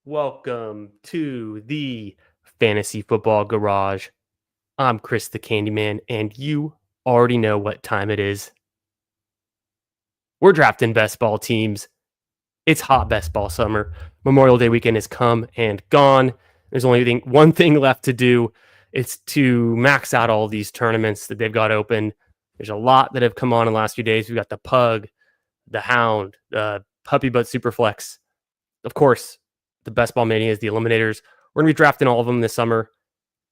Welcome to the Fantasy Football Garage. I'm Chris the Candyman, and you already know what time it is. We're drafting best ball teams. It's hot best ball summer. Memorial Day weekend has come and gone. There's only one thing left to do. It's to max out all these tournaments that they've got open. There's a lot that have come on in the last few days. We've got the Pug, the Hound, the Puppy Butt Superflex. Of course, the Best Ball Mania is the Eliminators. We're going to be drafting all of them this summer.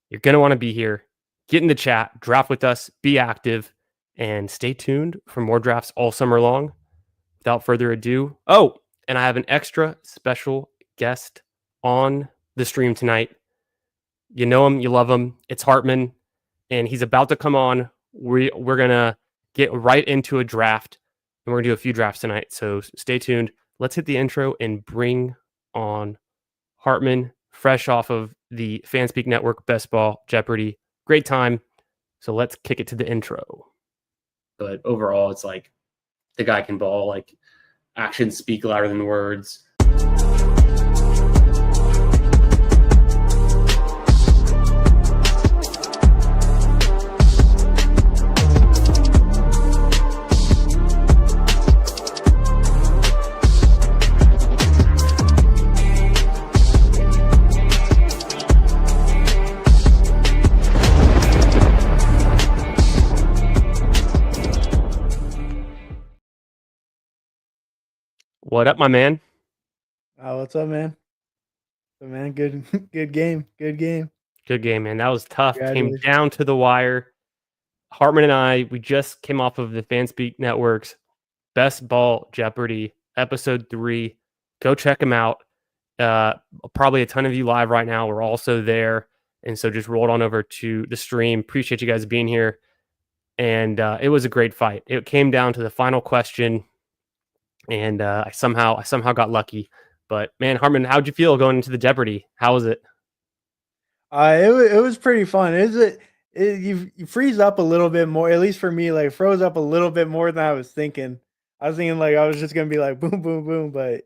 You're going to want to be here. Get in the chat, draft with us, be active, and stay tuned for more drafts all summer long. Without further ado, and I have an extra special guest on the stream tonight. You know him, you love him. It's HARTMAN, and he's about to come on. We're going to get right into a draft, and we're going to do a few drafts tonight, so stay tuned. Let's hit the intro and bring on HARTMAN, fresh off of the Fanspeak Network Best Ball Jeopardy. Great time. So let's kick it to the intro. But overall, it's like the guy can ball. Like actions speak louder than words. What up, my man? What's up, man? Good game. Good game, man. That was tough. Came down to the wire. HARTMAN and I, we just came off of the Fanspeak Network's Best Ball Jeopardy, episode 3. Go check them out. Probably a ton of you live right now. We're also there. And so just rolled on over to the stream. Appreciate you guys being here. And it was a great fight. It came down to the final question. And I somehow got lucky. But man, HARTMAN, how'd you feel going into the Jeopardy? How was it? It was pretty fun. You freeze up a little bit more, at least for me, like froze up a little bit more than I was thinking. I was thinking like I was just gonna be like boom, boom, boom, but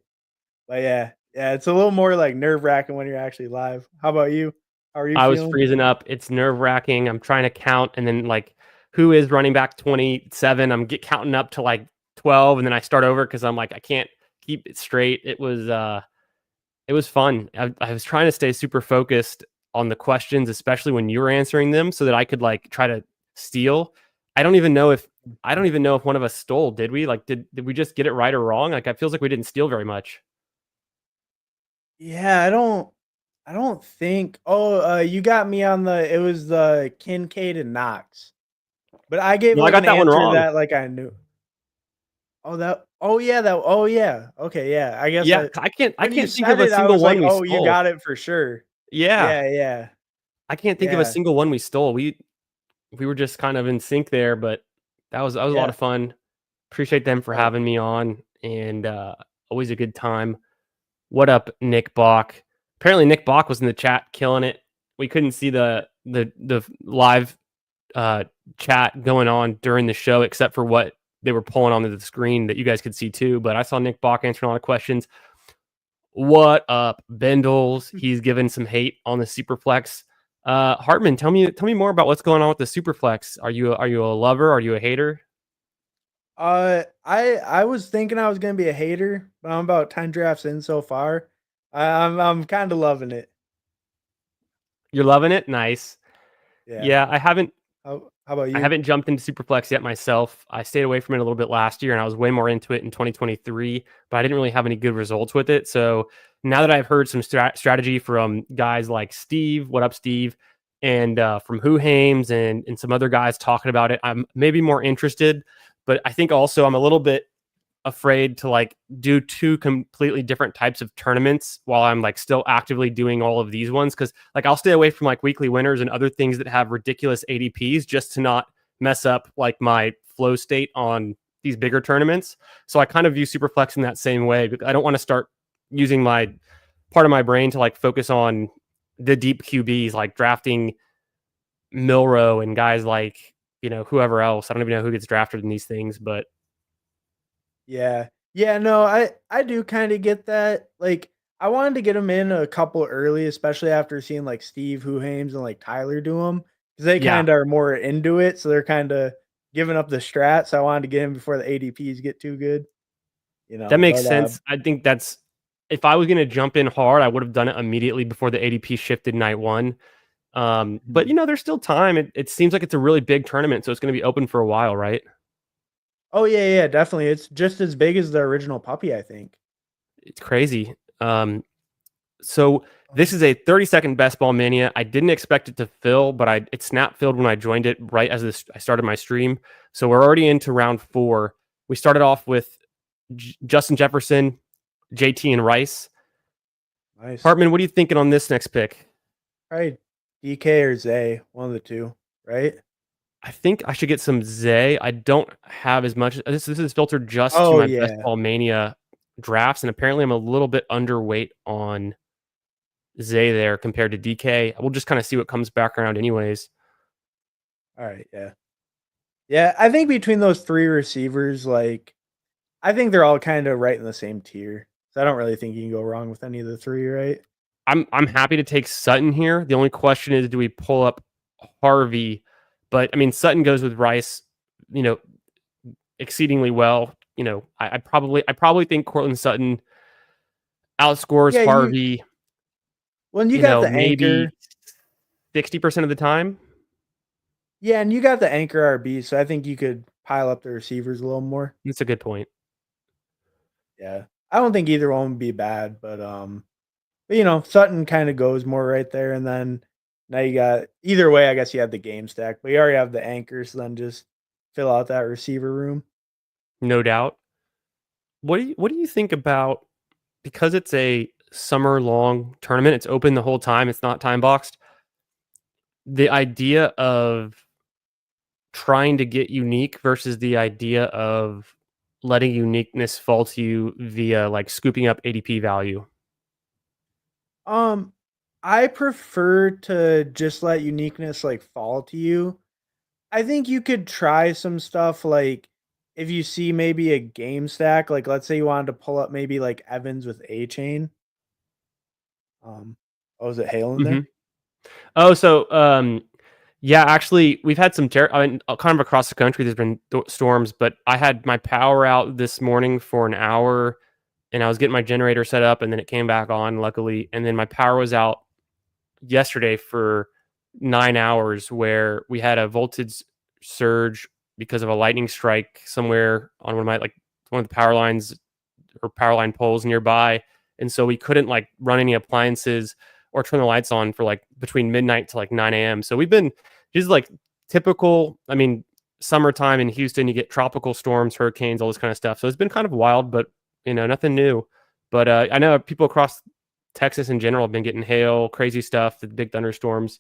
yeah, it's a little more like nerve wracking when you're actually live. How about you? How are you feeling? I was freezing up. It's nerve wracking. I'm trying to count, and then like, who is running back 27? I'm counting up to like 12, and then I start over because I'm like, I can't keep it straight. It was fun. I was trying to stay super focused on the questions, especially when you were answering them, so that I could like try to steal. I don't even know if one of us stole. Did we? Like, did we just get it right or wrong? Like, it feels like we didn't steal very much. Yeah, I don't think. You got me on it was the Kincaid and Knox, but I gave I got that one wrong. That like I knew. Okay, yeah. I guess. Yeah, I can't think of a single one we stole. You got it for sure. Yeah. I can't think of a single one we stole. We were just kind of in sync there, but that was a lot of fun. Appreciate them for having me on, and always a good time. What up, Nick Bach? Apparently, Nick Bach was in the chat killing it. We couldn't see the live chat going on during the show, except for what they were pulling onto the screen that you guys could see too. But I saw Nick Bach answering a lot of questions. What up, Bindles? He's given some hate on the Superflex. HARTMAN, tell me more about what's going on with the Superflex. Are you a lover? Are you a hater? I was thinking I was gonna be a hater, but I'm about 10 drafts in so far. I'm kind of loving it. You're loving it? Nice. Yeah, I haven't. How about you? I haven't jumped into Superflex yet myself. I stayed away from it a little bit last year, and I was way more into it in 2023, but I didn't really have any good results with it. So now that I've heard some strategy from guys like Steve, what up, Steve, and from Who Hames and some other guys talking about it, I'm maybe more interested. But I think also I'm a little bit afraid to like do 2 completely different types of tournaments while I'm like still actively doing all of these ones, because like I'll stay away from like weekly winners and other things that have ridiculous ADPs just to not mess up like my flow state on these bigger tournaments. So I kind of view Superflex in that same way, because I don't want to start using my part of my brain to like focus on the deep QBs, like drafting Milrow and guys like, whoever else. I don't even know who gets drafted in these things, but yeah, no, I do kind of get that. Like, I wanted to get them in a couple early, especially after seeing like Steve Huhames and like Tyler do them because they Yeah, kind of are more into it. So they're kind of giving up the strats. So I wanted to get him before the ADPs get too good, you know. that makes But sense. I think that's if I was gonna jump in hard, I would have done it immediately before the ADP shifted night one. But mhm. there's still time. It seems like it's a really big tournament, so it's going to be open for a while, right? Oh yeah, yeah, definitely. It's just as big as the original puppy, I think. It's crazy. So this Um, is a 30-second best ball mania. I didn't expect it to fill, but it snap filled when I joined it right as I started my stream. So we're already into round four. We started off with Justin Jefferson, JT, and Rice. nice. Hartman, what are you thinking on this next pick? Probably DK or Zay, one of the two, right? I think I should get some Zay. I don't have as much. This is filtered just to Oh my best yeah. ball mania drafts, and apparently I'm a little bit underweight on Zay there compared to DK. We'll just kind of see what comes back around, anyways. All right, yeah. Yeah, I think between those three receivers, like I think they're all kind of right in the same tier. So I don't really think you can go wrong with any of the three, right? I'm happy to take Sutton here. The only question is, do we pull up Harvey? But I mean, Sutton goes with Rice, you know, exceedingly well. I probably think Cortland Sutton outscores Yeah, you Harvey. when you got the Maybe anchor. 60% of the time. Yeah, and you got the anchor RB, so I think you could pile up the receivers a little more. That's a good point. Yeah. I don't think either one would be bad, but Sutton kind of goes more right there, and then now you got either way. I guess you have the game stack, but you already have the anchors. So then just fill out that receiver room. No doubt. What do you think about, because it's a summer long tournament, it's open the whole time, it's not time boxed. The idea of trying to get unique versus the idea of letting uniqueness fall to you via like scooping up ADP value. Um, I prefer to just let uniqueness like fall to you. I think you could try some stuff like if you see maybe a game stack, like let's say you wanted to pull up maybe like Evans with A chain. Um, oh, is it Hale in hmm there? Oh, so yeah, actually, we've had some I mean, kind of across the country. There's been storms, but I had my power out this morning for an hour, and I was getting my generator set up, and then it came back on, luckily. And then my power was out yesterday for 9 hours, where we had a voltage surge because of a lightning strike somewhere on one of the power lines or power line poles nearby, and so we couldn't like run any appliances or turn the lights on for like between midnight to like 9 a.m. So we've been just like typical. I mean, summertime in Houston, you get tropical storms, hurricanes, all this kind of stuff. So it's been kind of wild, but nothing new. But I know people across Texas in general have been getting hail, crazy stuff, the big thunderstorms.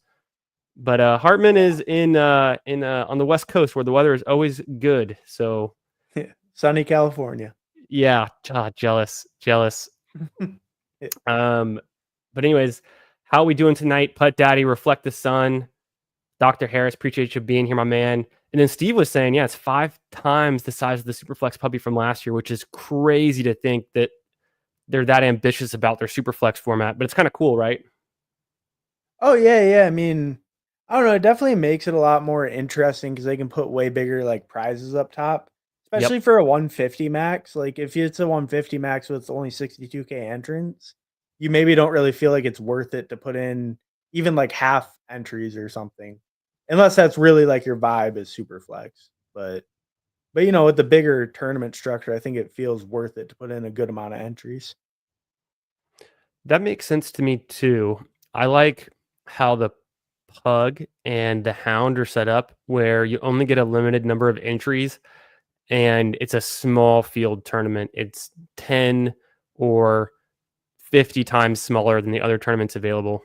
But Hartman is in on the West Coast where the weather is always good. So Yeah. Sunny California. yeah, jealous, jealous. Um, but anyways, how are we doing tonight? Putt Daddy, Reflect the Sun, Dr. Harris, appreciate you being here, my man. And then Steve was saying, yeah, it's 5 times the size of the Superflex puppy from last year, which is crazy to think that they're that ambitious about their Superflex format. But it's kind of cool, right? Oh yeah, yeah. I mean, I don't know. It definitely makes it a lot more interesting because they can put way bigger like prizes up top, Yep. especially for a 150 max. Like if it's a 150 max with only 62K entrants, you maybe don't really feel like it's worth it to put in even like half entries or something, unless that's really like your vibe is super flex. But with the bigger tournament structure, I think it feels worth it to put in a good amount of entries. That makes sense to me too. I like how the Pug and the Hound are set up where you only get a limited number of entries and it's a small field tournament. It's 10 or 50 times smaller than the other tournaments available.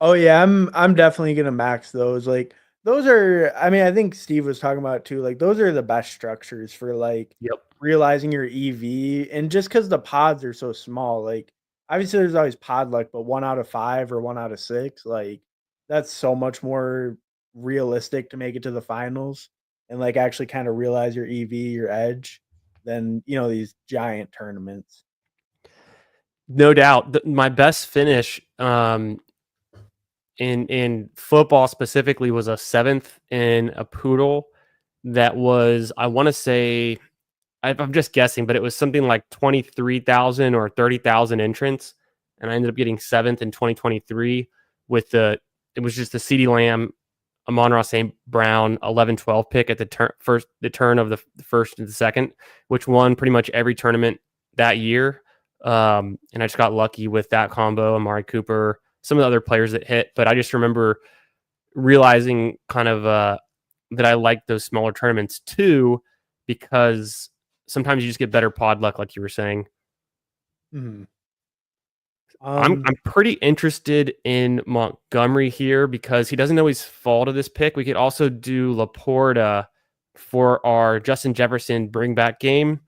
Oh yeah, I'm definitely gonna max those. Like those are I mean, I think Steve was talking about it too. Like those are the best structures for like Yep. realizing your EV and just because the pods are so small, like obviously there's always pod luck, but 1 out of 5 or 1 out of 6, like that's so much more realistic to make it to the finals and like actually kind of realize your EV, your edge than these giant tournaments. No doubt. My best finish in football specifically was a seventh in a poodle that was, I want to say, I'm just guessing, but it was something like 23,000 or 30,000 entrants. And I ended up getting seventh in 2023 with it was just the CeeDee Lamb, Amon-Ra St. Brown 11-12 pick at the turn of the first and the second, which won pretty much every tournament that year. And I just got lucky with that combo, Amari Cooper, some of the other players that hit. But I just remember realizing kind of that I like those smaller tournaments too, because sometimes you just get better pod luck, like you were saying. Mhm. I'm pretty interested in Montgomery here because he doesn't always fall to this pick. We could also do Laporta for our Justin Jefferson bring back game.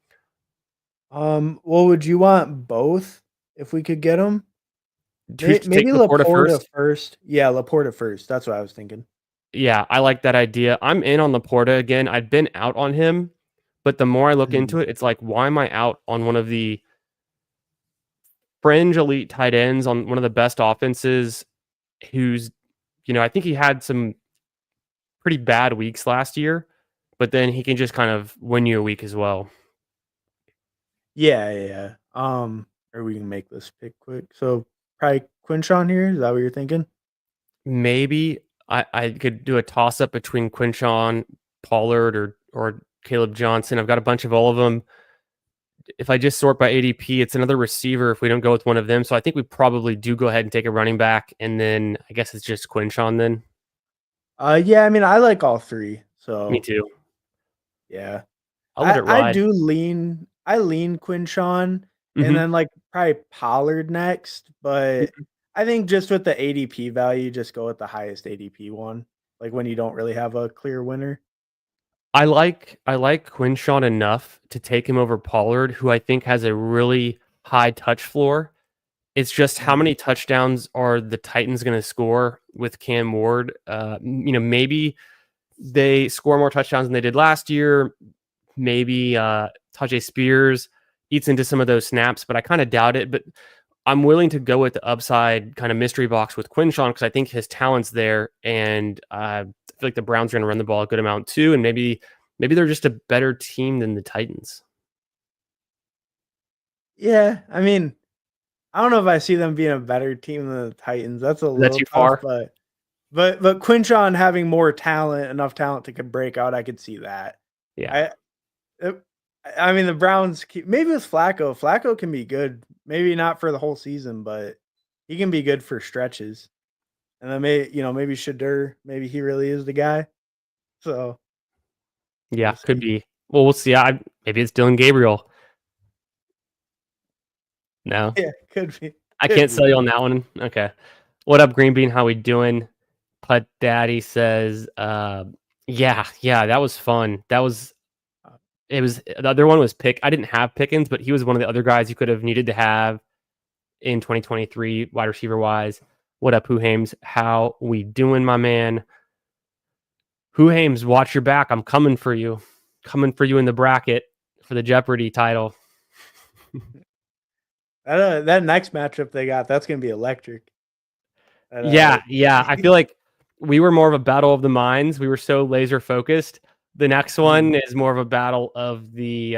Well, would you want both if we could get them? Take Maybe Laporta Laporta first. first. Yeah, Laporta first. That's what I was thinking. Yeah, I like that idea. I'm in on Laporta again. I've been out on him, but the more I look Mhm. into it, it's like, why am I out on one of the fringe elite tight ends on one of the best offenses who's, I think he had some pretty bad weeks last year, but then he can just kind of win you a week as well. Yeah, yeah, yeah. Or we can make this pick quick. So probably Quinshawn here. Is that what you're thinking? Maybe I could do a toss up between Quinshawn, Pollard, or Caleb Johnson. I've got a bunch of all of them. If I just sort by ADP, it's another receiver if we don't go with one of them. So I think we probably do go ahead and take a running back, and then I guess it's just Quinshawn then. Yeah, I mean, I like all three. Me So too. yeah. I'll let it I ride. do lean Quinshawn and Hmm. then like probably Pollard next, but I think just with the ADP value, just go with the highest ADP one. Like when you don't really have a clear winner. I like Quinshawn enough to take him over Pollard, who I think has a really high touch floor. It's just how Mhm. many touchdowns are the Titans going to score with Cam Ward? Maybe they score more touchdowns than they did last year. Maybe Tajay Spears eats into some of those snaps, but I kind of doubt it. But I'm willing to go with the upside kind of mystery box with Quinshawn because I think his talent's there, and I feel like the Browns are going to run the ball a good amount too, and maybe they're just a better team than the Titans. Yeah, I mean, I don't know if I see them being a better team than the Titans. That's a Is that little too tough, far? but Quinshawn having more talent, enough talent to could break out, I could see that. Yeah, I it, I mean the Browns maybe with Flacco. Flacco can be good. Maybe not for the whole season, but he can be good for stretches. And then maybe Shadur, maybe he really is the guy. So yeah, we'll could see. be. Well, we'll see. Maybe it's Dylan Gabriel. No, Yeah, could be. I Could can't sell be. you on that one. Okay. What up, Green Bean? How we doing? Putt Daddy says, yeah, that was fun. It was the other one was Pick. I didn't have Pickens, but he was one of the other guys you could have needed to have in 2023, wide receiver wise. What up, Who Hames? How we doing, my man? Who Hames, watch your back. I'm coming for you. Coming for you in the bracket for the Jeopardy title. That next matchup they got, that's gonna be electric. That, Yeah. I feel like we were more of a battle of the minds. We were so laser focused. The next Mhm. one is more of a battle of the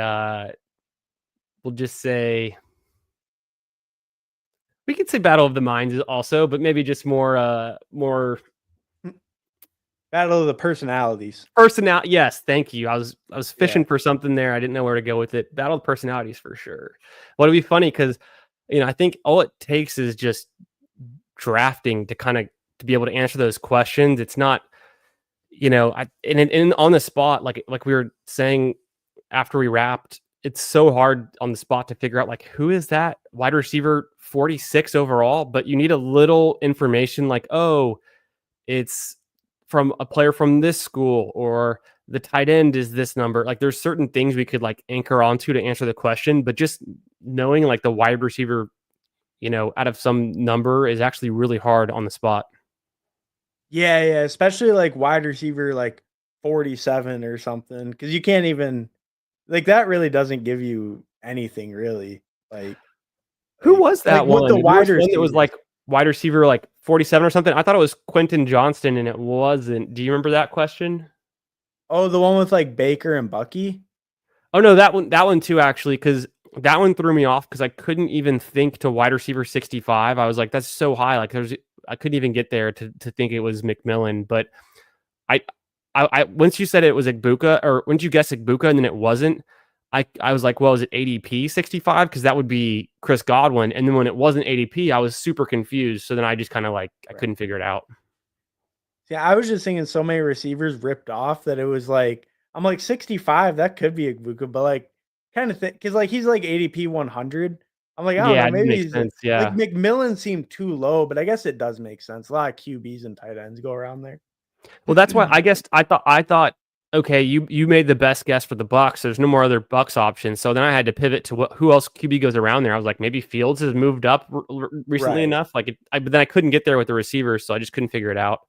we'll just say we could say battle of the minds also, but maybe just more Battle of the personalities. personality. Yes, thank you. I was Yeah. fishing for something there. I didn't know where to go with it. Battle of personalities for sure. Well, it'd be funny because I think all it takes is just drafting to kind of to be able to answer those questions. It's not, and on the spot, like we were saying after we wrapped, it's so hard on the spot to figure out like who is that wide receiver 46 overall, but you need a little information like, oh, it's from a player from this school or the tight end is this number. Like there's certain things we could like anchor onto to answer the question, but just knowing like the wide receiver, out of some number is actually really hard on the spot. Yeah, yeah, especially like wide receiver like 47 or something cuz you can't even like that really doesn't give you anything really. Like Who was that With one? the There wide was one that was, receivers. like, wide receiver, like, 47 or something. I thought it was Quentin Johnston, and it wasn't. Do you remember that question? Oh, the one with, like, Baker and Bucky? Oh, no, that one too, actually, because that one threw me off because I couldn't even think to wide receiver 65. I was like, "That's so high." Like, I couldn't even get there to think it was McMillan, but I I once you said it was Igbuka, or once you guessed Igbuka and then it wasn't, I was like, "Well, is it ADP 65? Because that would be Chris Godwin." And then when it wasn't ADP, I was super confused. So then I just kinda, like, I Right. couldn't figure it out. Yeah, I was just thinking so many receivers ripped off that it was like I'm like 65, that could be Igbuka, but, like, kinda think because like, he's like ADP 100. I'm like, I don't Yeah, know, it didn't maybe make he's sense, like, yeah. McMillan seemed too low, but I guess it does make sense. A lot of QBs and tight ends go around there. Well, that's why I guess I thought, okay, you made the best guess for the Bucks. There's no more other Bucks options. So then I had to pivot to who else QB goes around there. I was like, maybe Fields has moved up recently Right. enough. But then I couldn't get there with the receivers, so I just couldn't figure it out.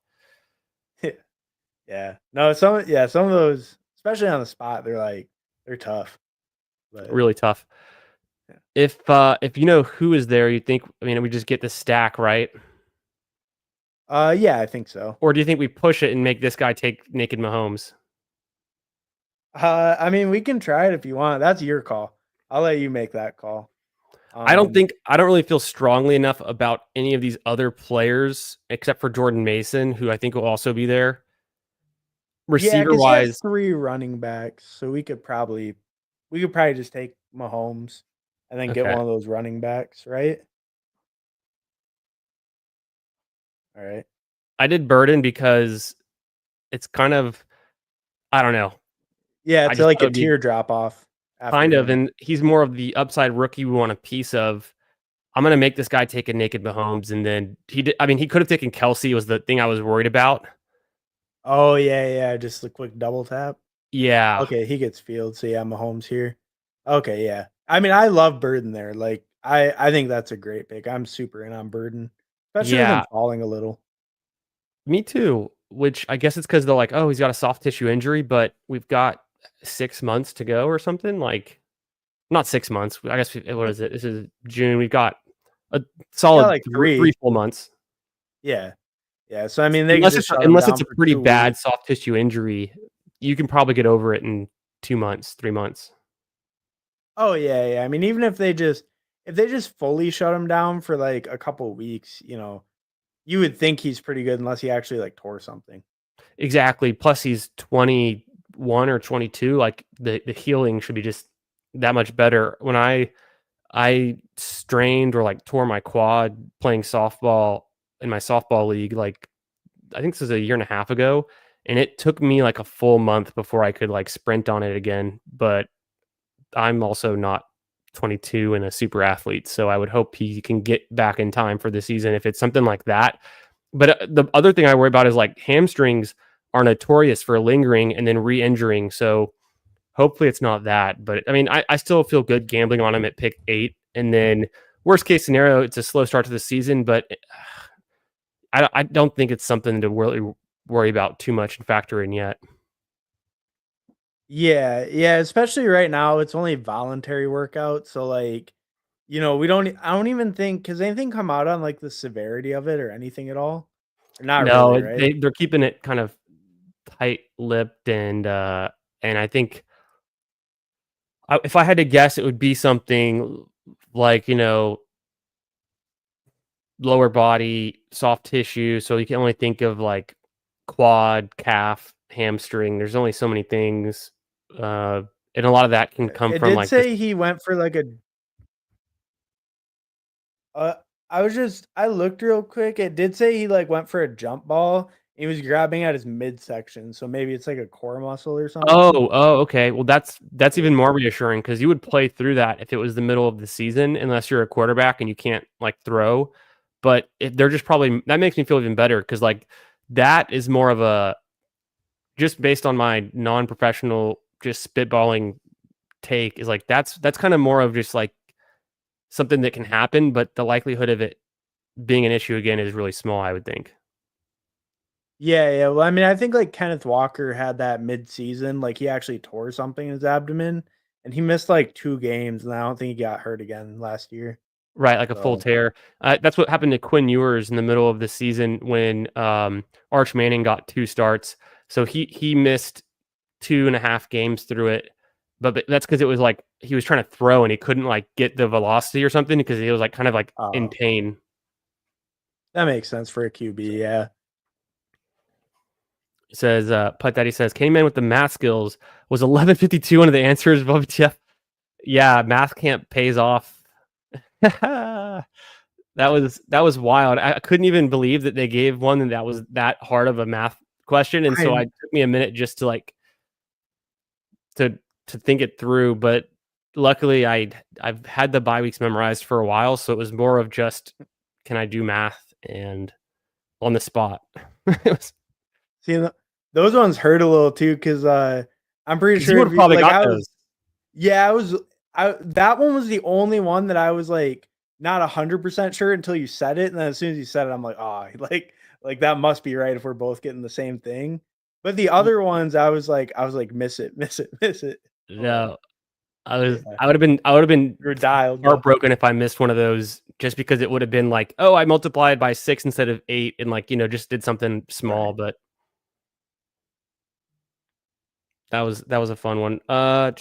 Yeah. No, some of those, especially on the spot, they're tough, but Really tough. yeah. If you know who is there, you think, I mean, we just get the stack, right? Yeah, I think so. Or do you think we push it and make this guy take naked Mahomes? I mean, we can try it if you want. That's your call. I'll let you make that call. Um, I don't really feel strongly enough about any of these other players except for Jordan Mason, who I think will also be there. yeah, Receiver because he has wise, 3 running backs, so we could probably just take Mahomes and then get okay. one of those running backs, right? All right. I did Burden because it's kind of, I don't know. Yeah, I it's just like thought it a would be teardrop off after kind of, him. and he's more of the upside rookie we want a piece of. I'm gonna make this guy take a naked Mahomes, and then he did. I mean, he could have taken Kelsey was the thing I was worried about. Oh, yeah, yeah, just a quick double tap. Yeah, Okay, he gets Fields, so yeah, Mahomes here. Okay, yeah. I mean, I love Burden there. Like, I think that's a great pick. I'm super in on Burden, especially with him yeah, falling a little. me too. Which I guess it's because they're like, oh, he's got a soft tissue injury, but we've got 6 months to go or something. Like, not 6 months. I guess what is it? This is June. We've got a He's got solid like three 3. full months. Yeah. Yeah, so I mean, they could just shut him Unless it's down a for pretty 2 bad weeks. soft tissue injury, you can probably get over it in 2 months, 3 months. Oh, yeah, yeah. I mean, even if they just fully shut him down for, like, a couple weeks, you would think he's pretty good unless he actually, like, tore something. Exactly, plus he's 21 or 22, like, the healing should be just that much better. When I strained or, like, tore my quad playing softball in my softball league, like, I think this was a year and a half ago, and it took me, like, a full month before I could, like, sprint on it again, but I'm also not 22 and a super athlete, so I would hope he can get back in time for the season if it's something like that. But the other thing I worry about is like hamstrings are notorious for lingering and then re-injuring. So hopefully it's not that. But I mean, I still feel good gambling on him at pick 8. And then worst case scenario, it's a slow start to the season, but I don't think it's something to really worry about too much and factor in yet. Yeah, yeah, especially right now, it's only voluntary workout, so, like, we don't I don't even think has anything come out on, like, the severity of it or anything at all? Or not No, really, right? they're keeping it kind of tight-lipped, and I think if I had to guess, it would be something like, lower body, soft tissue. So you can only think of like quad, calf, hamstring. There's only so many things. Uh, and a lot of that can come It from did like just, say he went for, like, uh, I looked real quick, it did say he, like, went for a jump ball, he was grabbing at his midsection, so maybe it's, like, a core muscle or something? okay. Well, that's Yeah. even more reassuring because you would play through that if it was the middle of the season, unless you're a quarterback and you can't like throw. But if they're just probably that makes me feel even better because like that is more of a just based on my non-professional just spitballing take is like that's kind of more of just like something that can happen, but the likelihood of it being an issue again is really small, I would think. Yeah, yeah, well, I mean, I think, like, Kenneth Walker had that mid-season, like, he actually tore something in his abdomen, and he missed, like, 2 games, and I don't think he got hurt again last year. Right, like a full So, tear. That's what happened to Quinn Ewers in the middle of the season when Arch Manning got 2 starts. So he missed 2.5 games through it. But that's because it was like he was trying to throw and he couldn't like get the velocity or something because he was like kind of like in uh, pain. that makes sense for a QB, yeah. It says Putt Daddy says Candyman with the math skills was 1152 one of the answers. WTF? Yeah, math camp pays off. That was wild. I couldn't even believe that they gave one that was that hard of a math question, and so I it took me a minute just to like to think it through. But luckily, I've had the bye weeks memorized for a while, so it was more of just can I do math and on the spot. It was see those ones hurt a little too because I'm pretty because you sure would if have you probably like got I was those. yeah I that one was the only one that I was like not 100% sure until you said it, and then as soon as you said it, I'm like, oh, like that must be right if we're both getting the same thing. But the other ones, I was like, miss it, miss it, miss it. Oh No, yeah, I would have been you're dialed though. heartbroken if I missed one of those just because it would have been like, oh, I multiplied by 6 instead of 8 and like, just did something small, Right. but that was a fun one. I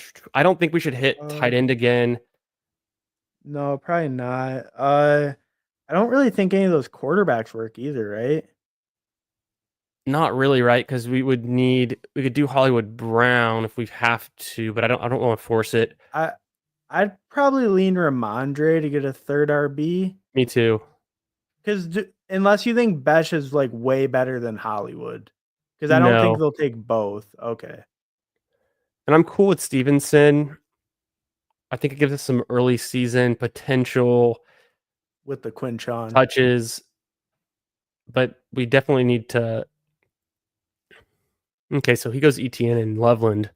don't think we should hit Uh, tight end again. no, probably not. I don't really think any of those quarterbacks work either, right? Not really, right? Because we could do Hollywood Brown if we have to, but I don't want to force it. I I'd probably lean Ramondre to get a third RB Me too. because unless you think Besh is like way better than Hollywood, because I don't think No. they'll take both. Okay, And I'm cool with Stevenson. I think it gives us some early season potential with the Quinchon. touches, but we definitely need to. Okay, so he goes ETN and Loveland.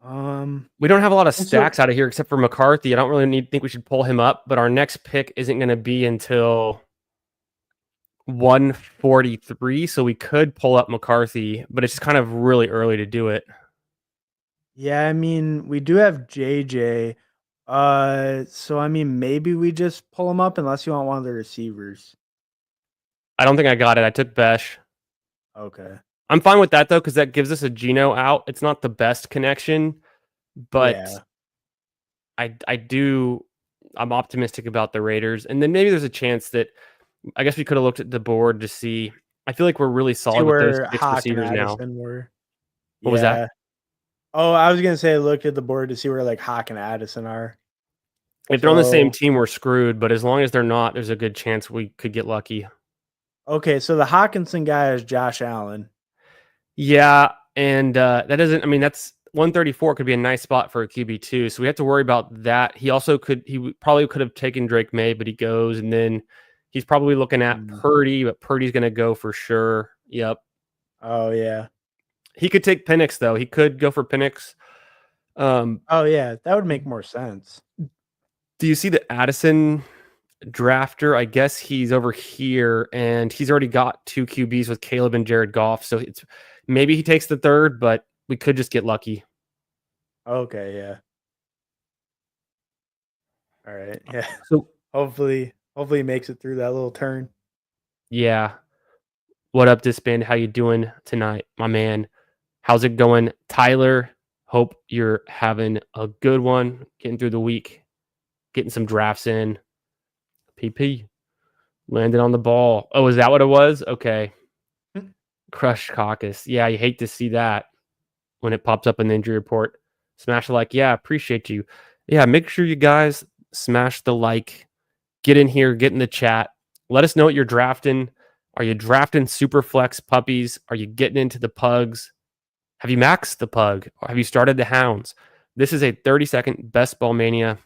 Um, We don't have a lot of and so stacks out of here except for McCarthy. I don't really think we should pull him up, but our next pick isn't going to be until 143, so we could pull up McCarthy, but it's just kind of really early to do it. yeah, I mean we do have JJ. So I mean maybe we just pull him up unless you want one of the receivers. I don't think I got it. I took Besh. Okay. I'm fine with that though, because that gives us a Geno out. It's not the best connection, but Yeah. I do. I'm optimistic about the Raiders, and then maybe there's a chance that I guess we could have looked at the board to see. I feel like we're really See solid with those where 6 Hawk and receivers now. Addison were. What was that? Yeah. Oh, I was gonna say I looked at the board to see where like Hawk and Addison are. If they're on the same So team, we're screwed. But as long as they're not, there's a good chance we could get lucky. okay, so the Hawkinson guy is Josh Allen. Yeah, and that doesn't. I mean, that's 134 could be a nice spot for a QB too. So we have to worry about that. He also could. Probably could have taken Drake May, but he goes, and then he's probably looking at Mm. Purdy, but Purdy's going to go for sure. Yep. Oh yeah. He could take Penix though. He could go for Penix. Um, Oh yeah, that would make more sense. do you see the Addison drafter? I guess he's over here, and he's already got 2 QBs with Caleb and Jared Goff. So it's maybe he takes the third, but we could just get lucky. Okay, yeah. All right. Yeah. So Hopefully he makes it through that little turn. yeah, what up, Disband? How you doing tonight, my man? How's it going, Tyler? Hope you're having a good one, getting through the week, getting some drafts in. PP landed on the ball. Oh, is that what it was? Okay. Crush caucus. Yeah, you hate to see that when it pops up in the injury report. Smash the like. Yeah, appreciate you. Yeah, make sure you guys smash the like. Get in here, get in the chat. Let us know what you're drafting. Are you drafting super flex puppies? Are you getting into the pugs? Have you maxed the pug? Or have you started the hounds? This is a 30-second best ball mania.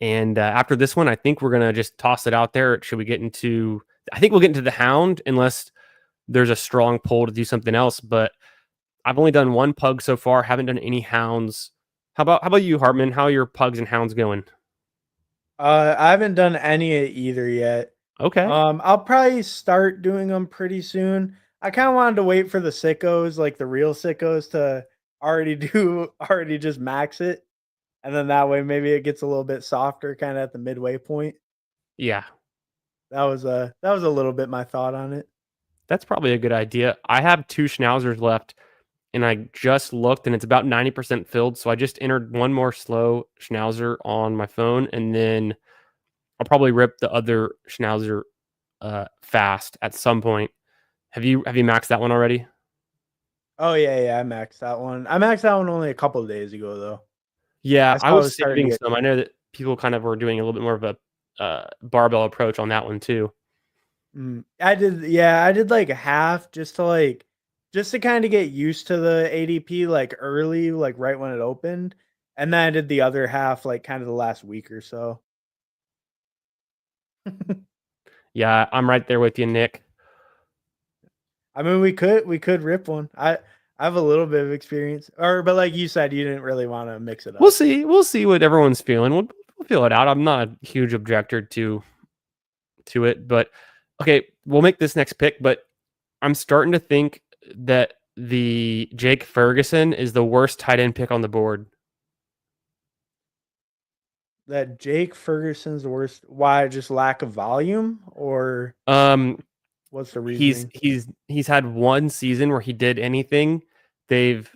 And after this one, I think we're going to just toss it out there. Should we get into, I think we'll get into the hound unless there's a strong pull to do something else. But I've only done one pug so far. Haven't done any hounds. How about you, Hartman? How are your pugs and hounds going? I haven't done any of either yet. Okay. I'll probably start doing them pretty soon. I kind of wanted to wait for the sickos, like the real sickos, to already just max it, and then that way maybe it gets a little bit softer, kind of at the midway point. Yeah, That was a little bit my thought on it. that's probably a good idea. I have 2 schnauzers left, and I just looked, and it's about 90% filled, so I just entered one more slow schnauzer on my phone, and then I'll probably rip the other schnauzer fast at some point. Have you maxed that one already? Oh yeah, yeah, I maxed that one. I maxed that one only a couple of days ago though. Yeah, I I saw it was was starting to saving get some. I good. know that people kind of were doing a little bit more of a barbell approach on that one too. I did, yeah, I did like a half just to kind of get used to the ADP like early, like right when it opened, and then I did the other half like kind of the last week or so. Yeah, I'm right there with you, Nick. I mean, we could rip one. I have a little bit of experience, or but like you said, you didn't really want to mix it We'll up. see. We'll see what everyone's feeling. We'll feel it out. I'm not a huge objector to it, but okay, we'll make this next pick. But I'm starting to think that the Jake Ferguson is the worst tight end pick on the board. That Jake Ferguson's the worst. Why? Just lack of volume, or Um, what's the he's reasoning? he's he's had one season where he did anything. They've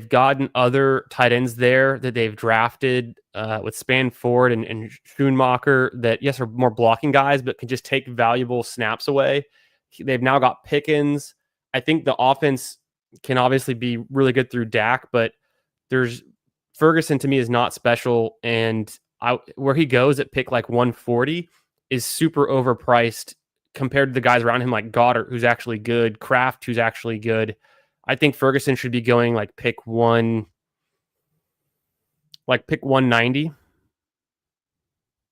gotten other tight ends there that they've drafted with Spanford and Schoonmaker that yes are more blocking guys but can just take valuable snaps away. They've now got Pickens. I think the offense can obviously be really good through Dak, but there's Ferguson to me is not special, and where he goes at pick like 140 is super overpriced compared to the guys around him like Goddard, who's actually good, Kraft, who's actually good. I think Ferguson should be going like pick 190.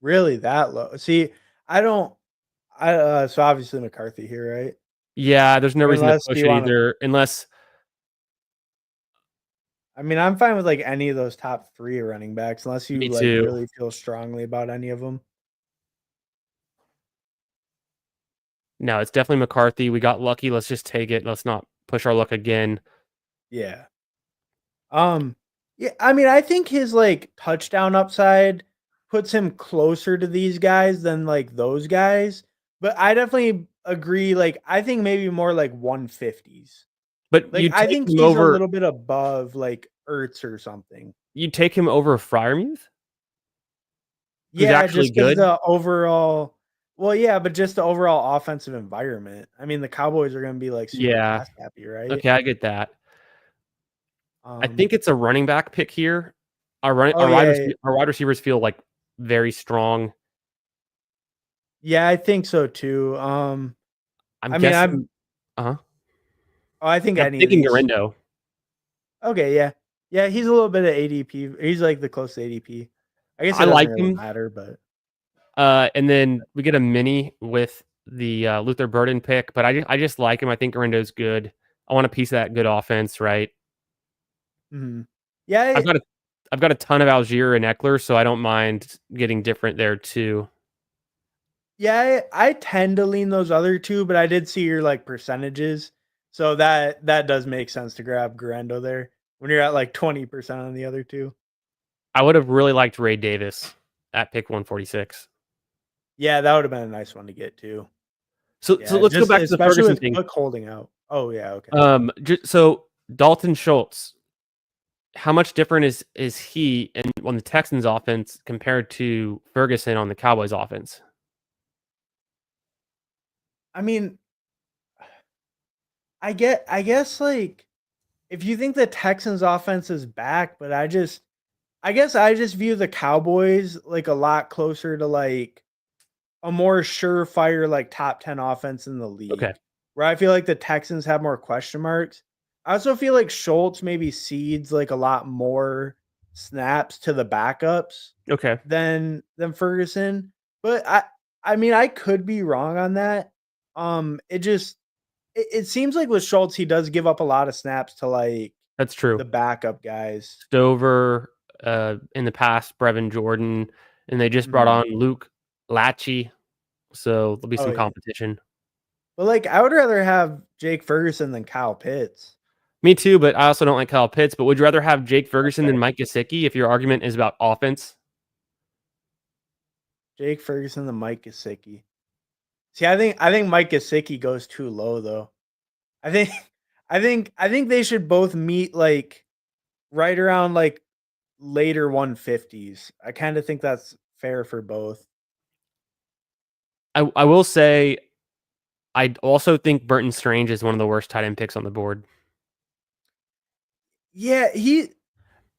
Really that low? See, I don't. So obviously McCarthy here, right? Yeah, there's no reason to Unless do push you it want to? either, unless I mean, I'm fine with like any of those top three running backs, unless you me like too. really feel strongly about any of them. No, it's definitely McCarthy. We got lucky. Let's just take it. Let's not push our luck again. Yeah. Um. Yeah. I mean, I think his like touchdown upside puts him closer to these guys than like those guys. But I definitely agree. Like, I think maybe more like 150s. But Like, I think he's a little bit above like Ertz or something. you take him over Fryermuth, who's Yeah, actually just because good. the overall well, yeah, but just the overall offensive environment. I mean, the Cowboys are gonna be, like, super Yeah. pass happy, right? Okay, I get that. I Um think it's a running back pick here. Oh, yeah, yeah. Our wide receivers feel like very strong. Yeah, I think so too. I'm I mean, I'm guessing. Uh huh. I think I'm any of thinking these Garindo. okay, yeah. Yeah, he's a little bit of ADP. He's, like, the close to ADP. I guess I it doesn't like really him. matter, but And then we get a mini with the Luther Burden pick, but I just like him. I think Garindo's good. I want a piece of that good offense, right? mhm. Yeah, I've got a I've got a ton of Algier and Eckler, so I don't mind getting different there too. yeah, I tend to lean those other 2, but I did see your, like, percentages. So that does make sense to grab Garendo there when you're at, like, 20% on the other 2. I would have really liked Ray Davis at pick 146. Yeah, that would have been a nice one to get too. So Yeah, let's go just back to the especially Ferguson with thing. Cook holding out. Oh, yeah, okay. So Dalton Schultz, how much different is he on the Texans offense compared to Ferguson on the Cowboys offense? I mean, I guess, like, if you think the Texans offense is back, but I guess I just view the Cowboys, like, a lot closer to, like, a more surefire, like, top 10 offense in the Okay. league, where I feel like the Texans have more question marks. I also feel like Schultz maybe cedes, like, a lot more snaps to the backups Okay. than Ferguson, but I mean, I could be wrong on that. It just it seems like with Schultz, he does give up a lot of snaps to, like, That's true. the backup guys. Stover, in the past, Brevin Jordan, and they just brought Mhm. on Luke Lachey, so there'll be Oh, some yeah. competition. But, like, I would rather have Jake Ferguson than Kyle Pitts. Me too, but I also don't like Kyle Pitts. But would you rather have Jake That's Ferguson than fair. Mike Gesicki if your argument is about offense? Jake Ferguson, the Mike Gesicki. See, I think Mike Gesicki goes too low though. I think I think they should both meet like right around like later 150s. I kind of think that's fair for both. I will say I also think Burton Strange is one of the worst tight end picks on the board. Yeah,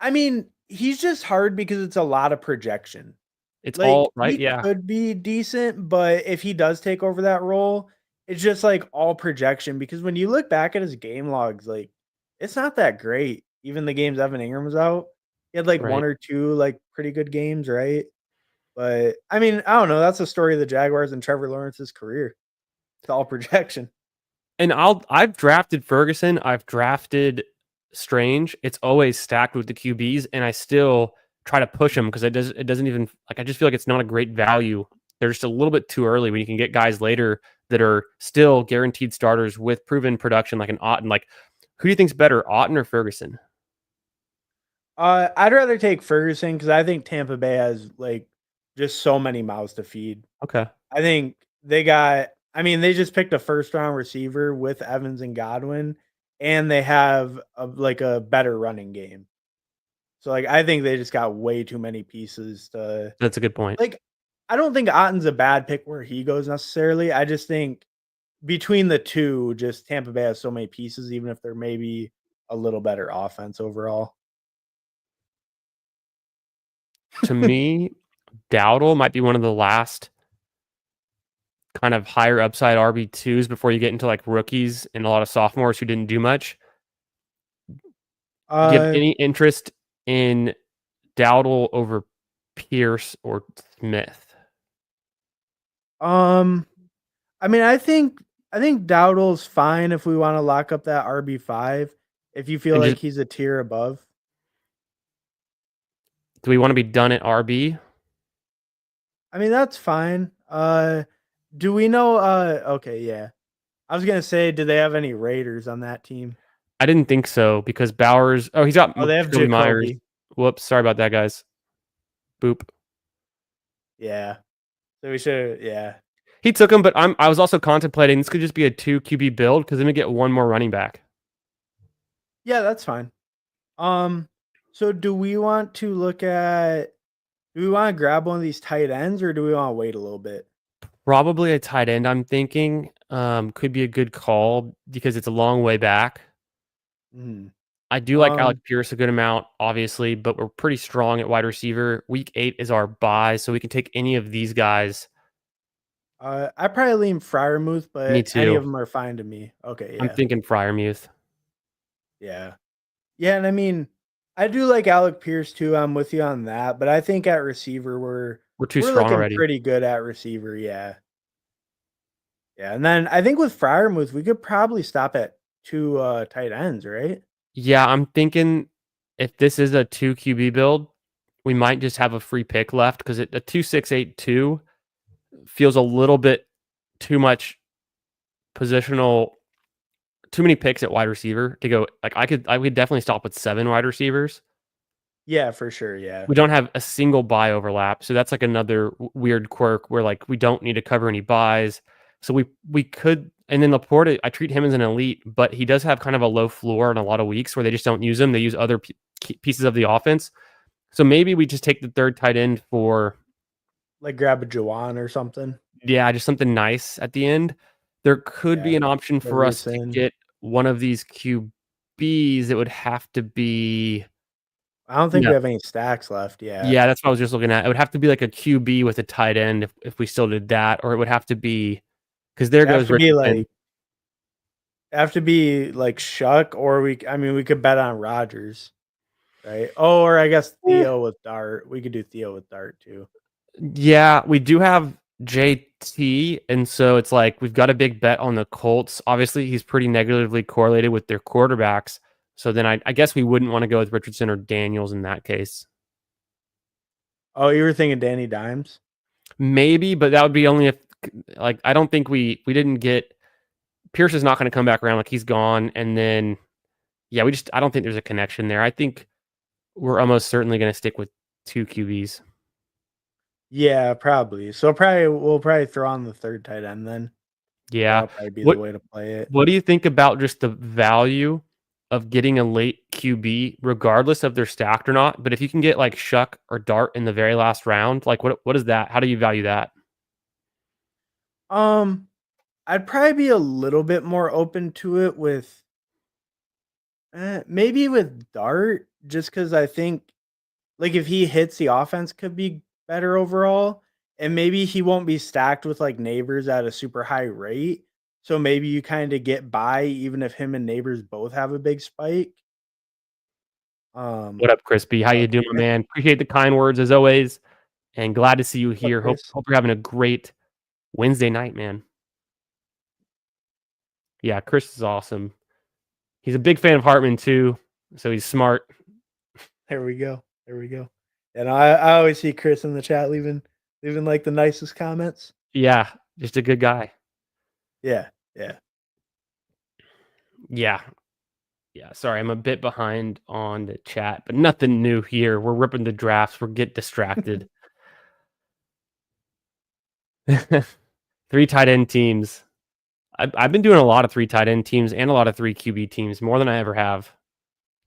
I mean, he's just hard because it's a lot of projection. It's Like, all right. he Yeah, could be decent, but if he does take over that role, it's just like all projection because when you look back at his game logs, like it's not that great. Even the games Evan Ingram was out, he had like one right. or two like pretty good games, right? But I mean, I don't know. That's the story of the Jaguars and Trevor Lawrence's career. It's all projection. And I've drafted Ferguson. I've drafted Strange. It's always stacked with the QBs, and I still try to push them because it doesn't even like I just feel like it's not a great value. They're just a little bit too early when you can get guys later that are still guaranteed starters with proven production like an Otten. Like, who do you think's better, Otten or Ferguson? I'd rather take Ferguson because I think Tampa Bay has like just so many mouths to feed. Okay, I think they got I mean, they just picked a first round receiver with Evans and Godwin, and they have like a better running game. So like I think they just got way too many pieces to that's a good point. like I don't think Otten's a bad pick where he goes necessarily. I just think between the two, just Tampa Bay has so many pieces, even if they're maybe a little better offense overall. To me, Dowdle might be one of the last kind of higher upside RB2s before you get into like rookies and a lot of sophomores who didn't do much. Do you have Uh any interest in Dowdle over Pierce or Smith? um I mean, I think Dowdle's fine if we wanna lock up that RB5, if you feel And like just he's a tier above. do we want to be done at RB? I mean, that's fine. Do we know okay, yeah. I was gonna say, do they have any Raiders on that team? I didn't think so because Bowers. Oh, he's got Oh, they have Jacoby Myers. Jacoby. Whoops, sorry about that, guys. Boop. Yeah. So we should yeah. He took him, but I was also contemplating this could just be a 2 QB build because then we get one more running back. Yeah, that's fine. Um, so do we want to look at do we wanna grab one of these tight ends or do we wanna wait a little bit? Probably a tight end. I'm thinking could be a good call because it's a long way back. Mhm. I do like Alec Um, Pierce a good amount, obviously, but we're pretty strong at wide receiver. Week 8 is our bye, so we can take any of these guys. I probably lean Freiermuth, Me but any too. of them are fine to me. Okay, I'm yeah. thinking Fryermuth. Yeah. Yeah, and I mean, I do like Alec Pierce too. I'm with you on that, but I think at receiver We're too we're strong looking already. pretty good at receiver. Yeah, yeah. And then I think with Fryermuth, we could probably stop at two tight ends, right? Yeah, I'm thinking if this is a 2 QB build, we might just have a free pick left because a 2-6-8-2 feels a little bit too much positional, too many picks at wide receiver to go. Like I would definitely stop with 7 wide receivers. Yeah, for sure. Yeah. We don't have a single buy overlap, so that's like another weird quirk where like we don't need to cover any buys. So we could, and then Laporta, I treat him as an elite, but he does have kind of a low floor in a lot of weeks where they just don't use him. They use other pieces of the offense. So maybe we just take the third tight end for Like grab a Jawan or something. yeah, just something nice at the end. There could be Yeah. an option for us to Ferguson. get one of these QBs. It would have to be I don't think no. we have any stacks left. Yeah. Yeah, that's what I was just looking at. It would have to be like a QB with a tight end if we still did that, or it would have to be because there It have goes to be Richardson. like Shuck or I mean we could bet on Rogers. Right? Oh, or I guess Eh, Theo with Dart. We could do Theo with Dart too. yeah, we do have JT, and so it's like we've got a big bet on the Colts. Obviously, he's pretty negatively correlated with their quarterbacks. So then I guess we wouldn't want to go with Richardson or Daniels in that case. Oh, you were thinking Danny Dimes? Maybe, but that would be only if like I don't think we didn't get Pierce is not going to come back around like he's gone, and then Yeah, I don't think there's a connection there. I think we're almost certainly going to stick with 2 QBs. Yeah, probably. So we'll probably throw on the third tight end then. Yeah. That'll probably be the What way to play it. what do you think about just the value of getting a late QB regardless of they're stacked or not? But if you can get like Shuck or Dart in the very last round, like what is that? How do you value that? Um, I'd probably be a little bit more open to it with maybe with Dart, just because I think like if he hits, the offense could be better overall, and maybe he won't be stacked with like Neighbors at a super high rate. So maybe you kind of get by even if him and Neighbors both have a big spike. What Um, up, Crispy? How but you doing, my I, man? Appreciate the kind words as always, and glad to see you what here. Hope Chris? hope you're having a great Wednesday night, man. Yeah, Chris is awesome. He's a big fan of Hartman too, so he's smart. There we go. There we go. And I always see Chris in the chat leaving like the nicest comments. Yeah, just a good guy. Yeah, yeah. Yeah, yeah. Sorry, I'm a bit behind on the chat, but nothing new here. We're ripping the drafts. We're get distracted. 3 tight end teams. I've been doing a lot of 3 tight end teams and a lot of 3 QB teams, more than I ever have.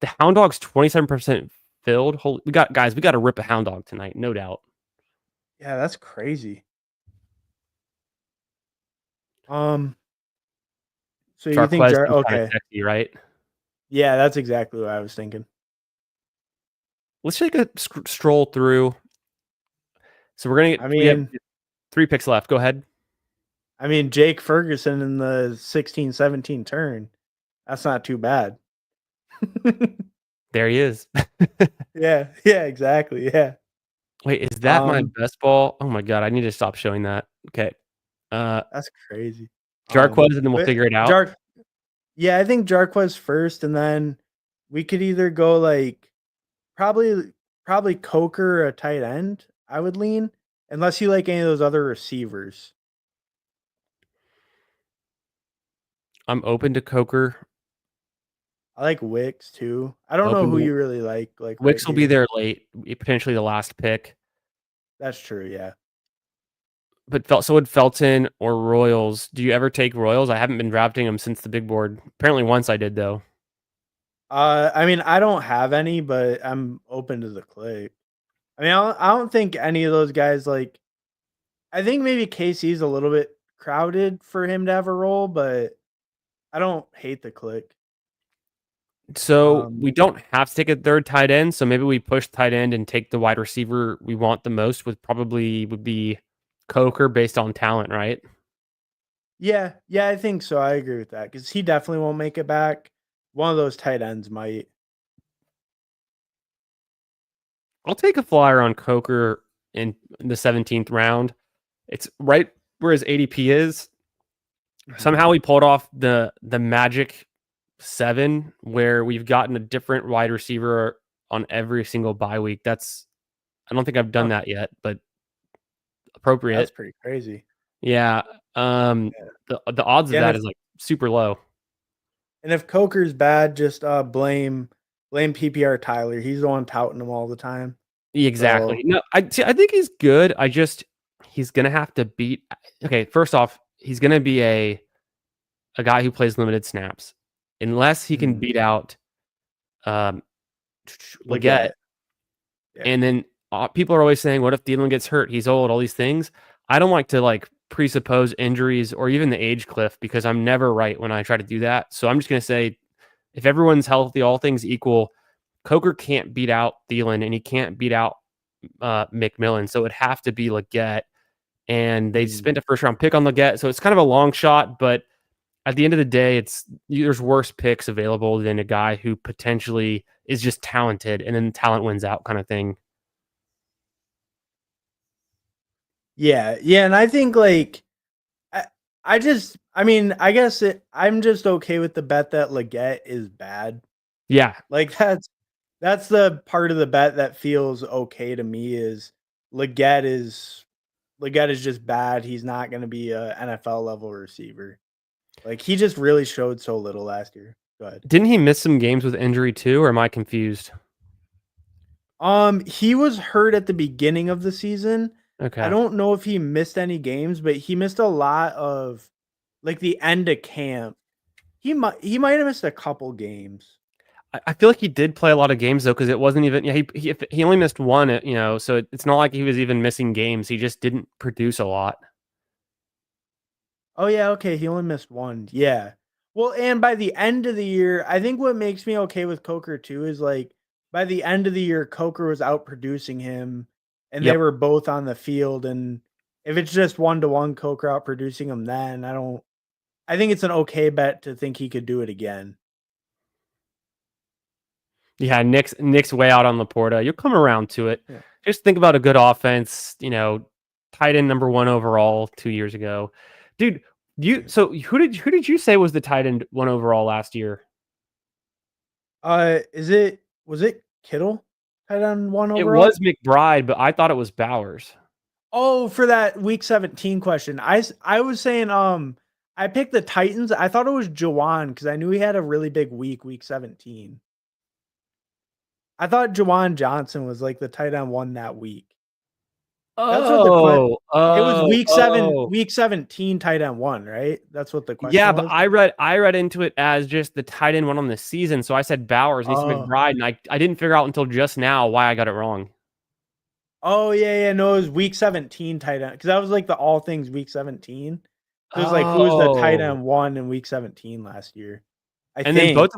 The Hound Dog's 27% filled. Holy, we got guys. We got to rip a Hound Dog tonight, no doubt. Yeah, that's crazy. Um, so you think Jarquez Jar seems kind of okay. sexy, right? Yeah, that's exactly what I was thinking. Let's take a stroll through. So we're gonna I get we have mean 3 picks left. Go ahead. I mean Jake Ferguson in the 16-17 turn. That's not too bad. There he is. Yeah, yeah, exactly. Yeah. Wait, is that my Um, best ball? Oh my god, I need to stop showing that. Okay. Uh that's crazy. Jarquez, and then we'll But figure it out. Jark yeah, I think Jarquez first, and then we could either go like probably Coker or a tight end, I would lean, unless you like any of those other receivers. I'm open to Coker. I like Wicks too. I don't know Open who to you really like right Wicks will be here. there late, potentially the last pick. That's true, yeah. But so would Felton or Royals. Do you ever take Royals? I haven't been drafting them since the big board. Apparently once I did though. I mean, I don't have any, but I'm open to the click. I mean, I don't think any of those guys like. I think maybe KC's a little bit crowded for him to have a role, but I don't hate the click. So Um, we don't have to take a third tight end. So maybe we push tight end and take the wide receiver we want the most, with probably would be Coker based on talent, right? yeah, yeah, I think so. I agree with that because he definitely won't make it back. One of those tight ends might. I'll take a flyer on Coker in the 17th round. It's right where his ADP is. Mhm. Somehow we pulled off the magic 7 where we've gotten a different wide receiver on every single bye week. I don't think I've done Huh, that yet, but that's appropriate. pretty crazy. Yeah. Yeah, The odds of yeah, and that if is like super low. Coker's bad, just blame PPR Tyler. He's the one touting him all the time. Exactly. So No, I think he's good. He's gonna have to beat. Okay, first off, he's gonna be a guy who plays limited snaps, unless he can mhm, beat out um Leggett. Leggett, yeah. And then people are always saying, "What if Thielen gets hurt? He's old." All these things. I don't like to like presuppose injuries or even the age cliff because I'm never right when I try to do that. So I'm just gonna say, if everyone's healthy, all things equal, Coker can't beat out Thielen and he can't beat out McMillan. So it'd have to be Leggett. And they Mhm. spent a first round pick on Leggett. So it's kind of a long shot, but at the end of the day, there's worse picks available than a guy who potentially is just talented and then talent wins out kind of thing. Yeah, yeah, and I think like I I mean, I guess I'm just okay with the bet that Leggett is bad. Yeah, Like that's the part of the bet that feels okay to me is Leggett is Leggett is just bad. He's not going to be a NFL level receiver. Like he just really showed so little last year. Go ahead. Didn't he miss some games with injury too, or am I confused? He was hurt at the beginning of the season. I Okay. don't know if he missed any games, but he missed a lot of like the end of camp. He might have missed a couple games. I feel like he did play a lot of games though, because it wasn't even. Yeah, he only missed one. So it's not like he was even missing games. He just didn't produce a lot. Oh yeah, okay, he only missed one. Yeah. Well, and by the end of the year, I think what makes me okay with Coker too is like by the end of the year, Coker was outproducing him and they Yep. were both on the field. And if it's just 1-to-1 Coker outproducing him, then I think it's an okay bet to think he could do it again. Yeah, Nick's way out on Laporta. You'll come around to it. Yeah. Just think about a good offense. Tight end number 1 overall 2 years ago, dude. Yeah. So who did you say was the tight end 1 overall last year? Was it Kittle tight end 1 It was overall? McBride, but I thought it was Bowers. Oh, for that week 17 question. I was saying I picked the Titans. I thought it was Jawan because I knew he had a really big week 17. I thought Jawan Johnson was like the tight end 1 that week. That's what the Oh, it was oh, oh. week 17 tight end 1, right? That's what the question Yeah, but was? I read into it as just the tight end 1 on the season, so I said Bowers and he said Oh. McBride, and I didn't figure out until just now why I got it wrong. Oh, yeah, no, it was week 17 tight end because that was like the all things week 17. So it was like, who was the tight Oh. end 1 in week 17 last year? I And then think.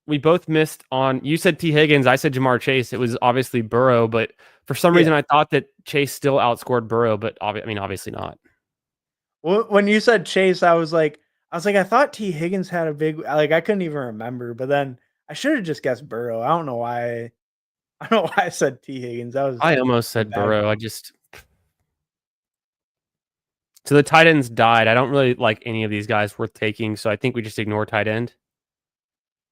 we both missed on. You said T. Higgins, I said Jamar Chase. It was obviously Burrow, but for some Yeah. reason I thought that Chase still outscored Burrow, but obviously not. Well, when you said Chase, I thought T. Higgins had a big like I couldn't even remember, but then I should have just guessed Burrow. I don't know why. I don't know why I said T. Higgins. That was I almost a said bad Burrow. call. So the tight ends died. I don't really like any of these guys worth taking, so I think we just ignore tight end.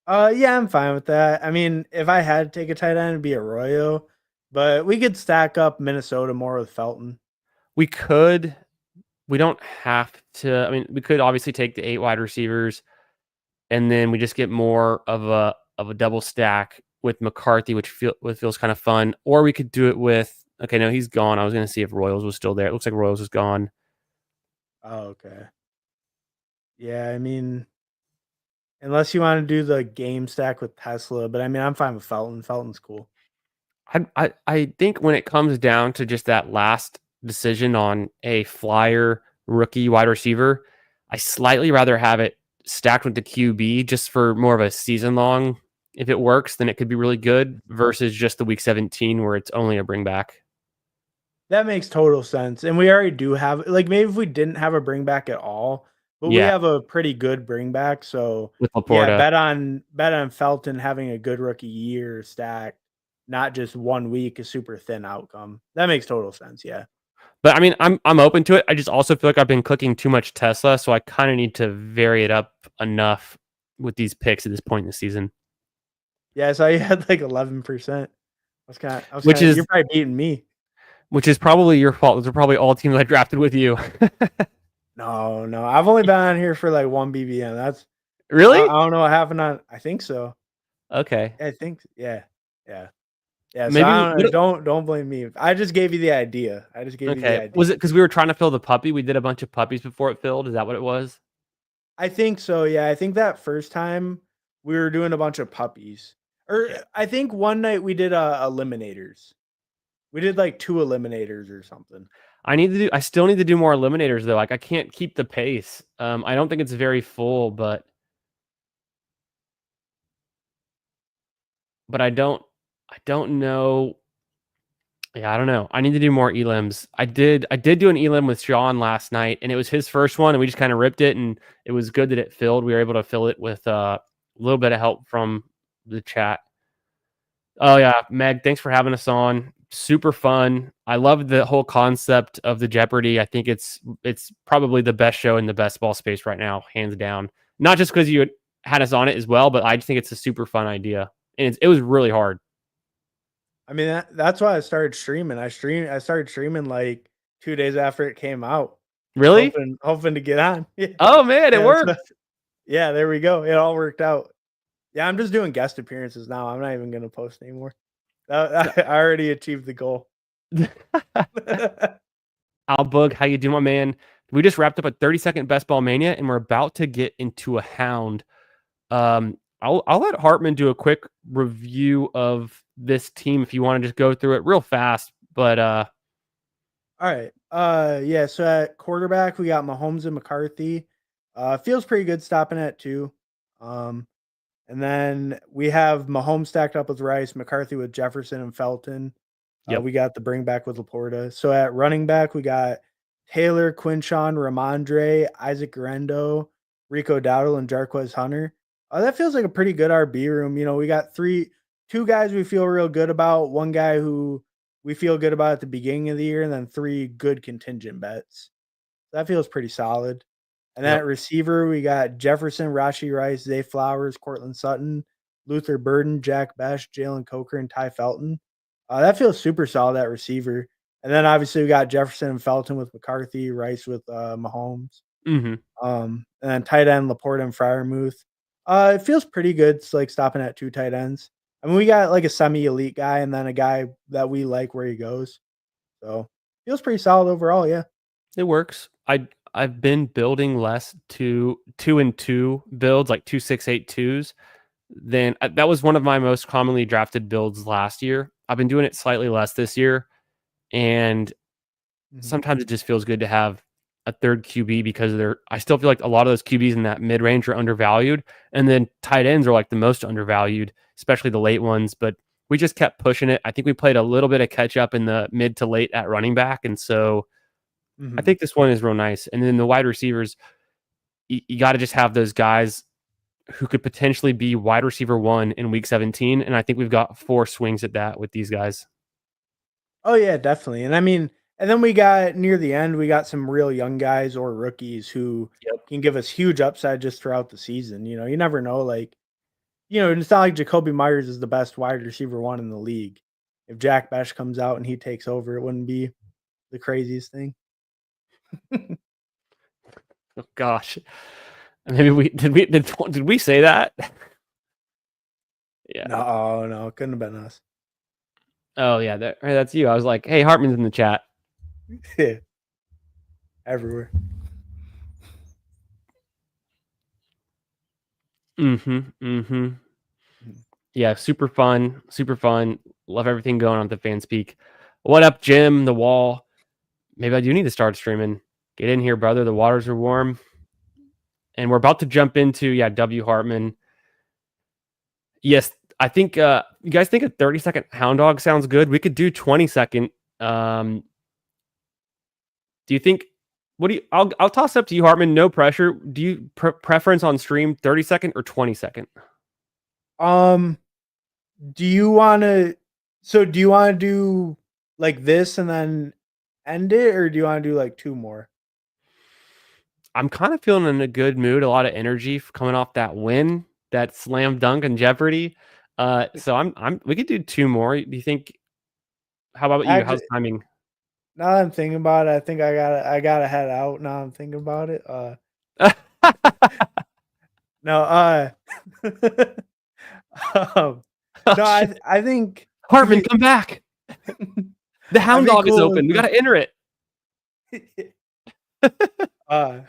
Yeah, I'm fine with that. I mean, if I had to take a tight end, it'd be Arroyo, but we could stack up Minnesota more with Felton. We could. We don't have to. I mean, we could obviously take the 8 wide receivers, and then we just get more of a double stack with McCarthy, which feels kind of fun. Or we could do it with. Okay, no, he's gone. I was going to see if Royals was still there. It looks like Royals is gone. Oh, okay. Yeah, I mean, unless you want to do the game stack with Tesla, but I mean, I'm fine with Felton. Felton's cool. I think when it comes down to just that last decision on a flyer rookie wide receiver, I slightly rather have it stacked with the QB just for more of a season long. If it works, then it could be really good versus just the week 17 where it's only a bring back. That makes total sense, and we already do have like, maybe if we didn't have a bring back at all, but we Yeah, have a pretty good bring back, so, with yeah, Laporta. bet on Felton having a good rookie year stacked, not just 1 week, a super thin outcome. That makes total sense, yeah. But I mean, I'm open to it. I just also feel like I've been clicking too much Tesla, so I kind of need to vary it up enough with these picks at this point in the season. Yeah, I saw you had, like, 11%. I was Which kinda you're is probably beating me. which is probably your fault. Those are probably all teams I drafted with you. No, no, I've only been on here for, like, 1 BBM, that's Really? I don't know what happened on I think so. Okay. I think yeah, yeah. Yeah, so Maybe I what don't blame me. I just gave you the idea. I just gave you the okay. idea. Was it because we were trying to fill the puppy? We did a bunch of puppies before it filled. Is that what it was? I think so, yeah. I think that first time we were doing a bunch of puppies. Or Yeah. I think one night we did eliminators. We did like 2 eliminators or something. I still need to do more eliminators though. Like I can't keep the pace. I don't think it's very full, but I don't know. Yeah, I don't know. I need to do more elims. I did do an elim with Sean last night, and it was his first one, and we just kind of ripped it, and it was good that it filled. We were able to fill it with a little bit of help from the chat. Oh yeah, Meg, thanks for having us on. Super fun. I love the whole concept of the Jeopardy. I think it's probably the best show in the best ball space right now, hands down. Not just because you had us on it as well, but I just think it's a super fun idea, and it was really hard. I mean, that's why I started streaming. I started streaming like 2 days after it came out, Really? hoping to get on. Yeah. Oh man, it Yeah, so worked. yeah, there we go. It all worked out. Yeah, I'm just doing guest appearances now. I'm not even gonna post anymore. No. I already achieved the goal. Albug, how you doing, my man? We just wrapped up a 30-second Best Ball Mania, and we're about to get into a hound. I'll let Hartman do a quick review of this team if you want to just go through it real fast. But All right. Yeah, so at quarterback we got Mahomes and McCarthy. Feels pretty good stopping at 2. Um, and then we have Mahomes stacked up with Rice, McCarthy with Jefferson and Felton. yep. We got the bring back with Laporta. So at running back, we got Taylor, Quinshawn, Ramondre, Isaac Garendo, Rico Dowdle, and Jarquez Hunter. That feels like a pretty good RB room. You know, we got two guys we feel real good about, one guy who we feel good about at the beginning of the year, and then 3 good contingent bets. That feels pretty solid. And then Yep. at receiver, we got Jefferson, Rashi Rice, Zay Flowers, Cortland Sutton, Luther Burden, Jack Best, Jalen Coker, and Ty Felton. That feels super solid at receiver. And then obviously we got Jefferson and Felton with McCarthy, Rice with Mahomes. Mm-hmm. And then tight end Laporta and Fryermuth. It feels pretty good. It's like stopping at 2 tight ends. I mean, we got like a semi-elite guy and then a guy that we like where he goes. So feels pretty solid overall. Yeah. It works. I've been building less 2-2 builds, like 2-6-8-2s. Then that was one of my most commonly drafted builds last year. I've been doing it slightly less this year, and Mhm. sometimes it just feels good to have a third QB because I still feel like a lot of those QBs in that mid range are undervalued, and then tight ends are like the most undervalued, especially the late ones. But we just kept pushing it. I think we played a little bit of catch up in the mid to late at running back, and so I Mhm. think this one is real nice. And then the wide receivers, you got to just have those guys who could potentially be wide receiver 1 in week 17. And I think we've got 4 swings at that with these guys. Oh yeah, definitely. And I mean, and then we got near the end, we got some real young guys or rookies who Yep. can give us huge upside just throughout the season. You know, you never know. Like, you know, it's not like Jacoby Myers is the best wide receiver 1 in the league. If Jack Besh comes out and he takes over, it wouldn't be the craziest thing. Oh, gosh. Maybe did we say that? Yeah. No, no, it couldn't have been us. Oh yeah, that's you. I was like, hey, Hartman's in the chat. Yeah, everywhere. Mm-hmm. Mm-hmm. Mhm. Yeah, super fun. Super fun. Love everything going on at the fan speak. What up, Jim? The wall. Maybe I do need to start streaming. Get in here, brother. The waters are warm. And we're about to jump into W Hartman. Yes, I think you guys think a 30-second hound dog sounds good. We could do 20-second. Do you think what do you I'll toss up to you, Hartman. No pressure. Do you preference on stream 30-second or 20-second? Um, do you want to? So, do you want to do like this and then end it, or do you want to do like 2 more? I'm kind of feeling in a good mood, a lot of energy coming off that win, that slam dunk in Jeopardy. So I'm we could do 2 more. Do you think how about you? How's Actually, timing? now that I'm thinking about it, I think I gotta head out. Now I'm thinking about it. No, um, Oh, no, shit. I think to Hartman, be come back. The I'd hound be dog is cool open. We got with to enter it. uh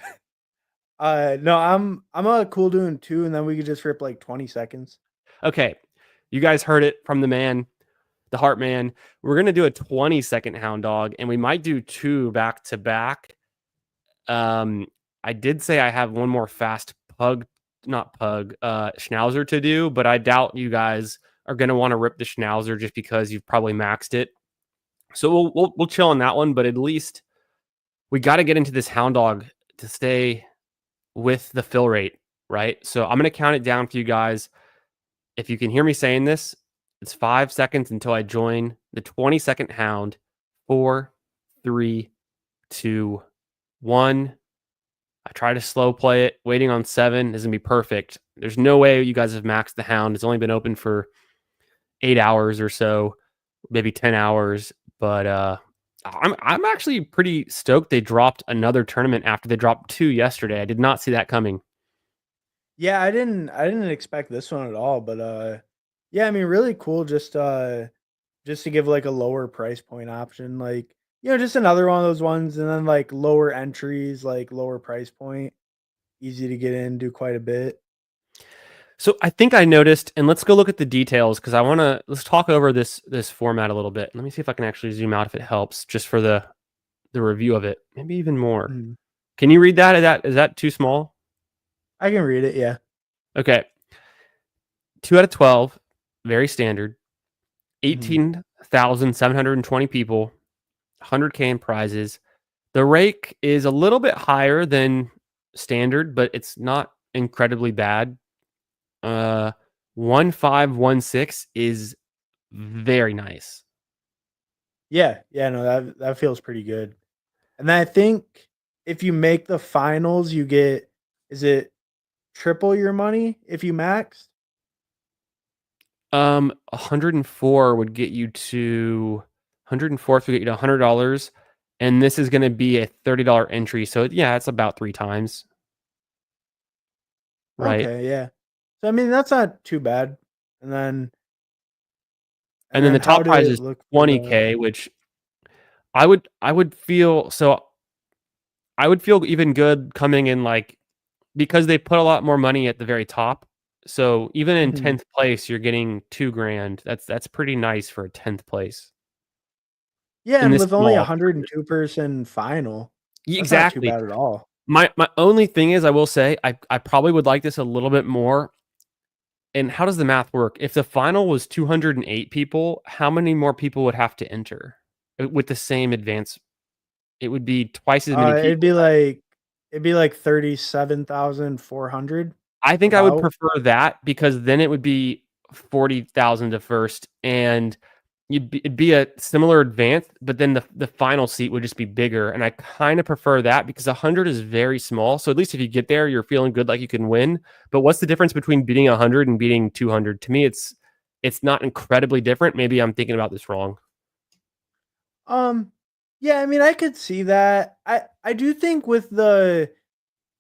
no, I'm cool doing 2 and then we could just rip like 20 seconds. Okay. You guys heard it from the man, the Heart Man. We're going to do a 20-second hound dog, and we might do 2 back to back. I did say I have one more fast schnauzer to do, but I doubt you guys are going to want to rip the schnauzer just because you've probably maxed it. So we'll chill on that one, but at least we got to get into this hound dog to stay with the fill rate, right? So I'm going to count it down for you guys. If you can hear me saying this, it's 5 seconds until I join the 20-second hound. 4, 3, 2, 1. I try to slow play it. Waiting on 7 is going to be perfect. There's no way you guys have maxed the hound. It's only been open for 8 hours or so, maybe 10 hours. But I'm actually pretty stoked they dropped another tournament after they dropped 2 yesterday. I did not see that coming. Yeah, I didn't expect this one at all, but yeah, I mean really cool just to give like a lower price point option, like just another one of those ones, and then like lower entries, like lower price point, easy to get in, do quite a bit. So I think I noticed, and let's go look at the details because I want to let's talk over this format a little bit. Let me see if I can actually zoom out if it helps, just for the review of it. Maybe even more. Mhm. Can you read that? Is that too small? I can read it, yeah. Okay, 2 out of 12, very standard. Mhm. 18,720 people, 100K in prizes. The rake is a little bit higher than standard, but it's not incredibly bad. 1516 is very nice. Yeah, yeah, no, that feels pretty good. And then I think if you make the finals, you get, is it triple your money if you max? 104 would get you to 104th would get you to $100, and this is going to be a $30 entry. So yeah, it's about 3 times, right? Okay, yeah. So I mean that's not too bad. And then And then the how top did prize it is look for the 20K, which I would feel so I would feel even good coming in like because they put a lot more money at the very top. So even in Mhm. 10th place, you're getting 2 grand. That's pretty nice for a 10th place Yeah, in and this with only a small 102 person final, that's not too exactly. bad at all. My only thing is I will say I probably would like this a little bit more. And how does the math work? If the final was 208 people, how many more people would have to enter with the same advance? It would be twice as many It'd people, be right? like 37,400 I think I would about. prefer that because then it would be 40,000 to first, and it'd be a similar advance, but then the final seat would just be bigger. And I kind of prefer that because 100 is very small. So at least if you get there, you're feeling good like you can win. But what's the difference between beating 100 and beating 200? To me, it's not incredibly different. Maybe I'm thinking about this wrong. Um yeah, I mean I could see that. I do think with the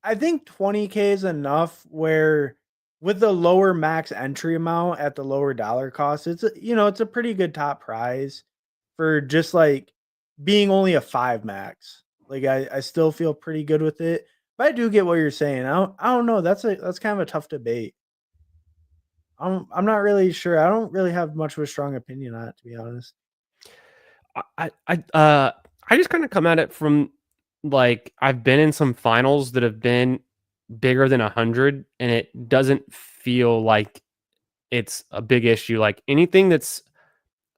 I think 20K is enough where with the lower max entry amount at the lower dollar cost, it's a pretty good top prize for just like being only a 5 max. Like I still feel pretty good with it. But I do get what you're saying. I don't know. That's kind of a tough debate. I'm not really sure. I don't really have much of a strong opinion on it, to be honest. I just kind of come at it from like I've been in some finals that have been bigger than 100, and it doesn't feel like it's a big issue. Like anything that's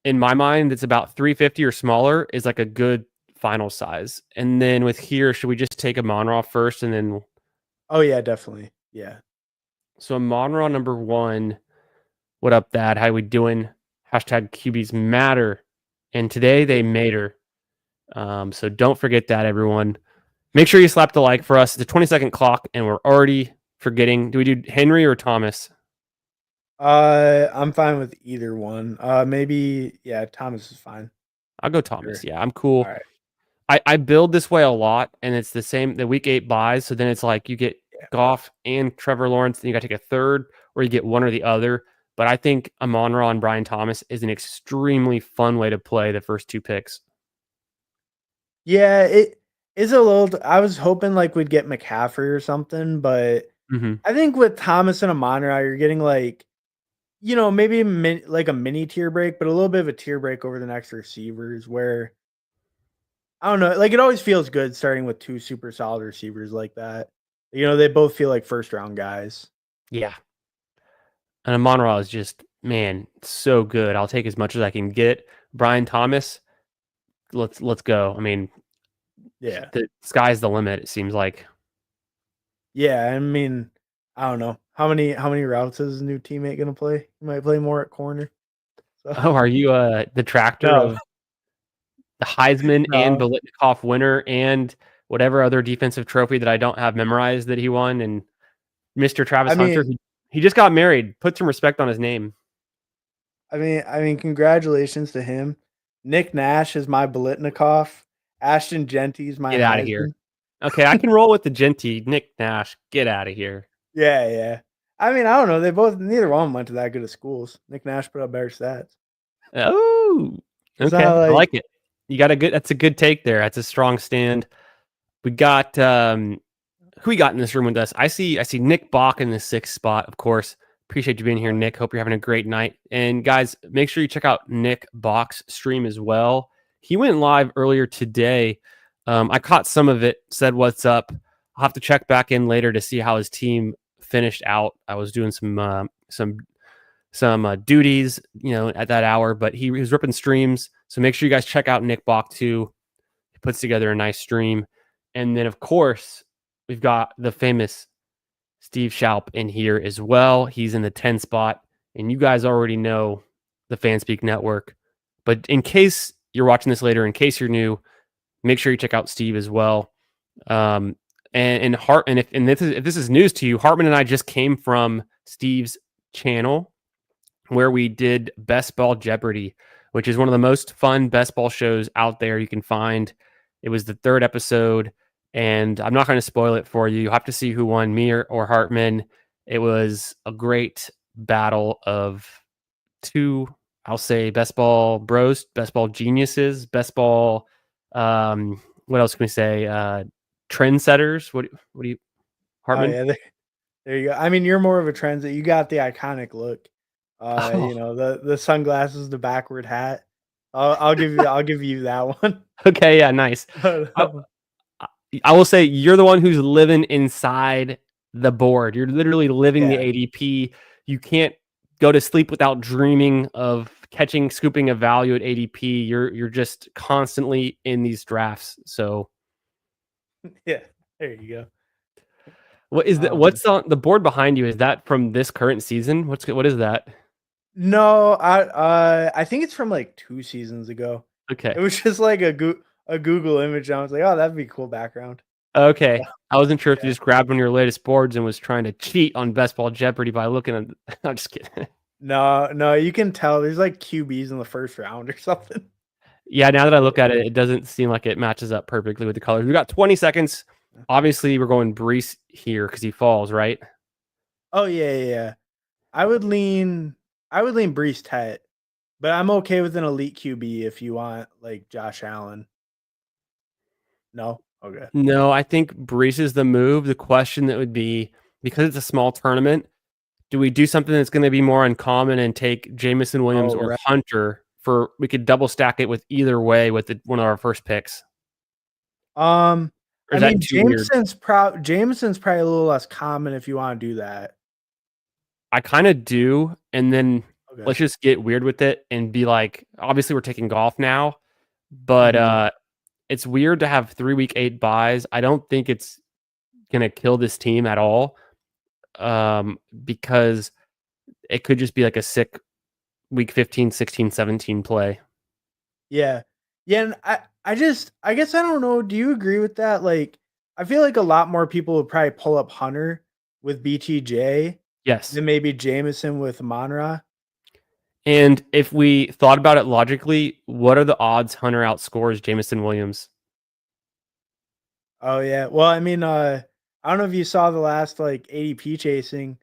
in my mind that's about 350 or smaller is like a good final size. And then with here, should we just take a Monraw first and then Oh yeah, definitely. Yeah. so Monraw number one. What up, Dad? How we doing? Hashtag QBs matter. And today they matter. So don't forget that, everyone. Make sure you slap the like for us. It's a 20-second clock, and we're already forgetting. Do we do Henry or Thomas? I'm fine with either one. Maybe yeah, Thomas is fine. I'll go Thomas. Sure. Yeah, I'm cool. All right. I build this way a lot, and it's the same the week 8 buys. So then it's like you get Yeah. Goff and Trevor Lawrence, then you got to take a third, or you get one or the other. But I think Amon-Ra and Brian Thomas is an extremely fun way to play the first 2 picks. Yeah, it is a little. I was hoping like we'd get McCaffrey or something, but Mm-hmm. I think with Thomas and Amon-Ra, you're getting like maybe like a mini tier break, but a little bit of a tier break over the next receivers. Where I don't know, like it always feels good starting with two super solid receivers like that. They both feel like first round guys. Yeah. And Amon-Ra is just, man, so good. I'll take as much as I can get. Brian Thomas, let's go. I mean, Yeah, the sky's the limit, it seems like. yeah. I mean, I don't know how many routes is his new teammate gonna play. He might play more at corner. So Oh, are you a detractor no, of the Heisman and no. Biletnikoff winner and whatever other defensive trophy that I don't have memorized that he won? And Mr. I Travis Hunter, mean, he just got married. Put some respect on his name. congratulations to him. Nick Nash is my Bolitnikoff. Ashton Genty's my Get out of here. Heisman. Okay, I can roll with the Genty. Nick Nash, get out of here. Yeah, yeah. I mean, I don't know. They both neither one of them went to that good of schools. Nick Nash put up better stats. Oh, It's not okay. I like like it. You got a good. That's a good take there. That's a strong stand. We got who we got in this room with us. I see Nick Bach in the 6th spot, of course. Appreciate you being here, Nick. Hope you're having a great night. And guys, make sure you check out Nick Bach's stream as well. He went live earlier today. I caught some of it. Said what's up. I'll have to check back in later to see how his team finished out. I was doing some duties, at that hour, but he was ripping streams. So make sure you guys check out Nick Bach too. He puts together a nice stream. And then, of course, we've got the famous Steve Schaub in here as well. He's in the 10 spot. And you guys already know the Fanspeak Network. But in case you're watching this later, in case you're new, make sure you check out Steve as well. And if this is news to you, Hartman and I just came from Steve's channel where we did Best Ball Jeopardy, which is one of the most fun best ball shows out there you can find. It was the 3rd episode, and I'm not going to spoil it for you. You have to see who won, me or Hartman. It was a great battle of two, I'll say, best ball bros, best ball geniuses, best ball. What else can we say? Trendsetters. What do you, Hartman? Oh yeah, there you go. I mean, you're more of a trend that you got the iconic look. Oh, The sunglasses, the backward hat. I'll give you that one. okay, yeah, nice. I will say you're the one who's living inside the board. You're literally living the Yeah. ADP. You can't go to sleep without dreaming of scooping a value at ADP. You're just constantly in these drafts. So Yeah, there you go. what's on the board behind you? Is that from this current season? What is that? No, I think it's from like 2 seasons ago. Okay. It was just like a Google image. And I was like, oh, that'd be a cool background. Okay. I wasn't sure if you Yeah. just grabbed one of your latest boards and was trying to cheat on Best Ball Jeopardy by looking at. I'm just kidding. No, you can tell there's like QBs in the first round or something. Yeah, now that I look at it, it doesn't seem like it matches up perfectly with the colors. We got 20 seconds. Obviously, we're going Brees here because he falls, right? Oh yeah. I would lean Brees Tet, but I'm okay with an elite QB if you want like Josh Allen. No? Okay. No, I think Brees is the move. The question that would be, because it's a small tournament, do we do something that's going to be more uncommon and take Jamison Williams Oh, or right. Hunter we could double stack it with either way with one of our first picks? Or I is that mean, too weird? Jameson's probably a little less common if you wanna do that. I kind of do. And then Okay. let's just get weird with it and be like, obviously, we're taking golf now, but Mhm. it's weird to have 3 week 8 buys. I don't think it's gonna kill this team at all, because it could just be like a sick week 15, 16, 17 play. Yeah. Yeah, and I guess I don't know, do you agree with that? Like, I feel like a lot more people would probably pull up Hunter with BTJ Yes. than maybe Jameson with Monra. And if we thought about it logically, what are the odds Hunter outscores Jamison Williams? Oh, yeah. Well, I mean, I don't know if you saw the last, like, ADP chasing,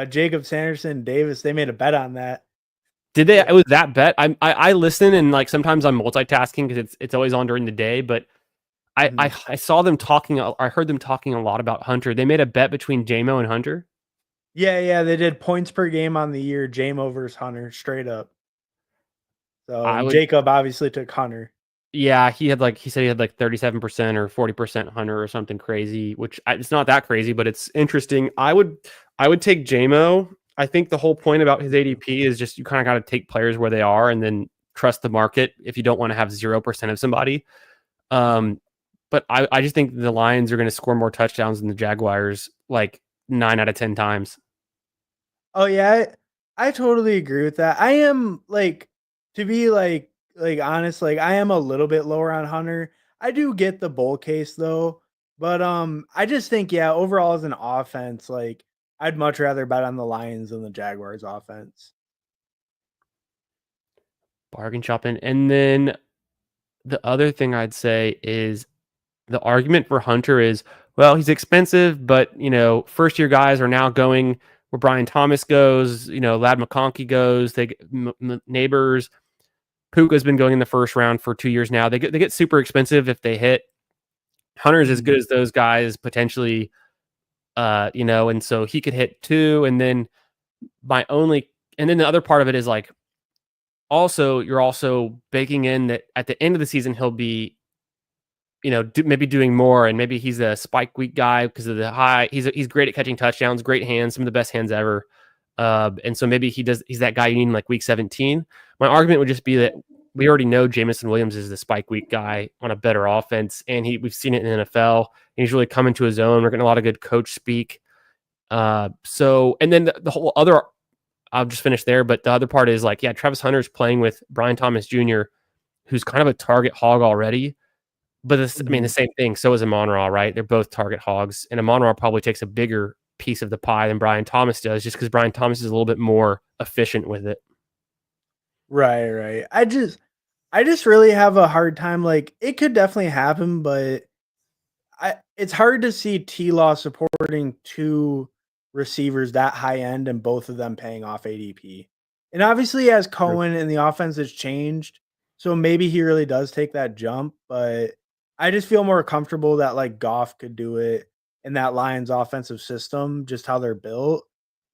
Jacob Sanderson, Davis, they made a bet on that. Did they? Yeah. It was that bet. I listen and like sometimes I'm multitasking because it's always on during the day. But Mhm. I saw them talking. I heard them talking a lot about Hunter. They made a bet between JMO and Hunter. Yeah, they did points per game on the year, Jamo versus Hunter, straight up. So, I and would. Jacob obviously took Hunter. Yeah, he said he had like 37% or 40% Hunter or something crazy, which it's not that crazy, but it's interesting. I would take JMO. I think the whole point about his ADP is just you kind of got to take players where they are and then trust the market if you don't want to have 0% of somebody. But I just think the Lions are going to score more touchdowns than the Jaguars, like 9 out of 10 times. Oh yeah, I totally agree with that. I am like to be like honest, like I am a little bit lower on Hunter. I do get the bull case though, but I just think yeah, overall as an offense, like I'd much rather bet on the Lions than the Jaguars offense. Bargain shopping. And then the other thing I'd say is the argument for Hunter is, well, he's expensive, but first year guys are now going where Brian Thomas goes, Lad McConkey goes, they get Neighbors. Puka's been going in the first round for 2 years now. They get super expensive if they hit. Hunter's as good as those guys potentially, and so he could hit too. And then the other part of it is like, also you're also baking in that at the end of the season he'll be, maybe doing more, and maybe he's a spike week guy because of the high. He's great at catching touchdowns, great hands, some of the best hands ever. And so maybe he's that guy you need in like week 17. My argument would just be that we already know Jameson Williams is the spike week guy on a better offense, and we've seen it in the NFL. And he's really coming to his own. We're getting a lot of good coach speak. And then the whole other, I'll just finish there, but the other part is like, yeah, Travis Hunter's playing with Brian Thomas Jr., who's kind of a target hog already. But the same thing. So is Amon-Ra, right? They're both target hogs, and Amon-Ra probably takes a bigger piece of the pie than Brian Thomas does, just because Brian Thomas is a little bit more efficient with it. Right. I just really have a hard time. Like, it could definitely happen, but it's hard to see T-Law supporting two receivers that high end and both of them paying off ADP. And obviously, as Cohen and the offense has changed, so maybe he really does take that jump. But I just feel more comfortable that like Goff could do it in that Lions offensive system, just how they're built,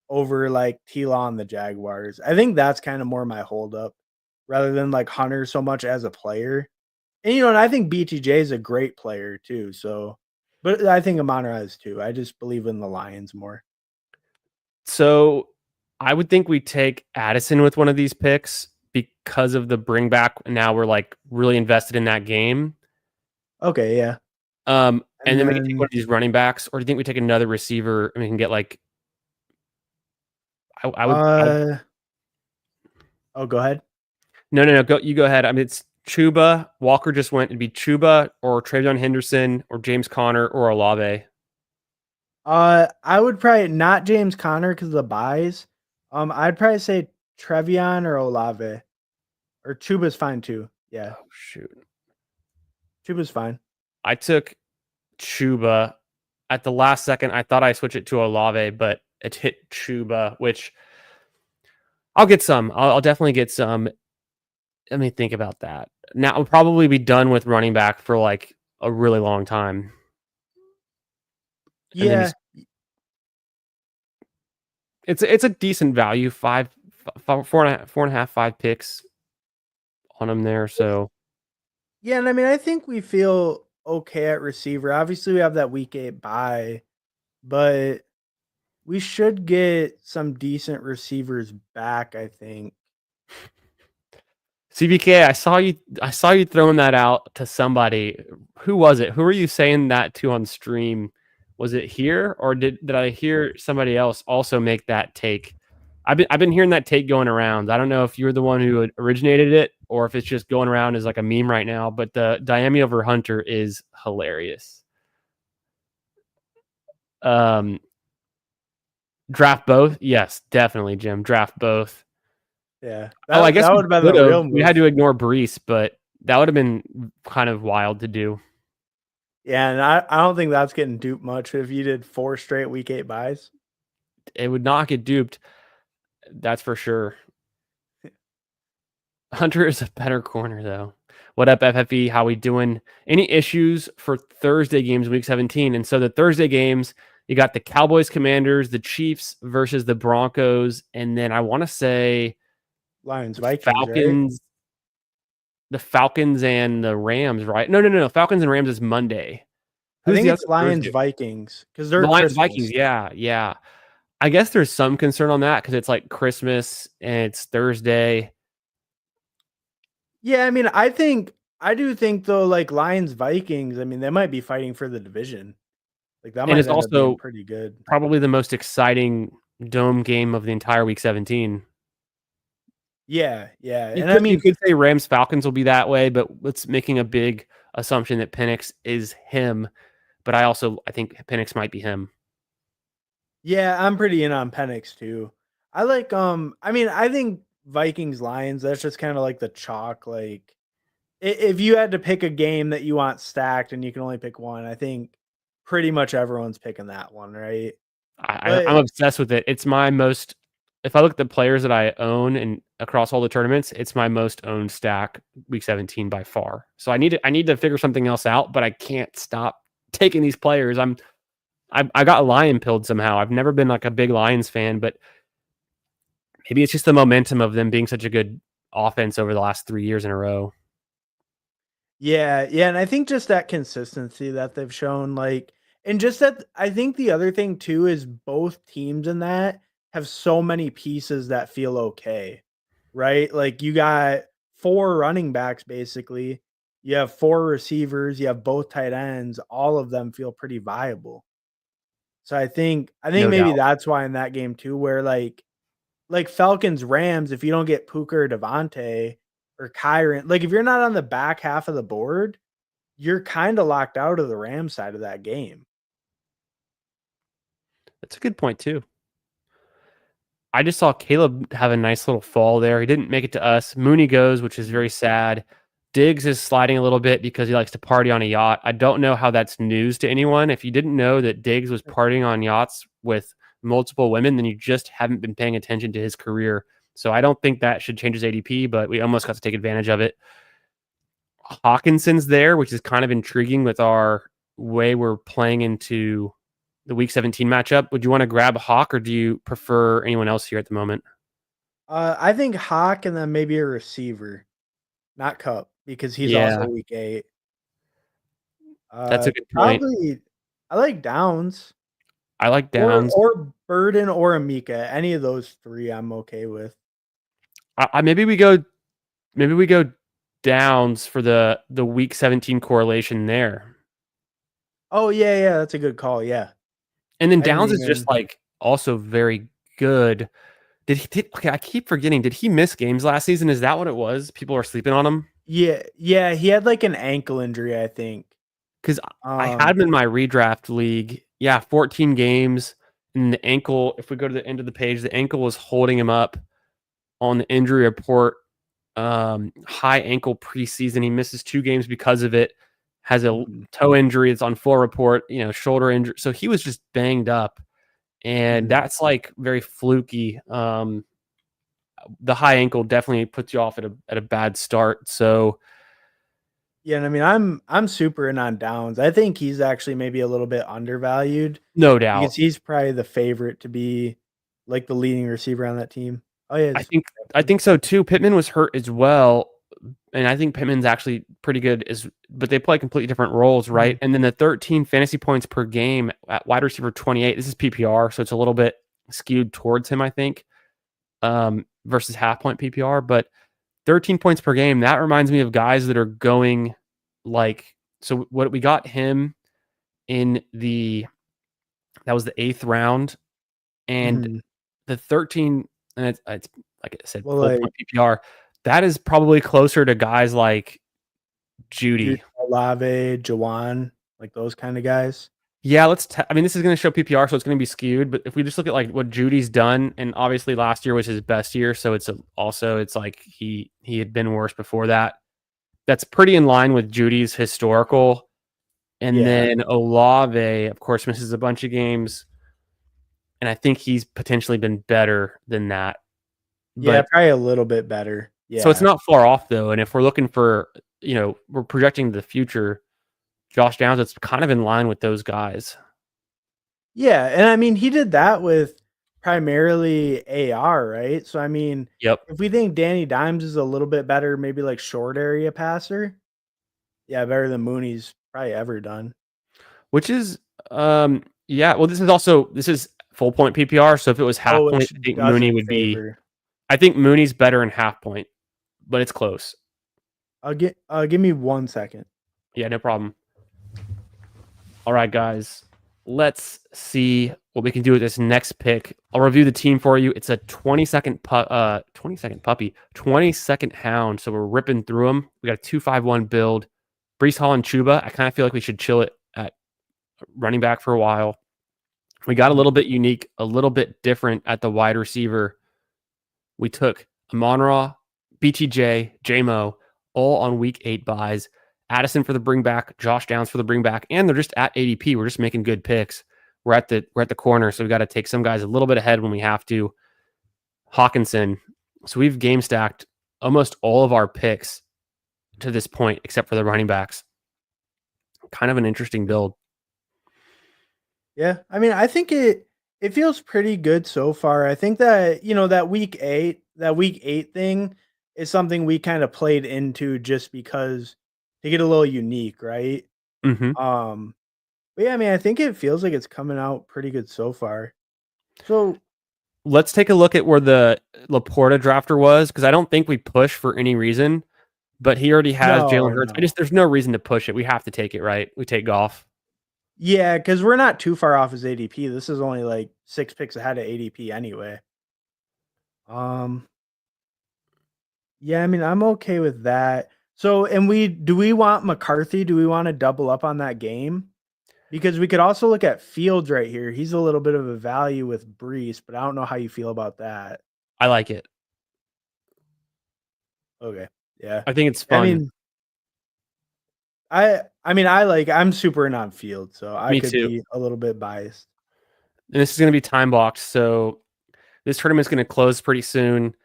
over like T-Law and the Jaguars. I think that's kind of more my holdup rather than like Hunter so much as a player. And and I think BTJ is a great player too. So, but I think Amon-Ra is too. I just believe in the Lions more. So I would think we take Addison with one of these picks because of the bring back. Now we're like really invested in that game. Okay, yeah. And then we can take one of these running backs, or do you think we take another receiver and we can get like? I would. Oh, go ahead. No. You go ahead. I mean, it's Chuba. Walker just went. It'd be Chuba or Travion Henderson or James Conner or Olave. I would probably not James Conner because of the buys. I'd probably say Trevion or Olave, or Chuba's fine too. Yeah. Oh shoot. Chuba's fine. I took Chuba at the last second. I thought I switched it to Olave, but it hit Chuba, which I'll get some. I'll definitely get some. Let me think about that. Now I'll probably be done with running back for like a really long time. Yeah. It's a decent value. 4.5, 5 picks on him there. So yeah, and I mean, I think we feel okay at receiver. Obviously, we have that week 8 bye, but we should get some decent receivers back, I think. CBK, I saw you throwing that out to somebody. Who was it? Who were you saying that to on stream? Was it here, or did I hear somebody else also make that take? I've been hearing that take going around. I don't know if you're the one who originated it or if it's just going around as like a meme right now, but the Diami over Hunter is hilarious. Draft both? Yes, definitely, Jim. Draft both. Yeah. I guess that would have been the real move. We had to ignore Brees, but that would have been kind of wild to do. Yeah, and I don't think that's getting duped much if you did 4 straight week 8 buys. It would not get duped. That's for sure. Hunter is a better corner, though. What up, FFE? How we doing? Any issues for Thursday games, week 17? And so the Thursday games, you got the Cowboys, Commanders, the Chiefs versus the Broncos, and then I want to say Lions, Vikings, Falcons. right? The Falcons and the Rams, right? No. Falcons and Rams is Monday. I think it's Lions, Vikings, because they're the Lions, Christmas. Vikings. Yeah. I guess there's some concern on that because it's like Christmas and it's Thursday. Yeah, I mean, I do think though, like Lions, Vikings. I mean, they might be fighting for the division. Like that might end up being pretty good. Probably the most exciting dome game of the entire week 17. Yeah. You could say Rams Falcons will be that way, but it's making a big assumption that Penix is him. But I think Penix might be him. Yeah, I'm pretty in on Penix too. I like I think Vikings Lions, that's just kind of like the chalk. Like if you had to pick a game that you want stacked and you can only pick one, I think pretty much everyone's picking that one, right? I'm But obsessed with it. It's my most. If I look at the players that I own and across all the tournaments, it's my most owned stack week 17 by far. So I need to figure something else out, but I can't stop taking these players. I got lion pilled somehow. I've never been like a big Lions fan, but maybe it's just the momentum of them being such a good offense over the last 3 years in a row. yeah, and I think just that consistency that they've shown, like, and just that I think the other thing too is both teams in that have so many pieces that feel okay, right? Like you got 4 running backs basically, you have 4 receivers, you have both tight ends, all of them feel pretty viable. So I think No maybe doubt. that's why in that game too, where like Falcons Rams, if you don't get Puka or Devontae or Kyron, like if you're not on the back half of the board, you're kinda locked out of the Rams side of that game. That's a good point too. I just saw Caleb have a nice little fall there. He didn't make it to us. Mooney goes, which is Mhm. very sad. Diggs is sliding a little bit because he likes to party on a yacht. I don't know how that's news to anyone. If you didn't know that Diggs was partying on yachts with multiple women, then you just haven't been paying attention to his career. So I don't think that should change his ADP, but we almost got to take advantage of it. Hawkinson's there, which is kind of intriguing with our way we're playing into the week 17 matchup. Would you want to grab Hawk or do you prefer anyone else here at the moment? I think Hawk and then maybe a receiver, not Cup, because he's also Yeah, week 8. that's a good point. Probably I like Downs I like or Downs. Burden or Amika. Any of those 3 I'm okay with. I maybe we go Downs for the week 17 correlation there. Oh, yeah, that's a good call, yeah. And then I didn't Downs is just even like also very good. Okay, I keep forgetting. Did he miss games last season? Is that what it was? People are sleeping on him? Yeah, he had, like, an ankle injury, I think. Because I had Um him in my redraft league. Yeah, 14 games. And the ankle, if we go to the end of the page, the ankle was holding him up on the injury report. High ankle preseason. He misses 2 games because of it. Has a Mhm, toe injury. It's on full report. Shoulder injury. So he was just banged up, and mhm. that's like very fluky. The high ankle definitely puts you off at a bad start. So Yeah, and I mean, I'm super in on Downs. I think he's actually maybe a little bit undervalued no doubt. because he's probably the favorite to be, like, the leading receiver on that team. Oh, yeah, I it's think I captain. think so too. Pittman was hurt as well, and I think Pittman's actually pretty good but they play completely different roles, right? Mhm, And then the 13 fantasy points per game at wide receiver 28. This is PPR, so it's a little bit skewed towards him, I think, versus half point PPR. But 13 points per game, that reminds me of guys that are going like so. What we got him in the that was the 8th round, and mhm. the 13, and it's like I said, Well, full like, point PPR. That is probably closer to guys like Jude Judy. Olave, Jawan, like, those kinda guys. Yeah, I mean, this is going to show PPR, so it's going to be skewed. But if we just look at like what Judy's done, and obviously last year was his best year, so it's like he had been worse before that. That's pretty in line with Judy's historical. And Yeah. then Olave, of course, misses a bunch of games, and I think he's potentially been better than that. Yeah, But probably a little bit better. so it's Yeah. not far off though. And if we're looking for, we're projecting the future, Josh Downs, it's kind of in line with those guys. Yeah, and I mean, he did that with primarily AR, right? So, I mean, Yep. if we think Danny Dimes is a little bit better, maybe, like, short area passer, yeah, better than Mooney's probably ever done. Which is, yeah. Well, this is full point PPR. So if it was half Oh, point, which I think Mooney doesn't would be. favor. I think Mooney's better in half point, but it's close. Give me 1 second. Yeah, no problem. All right, guys. Let's see what we can do with this next pick. I'll review the team for you. It's a 20-second puppy, 20-second hound. So we're ripping through them. We got a 2-5-1 build. Brees Hall and Chuba. I kind of feel like we should chill it at running back for a while. We got a Mhm, little bit unique, a little bit different at the wide receiver. We took Amon-Ra, BTJ, JMO, all on week 8 buys. Addison for the bring back, Josh Downs for the bring back, and they're just at ADP. We're just making good picks. we're at the corner, so we got to take some guys a little bit ahead when we have to. Hawkinson. So we've game stacked almost all of our picks to this point, except for the running backs. Kind of an interesting build. Yeah, I mean, I think it feels pretty good so far. I think that, that week 8 thing is something we kind of played into just because to get a little unique, right? Mm-hmm. But yeah, I mean, I think it feels like it's coming out pretty good so far. So Let's take a look at where the Laporta drafter was, because I don't think we push for any reason, but he already has Jalen Hurts. no. There's no reason to push it. We have to take it, right? We take Goff. Yeah, because we're not too far off his ADP. This is only like 6 picks ahead of ADP anyway. Um, yeah, I mean, I'm okay with that. So, and do we want McCarthy? Do we want to double up on that game? Because we could also look at Fields right here. He's a little bit of a value with Brees, but I don't know how you feel about that. I like it. Okay. Yeah. I think it's I fun. mean, I'm super in on Fields, so I Me could too. be a little bit biased. And this is going to be time boxed, so this tournament's going to close pretty soon.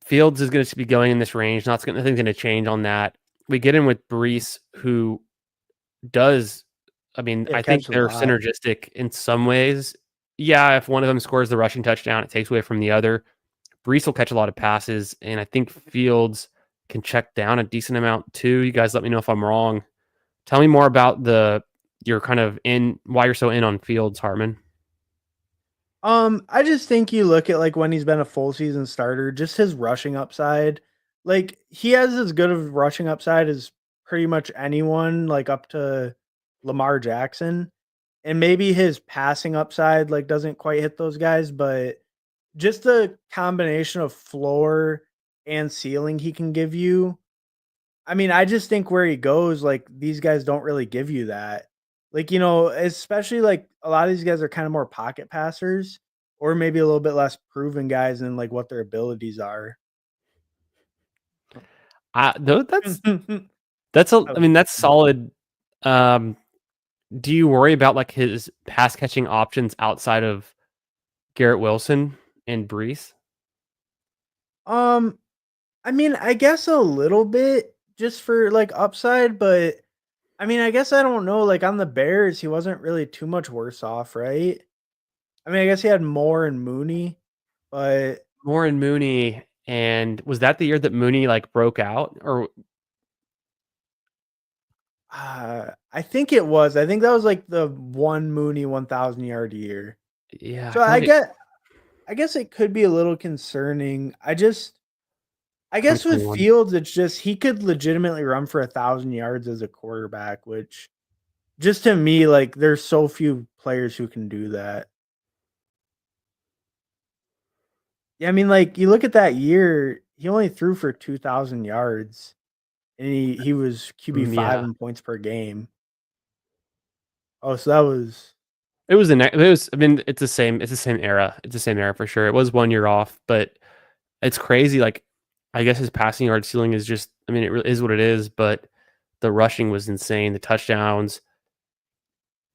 Fields is going to be going in this range. Nothing's going to change on that. We get in with Brees, who does. I mean, Yeah, I think catch a they're lot. synergistic in some ways. Yeah, if one of them scores the rushing touchdown, it takes away from the other. Brees will catch a lot of passes, and I think Fields can check down a decent amount too. You guys let me know if I'm wrong. Tell me more about you're kind of in why you're so in on Fields, Hartman. I just think you look at like when he's been a full season starter, just his rushing upside. Like he has as good of rushing upside as pretty much anyone, like up to Lamar Jackson. And maybe his passing upside like doesn't quite hit those guys, but just the combination of floor and ceiling he can give you. I mean, I just think where he goes, like these guys don't really give you that. Like, especially like a lot of these guys are kind of more pocket passers or maybe a little bit less proven guys in like what their abilities are. Though I mean, that's solid. Um, do you worry about like his pass catching options outside of Garrett Wilson and Brees? um, I mean, I guess a little bit just for like upside, but I mean, I guess I don't know. Like on the Bears, he wasn't really too much worse off, right? I mean, I guess he had Moore and Mooney, but Warren Mooney, and was that the year that Mooney like broke out? Or I think it was. I think that was like the one Mooney 1,000-yard year. yeah, I So feel like I guess it could be a little concerning. I guess with 2021. Fields, it's just he could legitimately run for 1,000 yards as a quarterback, which just to me, like there's so few players who can do that. Yeah, I mean, like you look at that year, he only threw for 2,000 yards, and he was QB 5 Yeah, in points per game. Oh, so that was it was. I mean, it's the same. It's the same era. It's the same era for sure. It was 1 year off, but it's crazy. Like, I guess his passing yard ceiling is just. I mean, it really is what it is. But the rushing was insane. The touchdowns.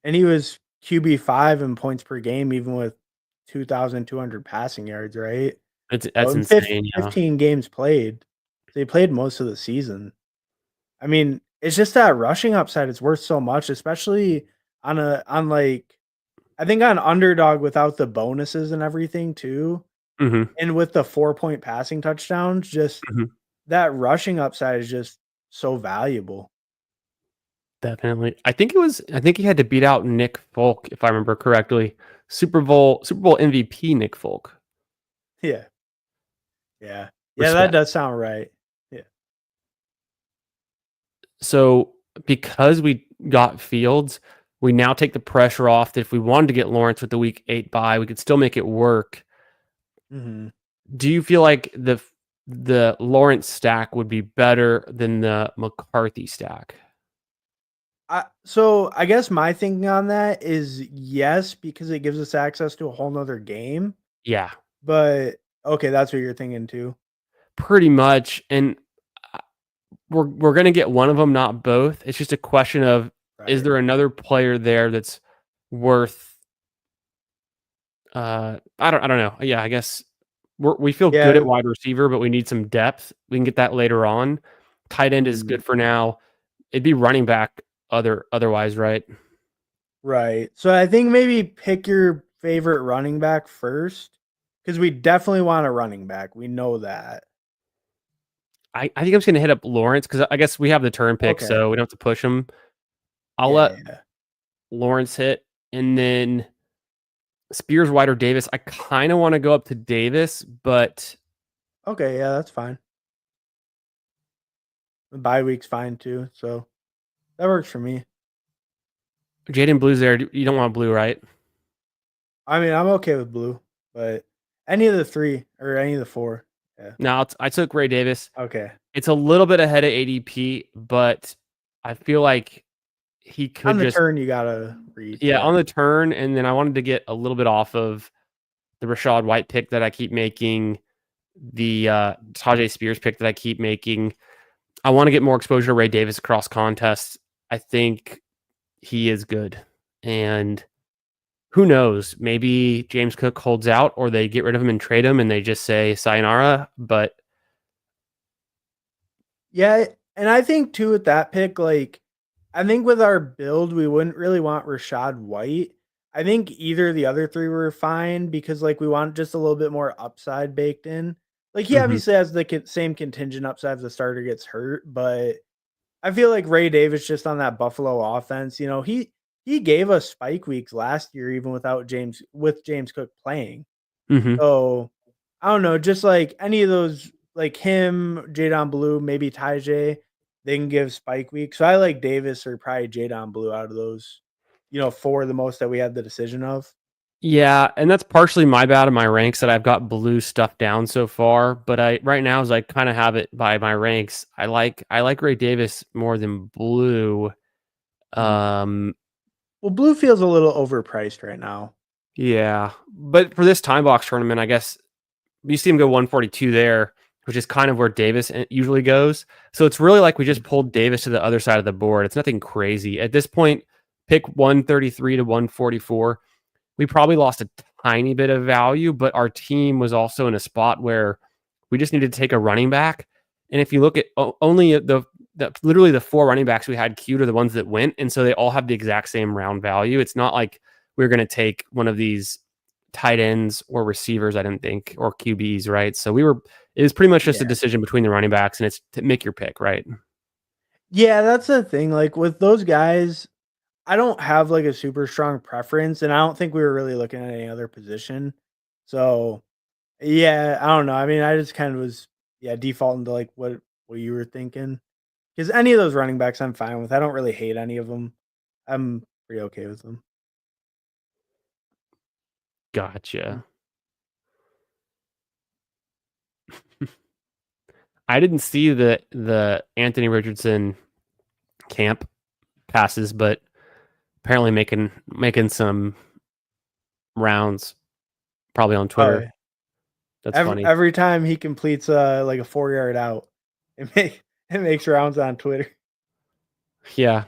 and he was QB 5 in points per game, even with 2,200 passing yards, right? So That's in insane. Yeah. 15 games played, so he played most of the season. I mean, it's just that rushing upside is worth so much, especially on like I think on underdog without the bonuses and everything too, hmm and with the 4-point passing touchdowns, just hmm that rushing upside is just so valuable. Definitely. I think it was. I think he had to beat out Nick Folk, if I remember correctly. Super Bowl MVP Nick Folk. Yeah, yeah, yeah. That Respect. does sound right. Yeah. So because we got Fields, we now take the pressure off that if we wanted to get Lawrence with the week 8 bye, we could still make it work. hmm Do you feel like the Lawrence stack would be better than the McCarthy stack? So I guess my thinking on that is yes, because it gives us access to a whole nother game. Yeah, But okay, that's what you're thinking too. pretty much. And uh, we're gonna get one of them, not both. It's just a question of is Right. there another player there that's worth. I don't know. Yeah, I guess we feel good at Yeah, wide receiver, but we need some depth. We can get that later on. Tight end is mhm, good for now. It'd be running back otherwise, right? right. So I think maybe pick your favorite running back first, because we definitely want a running back. We know that. I think I'm just gonna hit up Lawrence because I guess we have the turn pick, Okay. so we don't have to push him. I'll Yeah, let yeah, yeah. Lawrence hit, and then Spears, White, or Davis. I kind of want to go up to Davis, but Okay, yeah, that's fine. The bye week's fine too, so that works for me. Jaden Blue's there. You don't want Blue, right? I mean, I'm okay with blue, but any of the three or any of the four. Yeah. Now I took Ray Davis. Okay. It's a little bit ahead of ADP, but I feel like he On could the just turn, you gotta reach. yeah Yeah. on the turn, and then I wanted to get a little bit off of the Rashad White pick that I keep making, the Tajay Spears pick that I keep making. I want to get more exposure to Ray Davis across contests. I think he is good, and who knows? Maybe James Cook holds out, or they get rid of him and trade him, and they just say sayonara. But Yeah, and I think too with that pick, like I think with our build, we wouldn't really want Rashad White. I think either of the other three were fine because like we want just a little bit more upside baked in. Like he mhm. obviously has the same contingent upside if the starter gets hurt, but I feel like Ray Davis just on that Buffalo offense, he gave us spike weeks last year even without James Cook playing. Mhm. So, I don't know, just like any of those, like him, Jadon Blue, maybe Tyjae, they can give spike week. So I like Davis or probably Jadon Blue out of those, four the most that we had the decision of. Yeah, and that's partially my bad in my ranks that I've got Blue stuff down so far. But I right now, as I kind of have it by my ranks, I like Ray Davis more than Blue. Mm. Um, Well, Blue feels a little overpriced right now. yeah, but for this time box tournament, I guess you see him go 142 there, which is kind of where Davis usually goes. So it's really like we just Mm. pulled Davis to the other side of the board. It's nothing crazy at this point. Pick 133 to 144. We probably lost a tiny bit of value, but our team was also in a spot where we just needed to take a running back. And if you look at only the literally the four running backs we had queued are the ones that went, and so they all have the exact same round value. It's not like we're going to take one of these tight ends or receivers, I didn't think, or QBs, right? So it was pretty much just a Yeah. decision between the running backs, and it's to make your pick, right? Yeah, that's the thing. Like with those guys, I don't have like a super strong preference, and I don't think we were really looking at any other position. So yeah, I don't know. I mean, I just kind of was, yeah, defaulting to like what you were thinking. Because any of those running backs, I'm fine with. I don't really hate any of them. I'm pretty okay with them. Mm. Gotcha. I didn't see the Anthony Richardson camp passes, but apparently making some rounds probably on Oh, Twitter. yeah. That's Every funny. every time he completes like a 4 yard out, it makes rounds on Twitter. Yeah.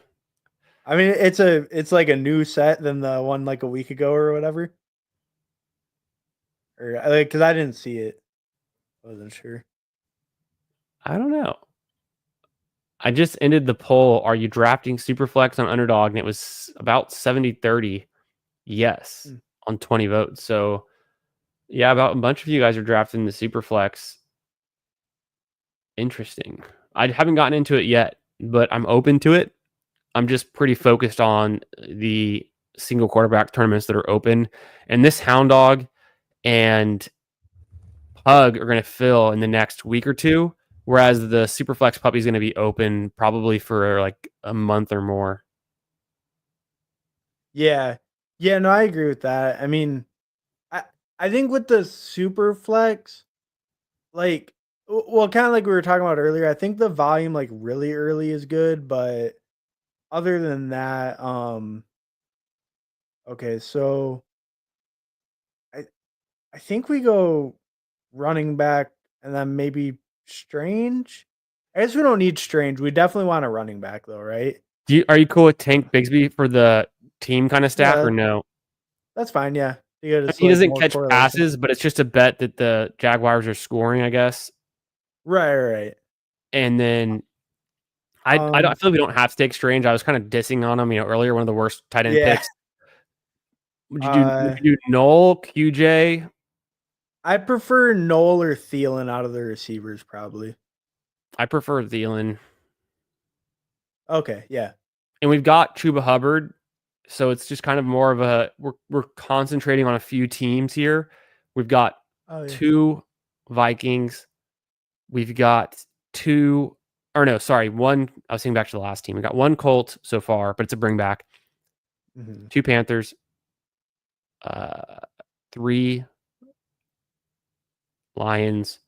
I mean, it's like a new set than the one like a week ago or whatever. Or like because I didn't see it, I wasn't sure. I don't know. I just ended the poll. Are you drafting Superflex on Underdog? And it was about 70-30. Yes, Mm. on 20 votes. So yeah, about a bunch of you guys are drafting the Superflex. Interesting. I haven't gotten into it yet, but I'm open to it. I'm just pretty focused on the single quarterback tournaments that are open. And this Hound Dog and Pug are going to fill in the next week or two, whereas the Superflex puppy is going to be open probably for like a month or more. Yeah, yeah, no, I agree with that. I mean, I I think with the super flex, like, well, kind of like we were talking about earlier. I think the volume like really early is good, but other than that, okay, so I I think we go running back and then maybe Strange. I guess we don't need Strange. We definitely want a running back though, right? Are you cool with Tank Bigsby for the team kind of stack Yeah, or no? that's fine. Yeah, you get it's He like doesn't more catch correlation. passes, but it's just a bet that the Jaguars are scoring, I guess. Right. And then I Um, feel like we don't have to take Strange. I was kind of dissing on him, earlier, one of the worst tight end yeah. picks. Would you do Noel, QJ? I prefer Noel or Thielen out of the receivers, probably. I prefer Thielen. Okay, yeah. And we've got Chuba Hubbard, so it's just kind of more of a we're concentrating on a few teams here. We've got Oh yeah. 2 Vikings. We've got 2 or no, sorry, 1. I was thinking back to the last team. We got 1 Colt so far, but it's a bring back. Mm-hmm. 2 Panthers, 3 Lions,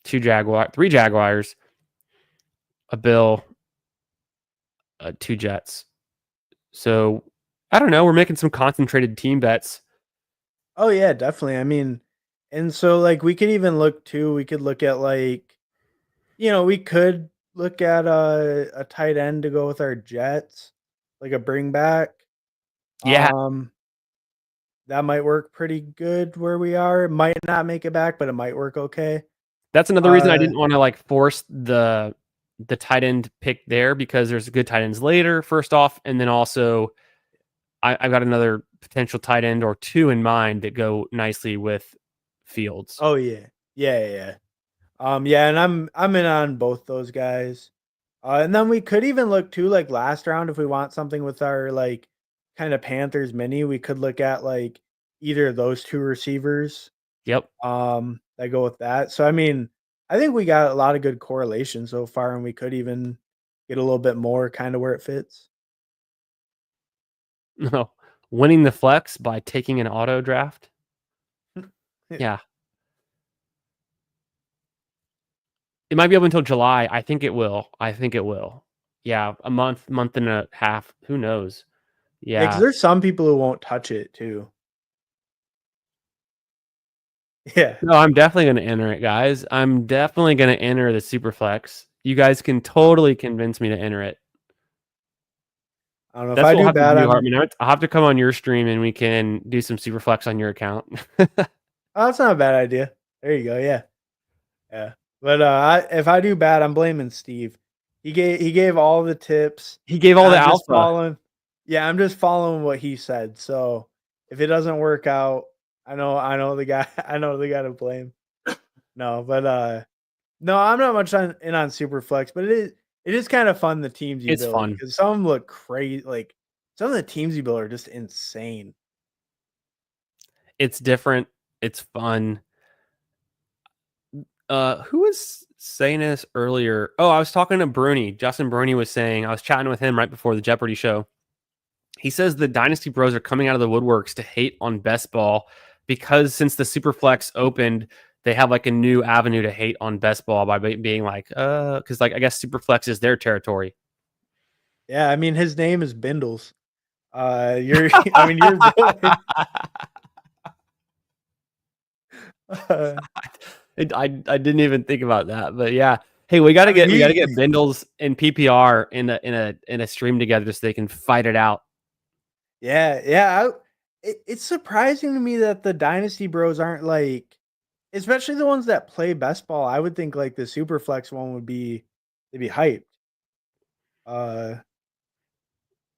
3 Jaguars, a Bill, 2 Jets. So I don't know. We're making some concentrated team bets. Oh yeah, definitely. I mean, and so like we could even look too. We could look at like we could look at a tight end to go with our Jets, like a bring back. Yeah, Um, that might work pretty good where we are. It might not make it back, but it might work okay. that's another reason I Uh, didn't want to like force the tight end pick there, because there's good tight ends later. First off, and then also I've got another potential tight end or 2 in mind that go nicely with Fields. oh yeah. Yeah, and I'm in on both those guys. And then we could even look too, like last round, if we want something with our like kind of Panthers mini, we could look at like either of those 2 receivers. Yep. That go with that. So I mean, I think we got a lot of good correlation so far, and we could even get a little bit more kind of where it fits. No, winning the flex by taking an auto draft. Yeah, it might be up until July. I think it will. Yeah, a month and a half. Who knows? Yeah, because Yeah. there's some people who won't touch it too. Yeah. No, I'm definitely going to enter it, guys. I'm definitely going to enter the super flex. You guys can totally convince me to enter it. I don't know if That's I what we'll do have to bad. do, Hartman. I'll have to come on your stream and we can do some super flex on your account. Oh, that's not a bad idea. There you go. Yeah. Yeah. But if I do bad, I'm blaming Steve. He gave all the tips. He gave And all the I'm just alpha. following. Yeah, I'm just following what he said. So if it doesn't work out, I know the guy. I know the guy to blame. No, but no, I'm not much in on Superflex, but it is kind of fun the teams you It's build fun. because some of them look crazy. Like some of the teams you build are just insane. It's different. It's fun. Who was saying this earlier? Oh, I was talking to Bruni. Justin Bruni was saying, I was chatting with him right before the Jeopardy show. He says the Dynasty Bros are coming out of the woodworks to hate on Best Ball because since the Superflex opened, they have like a new avenue to hate on Best Ball by being like, because like I guess Superflex is their territory. Yeah, I mean his name is Bindles. You're I mean you're building. I didn't even think about that, but yeah. Hey, we gotta I mean get Bindles and PPR in a stream together so they can fight it out. yeah. It's surprising to me that the Dynasty Bros aren't like, especially the ones that play best ball. I would think like the Superflex one would be they'd be hyped. Uh,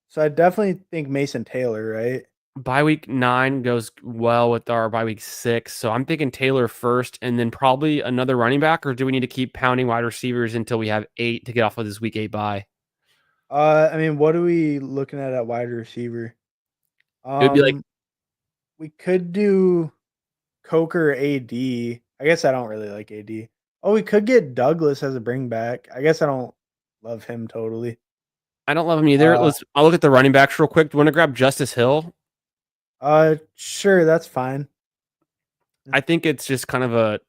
so I definitely think Mason Taylor, right? By week 9 goes well with our by week 6, so I'm thinking Taylor first, and then probably another running back. Or do we need to keep pounding wide receivers until we have 8 to get off of this week 8 bye? I mean, what are we looking at wide receiver? It would be like We could do Coker AD. I guess I don't really like AD. Oh, we could get Douglas as a bring back. I guess I don't love him totally. I don't love him either. Uh, I'll look at the running backs real quick. Do you want to grab Justice Hill? sure, that's fine. I think it's just kind of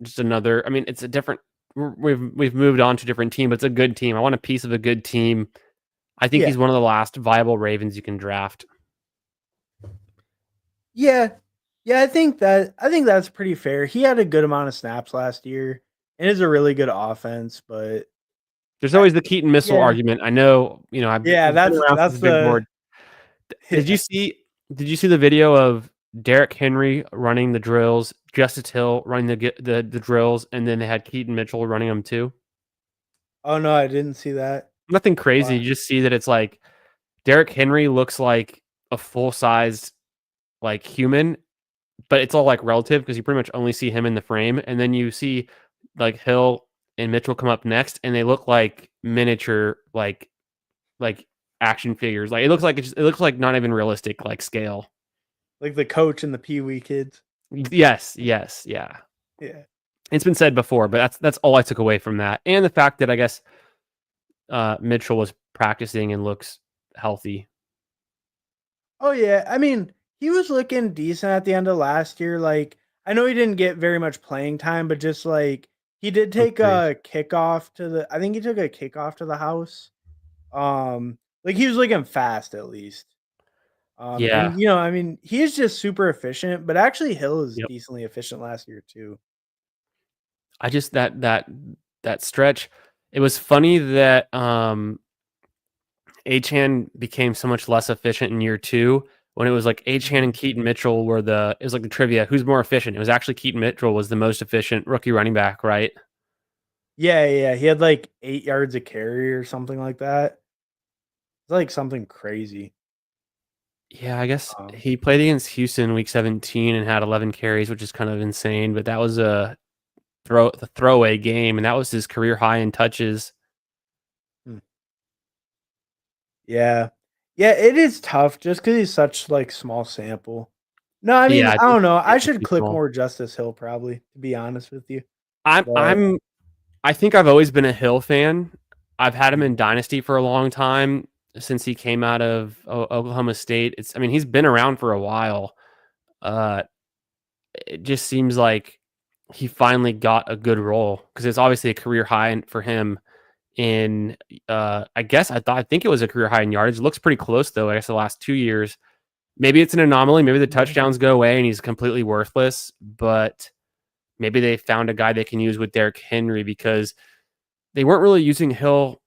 just another. I mean, it's a different. We've moved on to a different team, but it's a good team. I want a piece of a good team. I think Yeah. he's one of the last viable Ravens you can draft. Yeah. Yeah, I think that's pretty fair. He had a good amount of snaps last year. It is a really good offense, but There's always the Keaton Missile yeah. argument. I know, I've Yeah, been that's around since that's the big the board. Did you Yeah. see did you see the video of Derrick Henry running the drills, Justice Hill running the drills, and then they had Keaton Mitchell running them too? Oh, no, I didn't see that. Nothing crazy, Wow. you just see that it's like Derrick Henry looks like a full-sized, like, human, but it's all, like, relative because you pretty much only see him in the frame, and then you see, like, Hill and Mitchell come up next, and they look like miniature, like, action figures, like, it looks like not even realistic, like, scale. Like the coach and the Pee Wee kids. Yes, yes, yeah. Yeah. It's been said before, but that's all I took away from that, and the fact that I guess, Mitchell was practicing and looks healthy. Oh, yeah. I mean, he was looking decent at the end of last year. Like, I know he didn't get very much playing time, but just like he did take Agree. a kickoff to the I think he took a kickoff to the house. Like he was looking fast at least. Yeah. And I mean, he's just super efficient, but actually Hill is Yep. decently efficient last year too. I just that stretch, it was funny that, Achane became so much less efficient in year 2 when it was like Achane and Mhm. Keaton Mitchell were it was like the trivia, who's more efficient? It was actually Keaton Mitchell was the most efficient rookie running back, right? Yeah, yeah, he had like 8 yards a carry or something like that. It's like something crazy. Yeah, I guess Um, he played against Houston week 17 and had 11 carries, which is kind of insane, but that was the throwaway game, and that was his career high in touches. hmm. Yeah. Yeah, it is tough just because he's such, like, small sample. No, I mean, Yeah, I I think don't know, I sample's should too click small. more Justice Hill probably, to be honest with you, I'm but I'm I think I've always been a Hill fan. I've had him Mhm. in Dynasty for a long time since he came out of Oklahoma State. I mean, he's been around for a while. Uh, it just seems like he finally got a good role because it's obviously a career high for him in, I think it was a career high in yardage. It looks pretty close though, I guess the last 2 years. Maybe it's an anomaly, maybe the Mhm. touchdowns go away and he's completely worthless, but maybe they found a guy they can use with Derrick Henry because they weren't really using Hill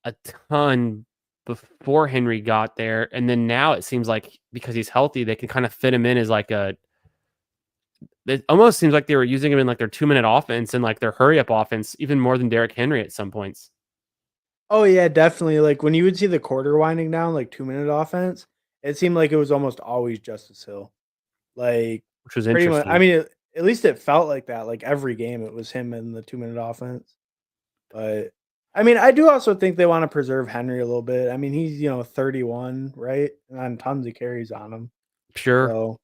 a ton before Henry got there, and then now it seems like because he's healthy, they can kind of fit him in as like a. It almost seems like they were using him in like their 2 minute offense and like their hurry up offense even more than Derrick Henry at some points, Oh, yeah, definitely, like, when you would see the quarter winding down, like, 2-minute offense, it seemed like it was almost always Justice Hill. Like, which was pretty much I interesting. mean, at least it felt like that, like, every game, it was him in the 2-minute offense. But, I mean, I do also think they wanna preserve Henry a little bit. I mean, he's, 31, right? And on tons of carries on him. Sure, So,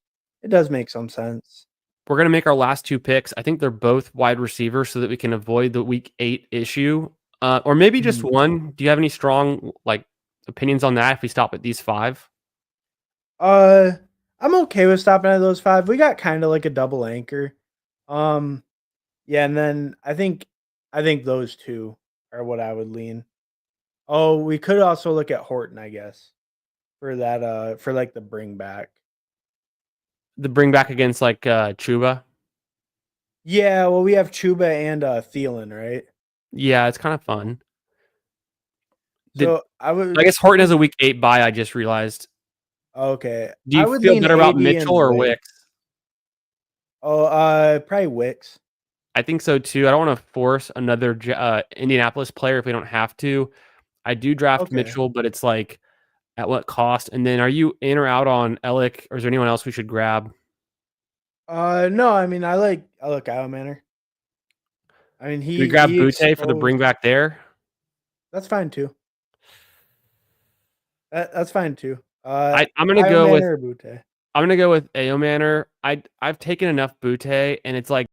it does make some sense. we're gonna make our last two picks. I think they're both wide receivers so that we can avoid the week 8 issue, or maybe just Mhm. one. Do you have any strong like opinions on that? If we stop at these five, Uh, I'm okay with stopping at those 5. We got kinda like a double anchor. Um, yeah, and then I think those 2 are what I would lean. Oh, we could also look at Horton, I guess, for that, for, like, the bring back. the bring back against like Chuba. Yeah, well, we have Chuba and, Thielen, right? Yeah, it's kind of fun. Did So, I I would guess Horton has a lean week 8 bye, I just realized. okay. Do I you would feel lean better about AD Mitchell and or Wicks. Wicks? Oh, probably Wicks. I think so too. I don't wanna force another Indianapolis player if we don't have to. I do draft Okay. Mitchell, but it's like, at what cost? And then are you in or out on Ellick, or is there anyone else we should grab? No, I mean, I like Kyle Manor. I mean, Do we he grab he Butte for the bring exposed back there? that's fine too. That's fine too. I'm gonna Kyle go with Manor or Butte? Ao Manor. I've taken enough Butte, and it's like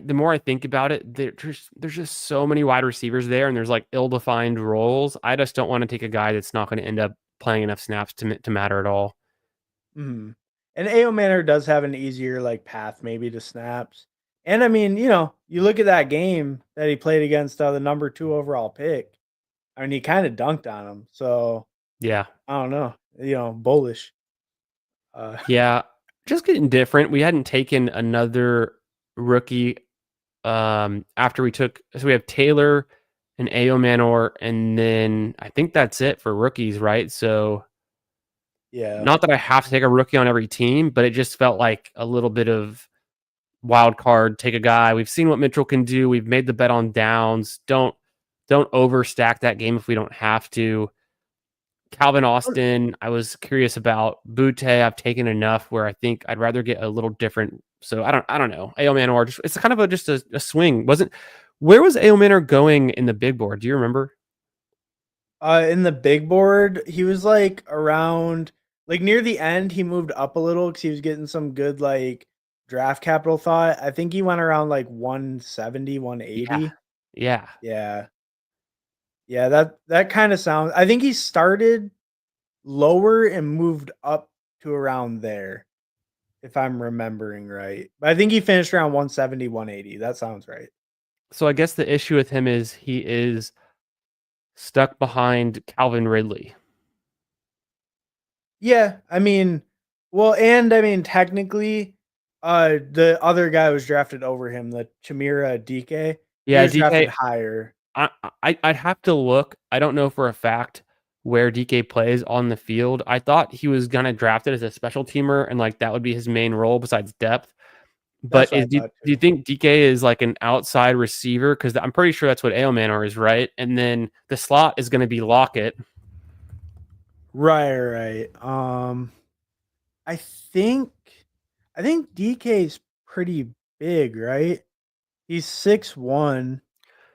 the more I think about it, there's just so many wide receivers there, and there's like ill-defined roles. I just don't want to take a guy that's not going to end up playing enough snaps to matter at all. Mhm. And AO Manor does have an easier, like, path maybe to snaps. And I mean, you look at that game that he played against, the number 2 overall pick. I mean, he kinda dunked on him, so Yeah, I don't know, bullish. Uh, yeah, just getting different. We hadn't taken another rookie after we took. So we have Taylor and Ao Manor, and then I think that's it for rookies, right? So Yeah. Not that I have to take a rookie on every team, but it just felt like a little bit of wild card, take a guy. We've seen what Mitchell can do. We've made the bet on downs. Don't overstack that game if we don't have to. Calvin Austin, I was curious about. Butte, I've taken enough where I think I'd rather get a little different. So I don't know. AO Manor, just it's kind of just a swing. Where was AO Manor going in the big board? Do you remember? In the big board, he was like around like near the end. He moved up a little because he was getting some good like draft capital thought. I think he went around like 170, Yeah. 180. Yeah. Yeah. Yeah, that kind of sounds. I think he started lower and moved up to around there, if I'm remembering right. But I think he finished around 170, 180. That sounds right. So I guess the issue with him is he is stuck behind Calvin Ridley. Yeah, I mean, well, and I mean, technically, the other guy was drafted over him, the Chimera DK. He Yeah, was drafted DK. higher. I'd have to look. I don't know for a fact where DK plays on the field. I thought he was gonna draft it as a special teamer and like that would be his main role besides depth. But That's what I do thought you too. think DK is like an outside receiver? Because I'm pretty sure that's what AO Manor is, right? And then the slot is going to be Lockett. Right, right. I think, I think DK's pretty big, right? He's 6'1".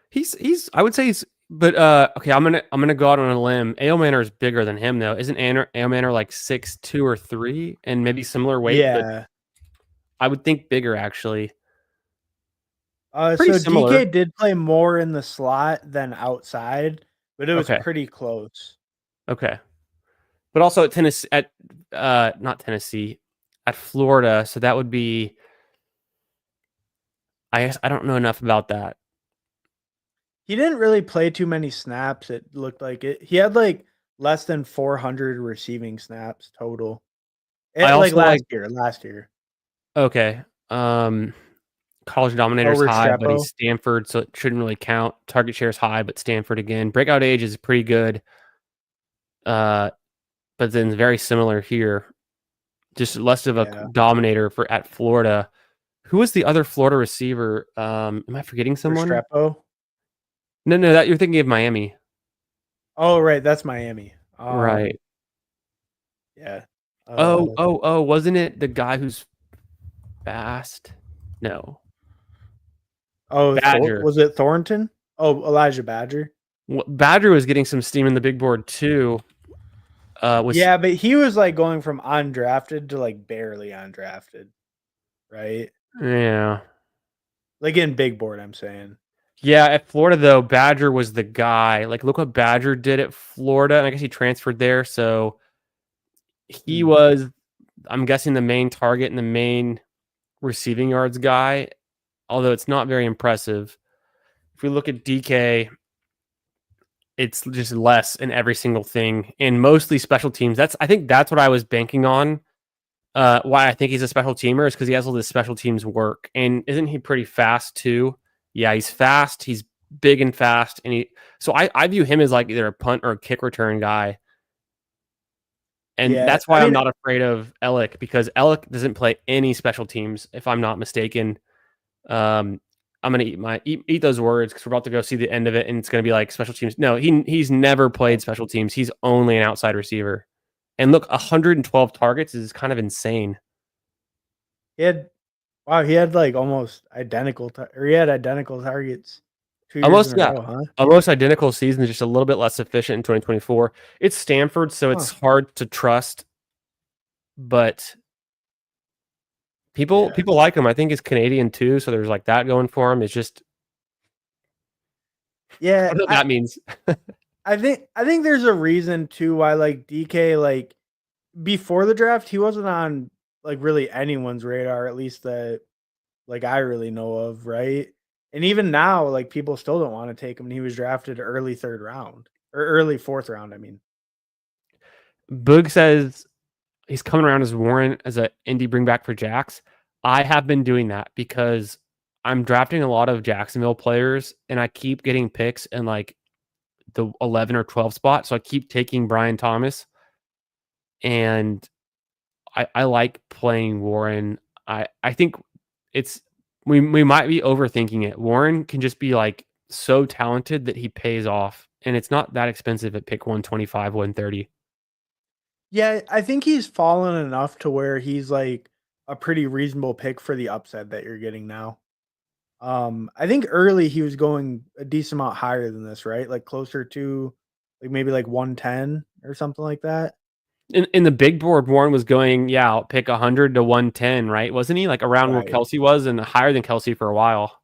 He's I would say he's but okay, I'm gonna go out on a limb. AO Manor is bigger than him though. Isn't AO Manor like 6'2" or 3 and maybe similar weight, but Yeah. I would think bigger actually. Pretty So DK similar. did play more in the slot than outside, but it was Okay. pretty close. Okay. But also at Tennessee at not Tennessee, at Florida, so that would be I guess I don't know enough about that. He didn't really play too many snaps, it looked like it. He had, like, less than 400 receiving snaps total. I Like, also like last year. okay. College Oh, dominator's high, but Restrepo? he's Stanford, so it shouldn't really count. Target share is high, but Stanford again. Breakout age is pretty good. Uh, but then very similar here. Just less of a Yeah. dominator for at Florida. Who was the other Florida receiver? Am I forgetting someone? Restrepo? No, that you're thinking of Miami. Oh, right, that's Miami. Right. Yeah. Uh, Oh, wasn't it the guy who's fast? No. Badger. Was it Thornton? Oh, Elijah Badger? Badger was getting some steam in the big board too. Was Yeah, but he was, like, going from undrafted to, like, barely undrafted, right? yeah. Like, in big board, I'm saying. Yeah, at Florida though, Badger was the guy. Like, look what Badger did at Florida, and I guess he transferred there. So he Hmm. was, I'm guessing, the main target and the main receiving yards guy. Although it's not very impressive. If we look at DK, it's just less in every single thing, and mostly special teams. I think that's what I was banking on. Why I think he's a special teamer is because he has all this special teams work, and isn't he pretty fast too? Yeah, he's fast. He's big and fast, and so I view him as like either a punt or a kick return guy, and Yeah, that's I why I'm mean, not afraid of Ellick because Ellick doesn't play any special teams, if I'm not mistaken. Um, I'm gonna eat those words because we're about to go see the end of it, and it's gonna be like special teams. No, he's never played special teams. He's only an outside receiver. And look, 112 targets is kind of insane. he had wow, he had, like, almost identical or he had identical targets 2 years in Almost, a yeah. row, huh? Almost identical season, just a little bit less efficient in 2024. It's Stanford, so Huh. it's hard to trust, but people Yeah. people like him. I think he's Canadian too, so there's like that going for him. It's just I Yeah, don't know what that means. I think there's a reason too why, like, DK, like, before the draft, he wasn't on, like, really anyone's radar, at least that, like, I really know of, right? And even now, like, people still don't wanna take him, and he was drafted early 3rd round, or early 4th round, I mean. Boog says he's coming around as Warren as a indie bring back for Jax. I have been doing that because I'm drafting a lot of Jacksonville players and I keep getting picks in like the 11 or 12 spot. So I keep taking Brian Thomas. and I like playing Warren. I think it's we might be overthinking it. Warren can just be like so talented that he pays off, and it's not that expensive at pick 125, 130. Yeah, I think he's fallen enough to where he's like a pretty reasonable pick for the upside that you're getting now. I think early he was going a decent amount higher than this, right? Like closer to like maybe like 110 or something like that. In the big board, Warren was going, yeah, I'll pick 100 to 110, right? Wasn't he like around where Right. Kelsey was and higher than Kelsey for a while?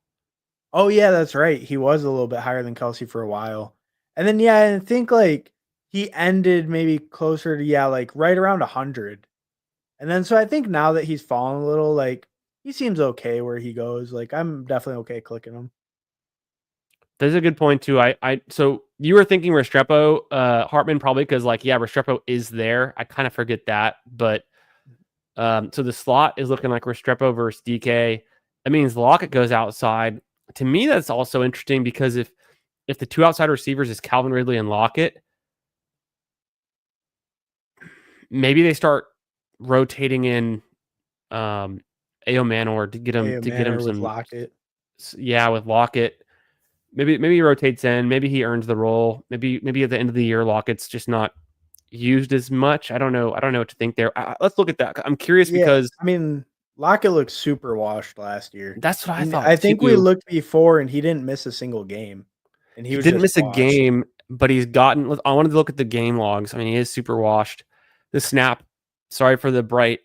Oh yeah, that's right. He was a little bit higher than Kelsey for a while. And then yeah, I think like he ended maybe closer to yeah, like right around 100. And then so I think now that he's fallen a little, like he seems okay where he goes. Like I'm definitely okay clicking him. That's a good point too. I so you were thinking Restrepo, Hartman probably because like yeah, Restrepo is there. I kind of forget that, but so the slot is looking like Restrepo versus DK. That means Lockett goes outside. To me, that's also interesting because if the two outside receivers is Calvin Ridley and Lockett, maybe they start rotating in Ao Manor Hey, to get him Manor with some Lockett. yeah with Lockett. Maybe he rotates in. Maybe he earns the role. Maybe at the end of the year, Lockett's just not used as much. I don't know. I don't know what to think there. Let's look at that. I'm curious Yeah, because I mean, Lockett looked super washed last year. that's what I And thought I think we too. looked before and he didn't miss a single game. And he He was didn't just miss a washed. game, but he's gotten. I wanted to look at the game logs. I mean, he is super washed. The snap. Sorry for the bright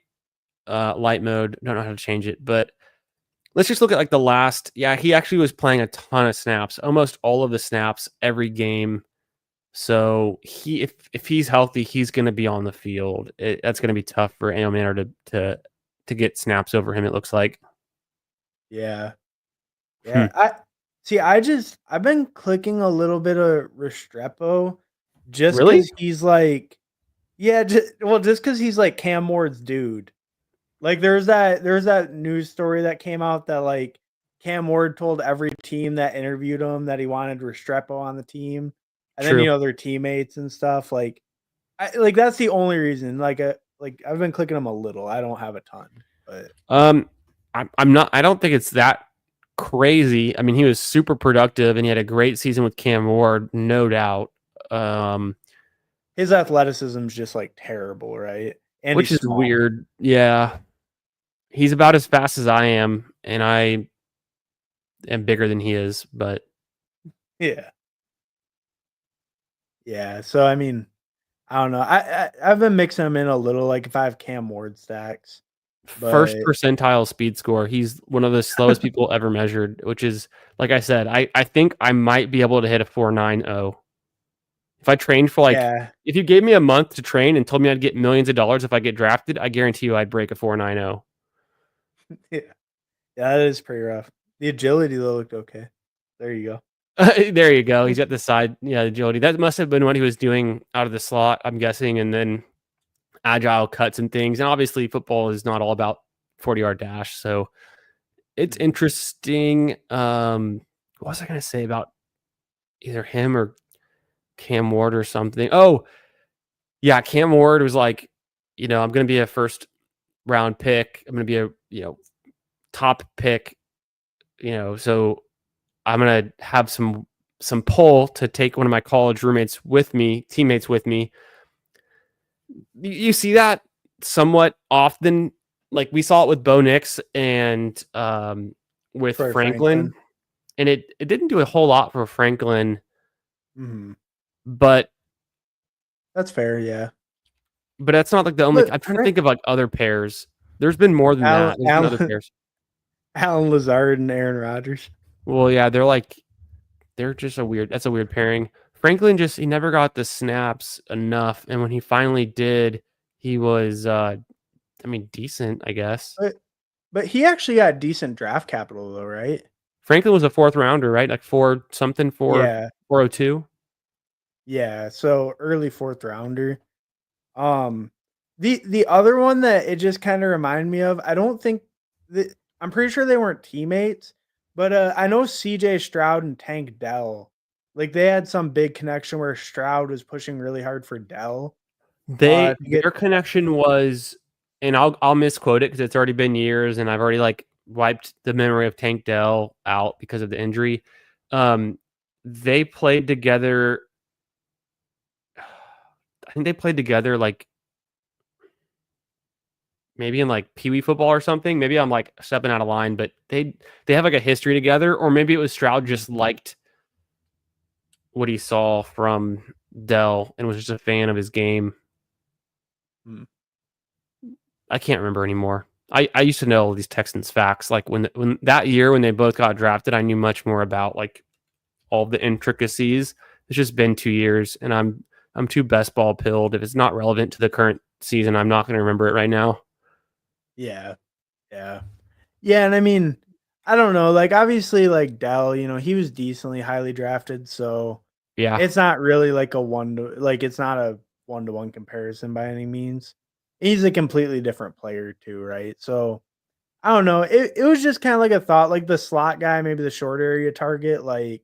light mode. Don't know how to change it, but let's just look at like the last. Yeah, he actually was playing a ton of snaps, almost all of the snaps every game. So if he's healthy, he's going to be on the field. That's going to be tough for Ao Manor to get snaps over him. It looks like. Yeah. Hmm. Yeah. I've been clicking a little bit of Restrepo just Really? because he's like, yeah, just because he's like Cam Ward's dude. Like there's that news story that came out that like Cam Ward told every team that interviewed him that he wanted Restrepo on the team, and then True. their teammates and stuff. Like that's the only reason. Like I've been clicking him a little. I don't have a ton, but Um, I'm not. I don't think it's that crazy. I mean, he was super productive and he had a great season with Cam Ward, no doubt. Um, his athleticism's just like terrible, right? And which he's is small. weird. Yeah, he's about as fast as I am, and I am bigger than he is. But Yeah, yeah. So I mean, I don't know. I've been mixing them in a little. Like if I have Cam Ward stacks, first but percentile speed score. He's one of the slowest people ever measured, which is like I said, I think I might be able to hit a 4.90. If I trained for like yeah, if you gave me a month to train and told me I'd get millions of dollars if I get drafted, I guarantee you I'd break a 4.90. yeah, yeah. That is pretty rough. The agility though looked okay. There you go. There you go. He's at the side, yeah, agility. That must have been what he was doing out of the slot, I'm guessing, and then agile cuts and things. And obviously football is not all about 40-yard dash. So it's Mhm. interesting. What was I gonna say about either him or Cam Ward or something? Oh, yeah, Cam Ward was like, I'm gonna be a first round pick. I'm gonna be a top pick, so I'm gonna have some pull to take one of my college teammates with me. You see that somewhat often. Like we saw it with Bo Nix and with Troy Franklin, Franklin. and it didn't do a whole lot for Franklin, Mhm. but That's fair. Yeah, that's not like the only. but I'm trying to think of like other pairs. There's been more than Alan that. There's been other Alan pairs. Alan Lazard and Aaron Rodgers. Well, yeah, they're just a weird. That's a weird pairing. Franklin he never got the snaps enough, and when he finally did, he was I mean decent, I guess. But he actually got decent draft capital though, right? Franklin was a fourth rounder, right? Like four something for Yeah, 402. yeah. So early fourth rounder. Um, the other one that it just kind of reminded me of. I don't think that I'm pretty sure they weren't teammates, but I know C.J. Stroud and Tank Dell. Like they had some big connection where Stroud was pushing really hard for Dell. To get Their connection was, and I'll misquote it because it's already been years, and I've already like wiped the memory of Tank Dell out because of the injury. They played together. I think they played together like maybe in like Pee Wee football or something. Maybe I'm like stepping out of line, but they have like a history together, or maybe it was Stroud just liked what he saw from Dell and was just a fan of his game. Hmm. I can't remember anymore. I used to know all these Texans facts. Like when that year when they both got drafted, I knew much more about like all the intricacies. It's just been 2 years, and I'm too best ball pilled. If it's not relevant to the current season, I'm not going to remember it right now. Yeah. Yeah. Yeah, and I mean, I don't know, like, obviously, like, Dell, he was decently highly drafted, so Yeah. it's not really like a it's not a one-to-one comparison by any means. He's a completely different player too, right? So, I don't know, it was just kinda like a thought, like, the slot guy, maybe the short area target, like,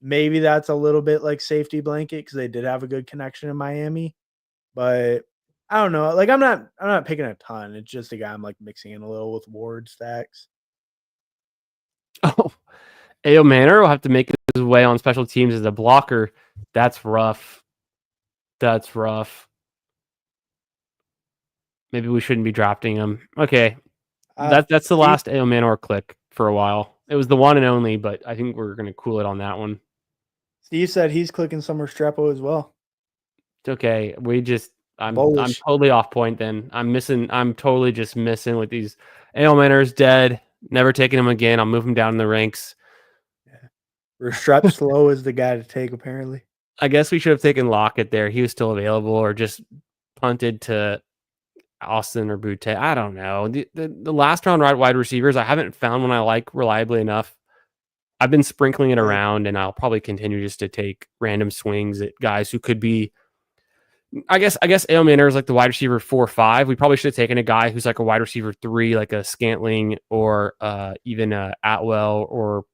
maybe that's a little bit like safety blanket because they did have a good connection in Miami, but I don't know, like, I'm not picking a ton, it's just a guy I'm, like, mixing in a little with Ward stacks. Oh, Ao Manor will have to make his way on special teams as a blocker. That's rough. That's rough. Maybe we shouldn't be drafting him. Okay, that's the Steve last Ao Manor click for a while. It was the one and only, but I think we're gonna cool it on that one. Steve said he's clicking some Restrepo as well. It's okay. I'm Bullish. totally off point then. I'm totally just missing with these. Ao Manor's dead. Never taking him again. I'll move him down in the ranks. Yeah. Restrep slow is the guy to take apparently. I guess we should have taken Lockett there. He was still available, or just punted to Austin or Butte. I don't know. The last round wide receivers, I haven't found one I like reliably enough. I've been sprinkling it Yeah. around, and I'll probably continue just to take random swings at guys who could be. I guess Ao Manor is like the wide receiver 4 or 5. We probably should have taken a guy who's like a wide receiver 3, like a Scantling or even Atwell or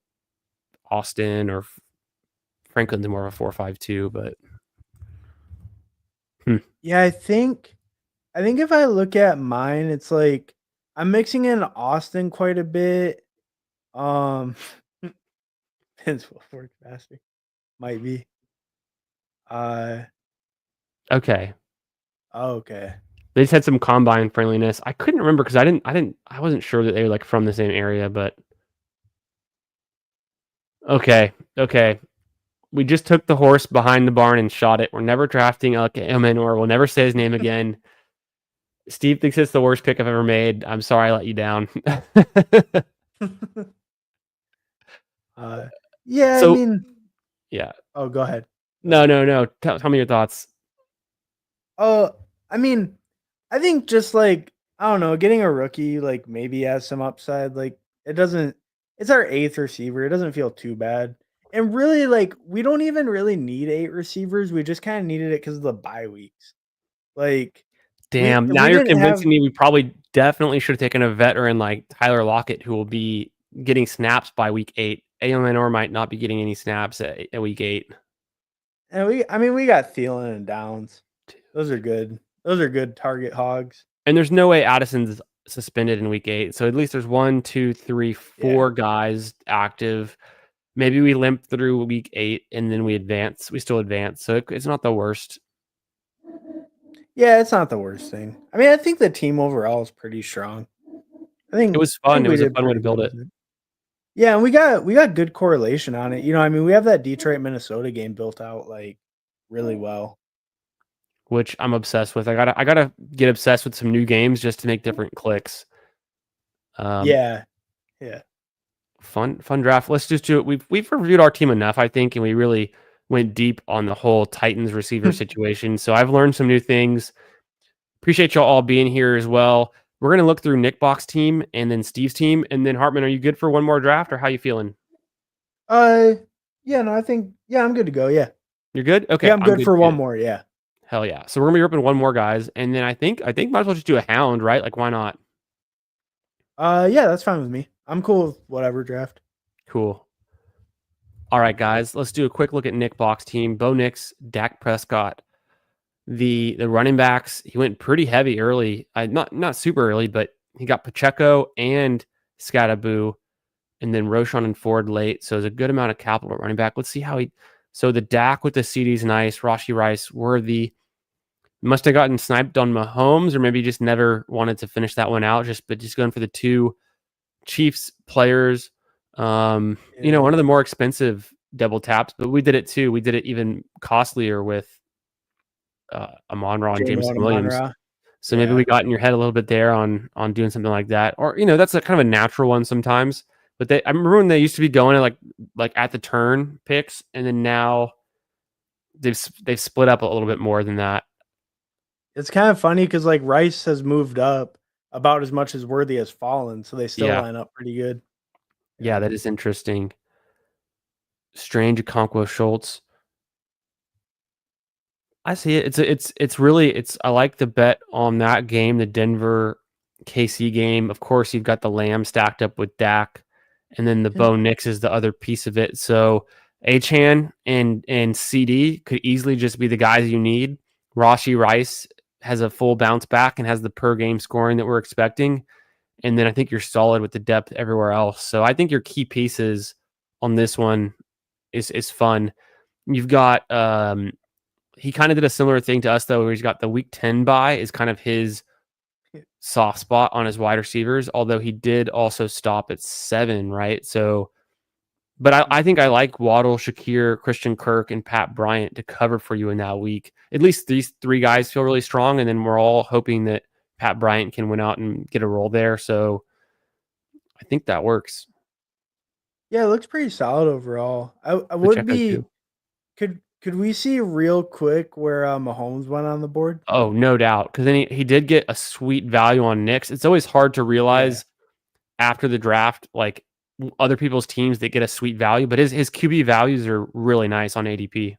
Austin or Franklin's more of a 4 or 5 too. But Yeah, I think if I look at mine, it's like I'm mixing in Austin quite a bit. Um Vince Wilfork faster. Might be. Uh okay, okay. they just had some combine friendliness. I couldn't remember because I wasn't sure that they were like from the same area. But okay. We just took the horse behind the barn and shot it. We're never drafting Ao Manor. We'll never say his name again. Steve thinks it's the worst pick I've ever made. I'm sorry I let you down. Yeah, I So, mean, yeah. oh, go ahead. No. Tell me your thoughts. Oh, I mean, I think just like I don't know, getting a rookie like maybe has some upside. Like it doesn't. It's our eighth receiver. It doesn't feel too bad. And really, like we don't even really need 8 receivers. We just kind of needed it because of the bye weeks. Like we Damn. Now we you're didn't convincing have. me we probably definitely should have taken a veteran like Tyler Lockett, who will be getting snaps by week 8. Ao Manor might not be getting any snaps at week 8. And we got Thielen and Downs. Those are good. Those are good target hogs. And there's no way Addison's suspended in week 8. So at least there's 1, 2, 3, Yeah. 4 guys active. Maybe we limp through week 8 and then we advance. We still advance. So it's not the worst. Yeah, it's not the worst thing. I mean, I think the team overall is pretty strong. It was I fun. think It we was a did fun way to pretty build good it. with it. Yeah, and we got good correlation on it. I mean, we have that Detroit Minnesota game built out like really well. Which I'm obsessed with. I gotta get obsessed with some new games just to make different clicks. Yeah. Yeah. Fun draft. Let's just do it. We've reviewed our team enough, I think, and we really went deep on the whole Titans receiver situation. So I've learned some new things. Appreciate y'all all being here as well. We're gonna look through Nick Box's team and then Steve's team, and then Hartman. Are you good for one more draft, or how you feeling? Uh yeah, no, I think I'm good to go. Yeah. You're good. Yeah, Okay, I'm I'm good good for one too. more. Yeah. Hell yeah. So we're gonna be ripping one more guys, and then I think might as well just do a hound, right? Like why not? Yeah, that's fine with me. I'm cool with whatever draft. Cool. All right, guys, let's do a quick look at Nick Box team. Bo Nix, Dak Prescott, The running backs, he went pretty heavy early. Not super early, but he got Pacheco and Scattaboo, and then Roschon and Ford late. So it's a good amount of capital at running back. Let's see how he. So the Dak with the CD's nice. Rashee Rice worthy. Must have gotten sniped on Mahomes, or maybe just never wanted to finish that one out. Just going for the two Chiefs players. One Yeah. of the more expensive double taps, but we did it too. We did it even costlier with Amon-Ra and J-Mo Jameson and Williams. Amon-Ra. So maybe Yeah. we got in your head a little bit there on doing something like that, or that's a kind of a natural one sometimes. But I remember when they used to be going to like at the turn picks, and then now they've split up a little bit more than that. It's kind of funny because like Rice has moved up about as much as Worthy has fallen, so they still Yeah, line up pretty good. yeah, Yeah. that is interesting. Strange Okonkwo Schultz. I see it. It's really. I like the bet on that game, the Denver KC game. Of course, you've got the Lamb stacked up with Dak, and then the Bo Nix is the other piece of it. So Achan and CD could easily just be the guys you need. Rashee Rice has a full bounce back and has the per game scoring that we're expecting. And then I think you're solid with the depth everywhere else. So I think your key pieces on this one is fun. You've got he kind of did a similar thing to us though, where he's got the week 10 bye is kind of his soft spot on his wide receivers, although he did also stop at 7, right? So but I think I like Waddle, Shakir, Christian Kirk, and Pat Bryant to cover for you in that week. At least these 3 guys feel really strong, and then we're all hoping that Pat Bryant can win out and get a role there. So I think that works. Yeah, it looks pretty solid overall. I would Pacheco be too. could we see real quick where Mahomes went on the board? Oh, no doubt. Because then he did get a sweet value on Knicks. It's always hard to Yeah. realize after the draft, like other people's teams that get a sweet value, but his QB values are really nice on ADP.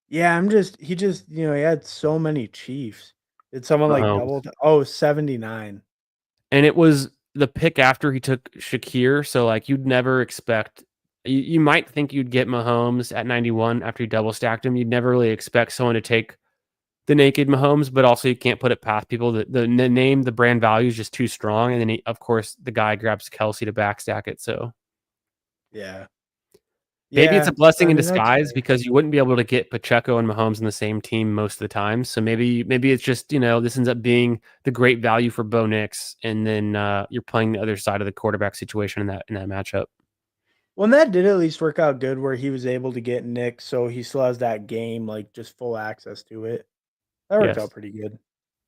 Yeah, he just, he had so many Chiefs. Did someone like Mahomes. double? 79. And it was the pick after he took Shakir. So like you'd never expect you might think you'd get Mahomes at 91 after you double stacked him. You'd never really expect someone to take the naked Mahomes, but also you can't put it past people. The name, the brand value is just too strong. And then of course the guy grabs Kelsey to backstack it. So Yeah. maybe it's a Yeah. blessing I in mean, that's disguise fair. because you wouldn't be able to get Pacheco and Mahomes in the same team most of the time. So maybe it's just this ends up being the great value for Bo Nix, and then you're playing the other side of the quarterback situation in that matchup. Well, and that did at least work out good where he was able to get Nick, so he still has that game, like, just full access to it. That worked out Yes, pretty good.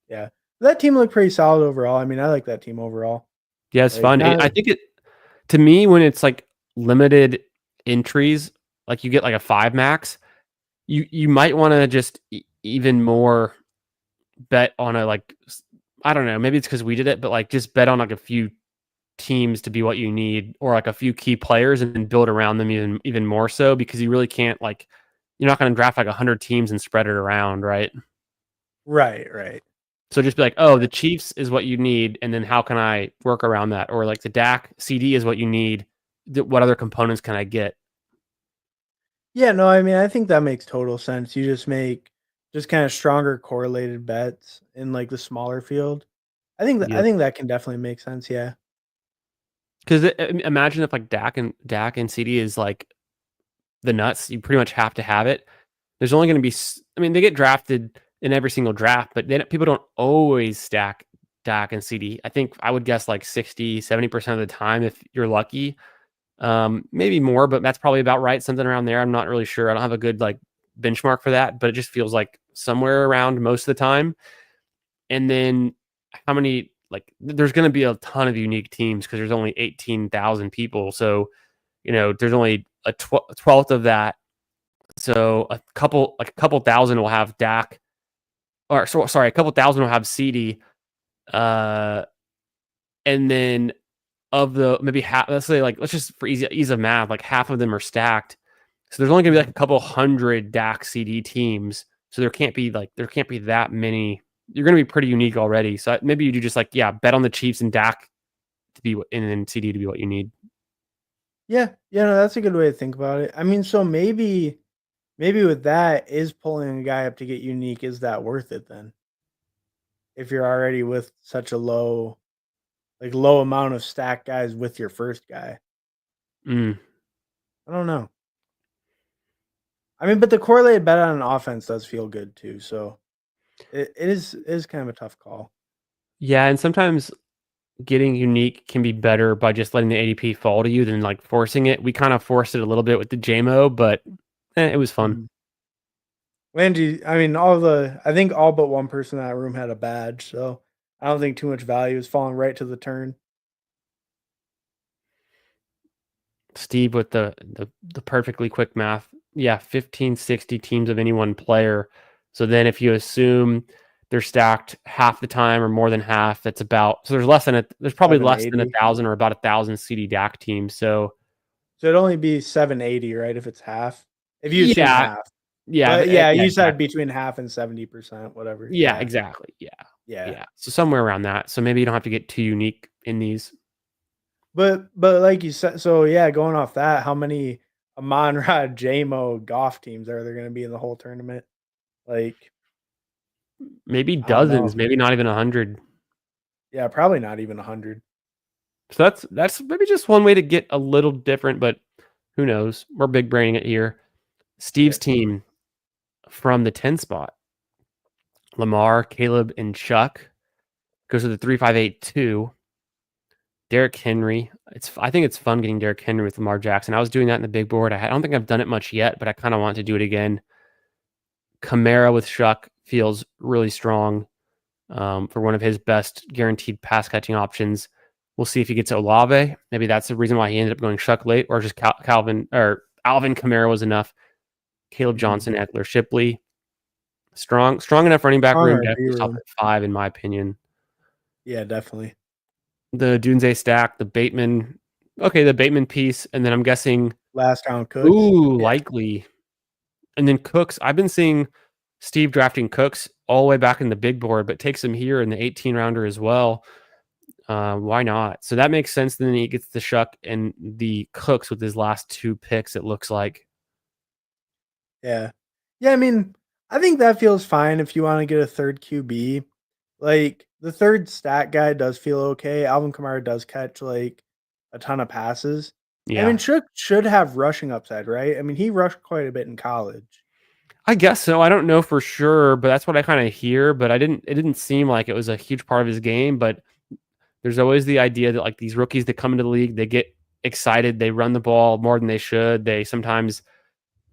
Yeah. That team looked pretty solid overall. I mean, I like that team overall. yeah, it's Like, fun. not I think it to me when it's like limited entries, like you get like a 5 max, you might want to just even more bet on a I don't know, maybe it's because we did it, but like just bet on like a few teams to be what you need, or like a few key players, and then build around them even more so, because you really can't you're not going to draft like 100 teams and spread it around, right? right, right. So just be like, oh, Yeah. the Chiefs is what you need, and then how can I work around that? Or like the Dak CD is what you need. What other components can I get? Yeah, no, I mean, I think that makes total sense. You just make just kinda stronger correlated bets in, like, the smaller field. I Yep. think that can definitely make sense, yeah. Because imagine if like Dak and CD is like the nuts, you pretty much have to have it. There's only going to be, I mean, they get drafted in every single draft, but then people don't always stack Dak and CD. I think I would guess like 60-70% of the time if you're lucky. Maybe more, but that's probably about right. Something around there. I'm not really sure. I don't have a good benchmark for that, but it just feels like somewhere around most of the time. And then how many, there's going to be a ton of unique teams because there's only 18,000 people. So, there's only a 12th of that. So a couple thousand will have Dak, or sorry, a couple thousand will have CD. And then of the maybe half, let's say let's just for ease of math, like half of them are stacked. So there's only gonna be like a couple hundred Dak CD teams. So there can't be that many. You're gonna be pretty unique already. So maybe you do just bet on the Chiefs and Dak to be and then CD to be what you need. Yeah, yeah, no, that's a good way to think about it. I mean, so maybe maybe with that, is pulling a guy up to get unique, is that worth it then? If you're already with such a low amount of stack guys with your first guy. Mm. I don't know. I mean, but the correlated bet on an offense does feel good too. So it is kind of a tough call. Yeah, and sometimes getting unique can be better by just letting the ADP fall to you than like forcing it. We kind of forced it a little bit with the JMO, but it was fun. Mhm. Angie, I mean, I think all but one person in that room had a badge, so I don't think too much value is falling right to the turn. Steve with the perfectly quick math. Yeah, 15, 60 teams of any one player. So then if you assume they're stacked half the time or more than half, that's about so there's probably less than 780. 1,000 or about 1,000 CD DAC teams. So So it'd only be 780, right? If it's half. If you assume yeah, half. yeah, But yeah, yeah, you said exactly. between half and 70%, whatever. Yeah, Yeah. exactly. Yeah. Yeah. Yeah. So somewhere around that. So maybe you don't have to get too unique in these. But like you said, so yeah, going off that, how many Amon Ra JMO golf teams are there gonna be in the whole tournament? Like, Maybe I don't dozens, know. maybe not even 100. Yeah, probably not even 100. So that's maybe just one way to get a little different, but who knows? We're big braining it here. Yeah. Steve's team from the 10 spot. Lamar, Caleb, and Chuck goes to the 3-5-8-2. Derrick Henry. I think it's fun getting Derrick Henry with Lamar Jackson. I was doing that in the big board. I don't think I've done it much yet, but I kind of want to do it again. Kamara with Chuck feels really strong for one of his best guaranteed pass catching options. We'll see if he gets Olave. Maybe that's the reason why he ended up going Chuck late, or just Calvin or Alvin Kamara was enough. Caleb Mhm. Johnson, Eckler, Shipley. Strong enough running back Strong room. RB Definitely top room. 5 in my opinion. Yeah, definitely. The Dunze stack, the Bateman. Okay, the Bateman piece, and then I'm guessing. Last round Cooks. Ooh, Yeah. likely. And then Cooks. I've been seeing Steve drafting Cooks all the way back in the big board, but takes him here in the 18 rounder as well. Why not? So that makes sense. Then he gets the Shuck and the Cooks with his last 2 picks, it looks like. Yeah. Yeah, I mean, I think that feels fine if you wanna get a third QB. Like, the third stat guy does feel okay. Alvin Kamara does catch, like, a ton of passes. I mean, Yeah. should have rushing upside, right? I mean, he rushed quite a bit in college. I guess so. I don't know for sure, but that's what I kind of hear. But it didn't seem like it was a huge part of his game. But there's always the idea that like these rookies that come into the league, they get excited, they run the ball more than they should. They sometimes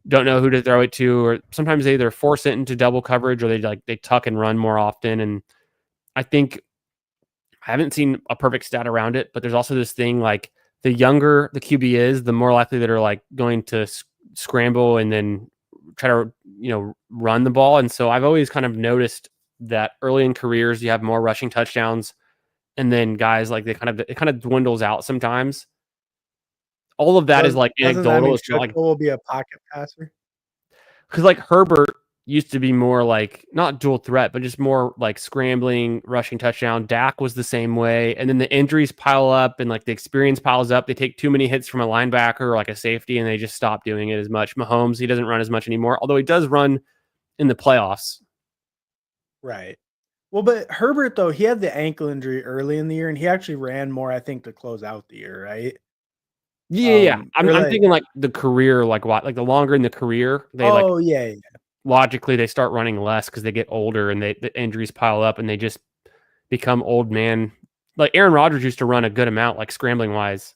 don't know who to throw it to, or sometimes they either force it into double coverage or they tuck and run more often. And I think I haven't seen a perfect stat around it, but there's also this thing like the younger the QB is, the more likely that are like going to scramble and then try to run the ball. And so I've always kind of noticed that early in careers you have more rushing touchdowns, and then guys like it kind of dwindles out sometimes. All of that is like Doesn't that anecdotal. mean It's not like Shook will be a pocket passer? because like Herbert used to be more like not dual threat, but just more like scrambling, rushing touchdown. Dak was the same way. And then the injuries pile up and like the experience piles up. They take too many hits from a linebacker or like a safety and they just stop doing it as much. Mahomes, he doesn't run as much anymore, although he does run in the playoffs. Right. Well, but Herbert, though, he had the ankle injury early in the year, and he actually ran more, I think, to close out the year, right? Yeah. I'm, Or I'm like thinking like the career, like what, like the longer in the career, they like oh, yeah, yeah. logically they start running less because they get older and the injuries pile up and they just become old man. Like Aaron Rodgers used to run a good amount, like scrambling wise.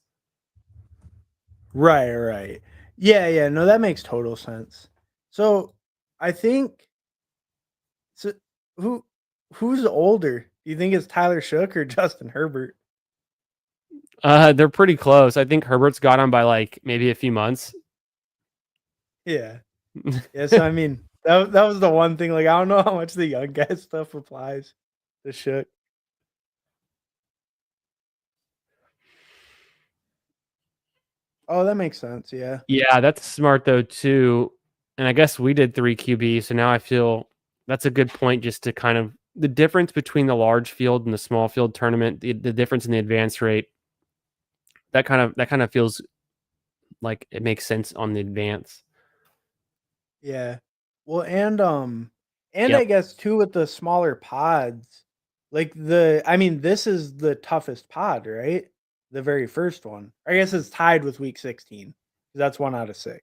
Right, right. Yeah, yeah, no, that makes total sense. So, I think so who who's older? Do you think it's Tyler Shook or Justin Herbert? They're pretty close. I think Herbert's got him by like maybe a few months. Yeah. Yeah, so I mean, that was the one thing, like, I don't know how much the young guy stuff applies to Shook. Oh, that makes sense, yeah. Yeah, that's smart though too. And I guess we did 3 QB, so now I feel that's a good point just to kind of the difference between the large field and the small field tournament, the difference in the advance rate. That kind of feels like it makes sense on the advance. Yeah. Well, and I Yep. guess too with the smaller pods, like I mean, this is the toughest pod, right? The very first one. I guess it's tied with week 16 because that's 1 out of 6.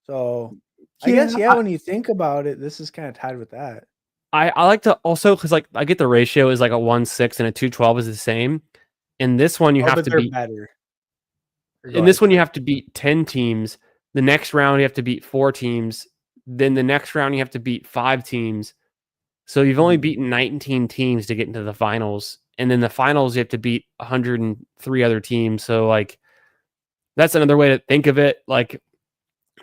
So I Yeah. guess yeah, when you think about it, this is kind of tied with that. I like to also because like I get the ratio is like a 1-6 and a 2-12 is the same. In this one, you Oh, have but to they're beat. better. Or go In this ahead, one, you sorry. have to beat 10 teams. The next round, you have to beat 4 teams. Then the next round, you have to beat 5 teams. So you've only Mhm. beaten 19 teams to get into the finals. And then the finals, you have to beat 103 other teams. So, like, that's another way to think of it. Like, it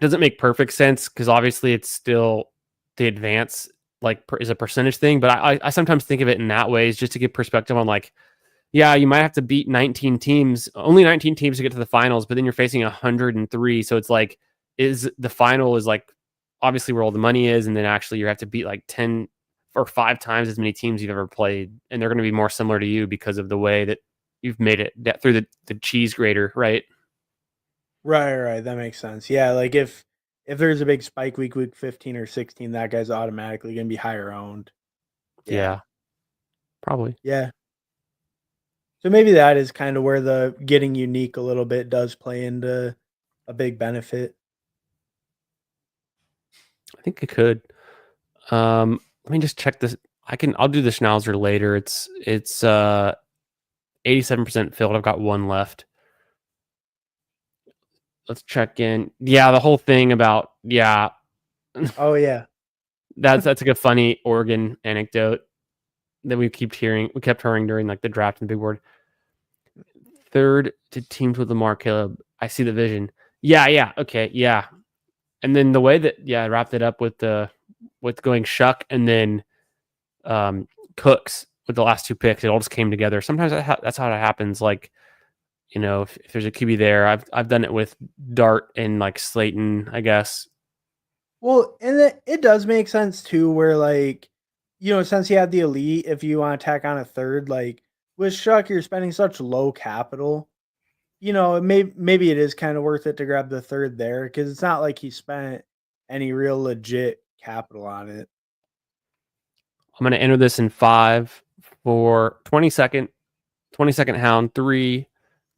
doesn't make perfect sense because obviously it's still the advance, like, is a percentage thing. But I sometimes think of it in that way, is just to give perspective on, like, yeah, you might have to beat 19 teams, only 19 teams to get to the finals, but then you're facing 103. So it's like, is the final is like obviously where all the money is, and then actually you have to beat like 10 or 5 times as many teams you've ever played, and they're going to be more similar to you because of the way that you've made it through the cheese grater, right? Right, right. That makes sense. Yeah, like if there's a big spike week 15 or 16, that guy's automatically gonna be higher owned. Yeah. Yeah, probably. Yeah. So maybe that is kind of where the getting unique a little bit does play into a big benefit. I think it could. Let me just check this. I'll do the Schnauzer later. It's 87% filled. I've got one left. Let's check in. Yeah, the whole thing about Oh yeah. that's like a funny Oregon anecdote that we kept hearing during like the draft and the big board. Third to teams with Lamar Caleb. I see the vision. Yeah, okay, yeah. And then the way that I wrapped it up with going Shuck and then Cooks with the last 2 picks, it all just came together. Sometimes that's how it happens. Like, if there's a QB there, I've done it with Dart and like Slayton, I guess. Well, and it does make sense too, where like, since you had the elite, if you want to tack on a third, like with Shuck, you're spending such low capital. Maybe it is kind of worth it to grab the third there because it's not like he spent any real legit capital on it. I'm going to enter this in 5 for 20 second hound. 3,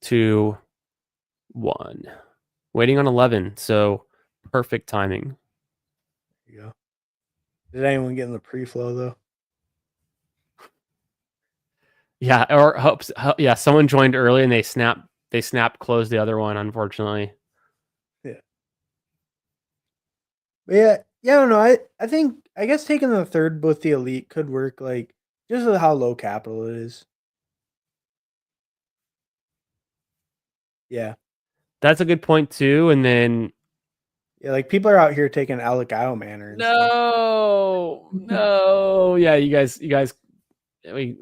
2, 1. Waiting on 11. So perfect timing. There you go. Did anyone get in the pre-flow though? Yeah, or yeah, someone joined early and they snap closed the other one, unfortunately. Yeah. But yeah, I don't know. I guess taking the third with the elite could work, like just with how low capital it is. Yeah. That's a good point too. And then Yeah, like people are out here taking Alec Manor and stuff. no. Yeah, you guys we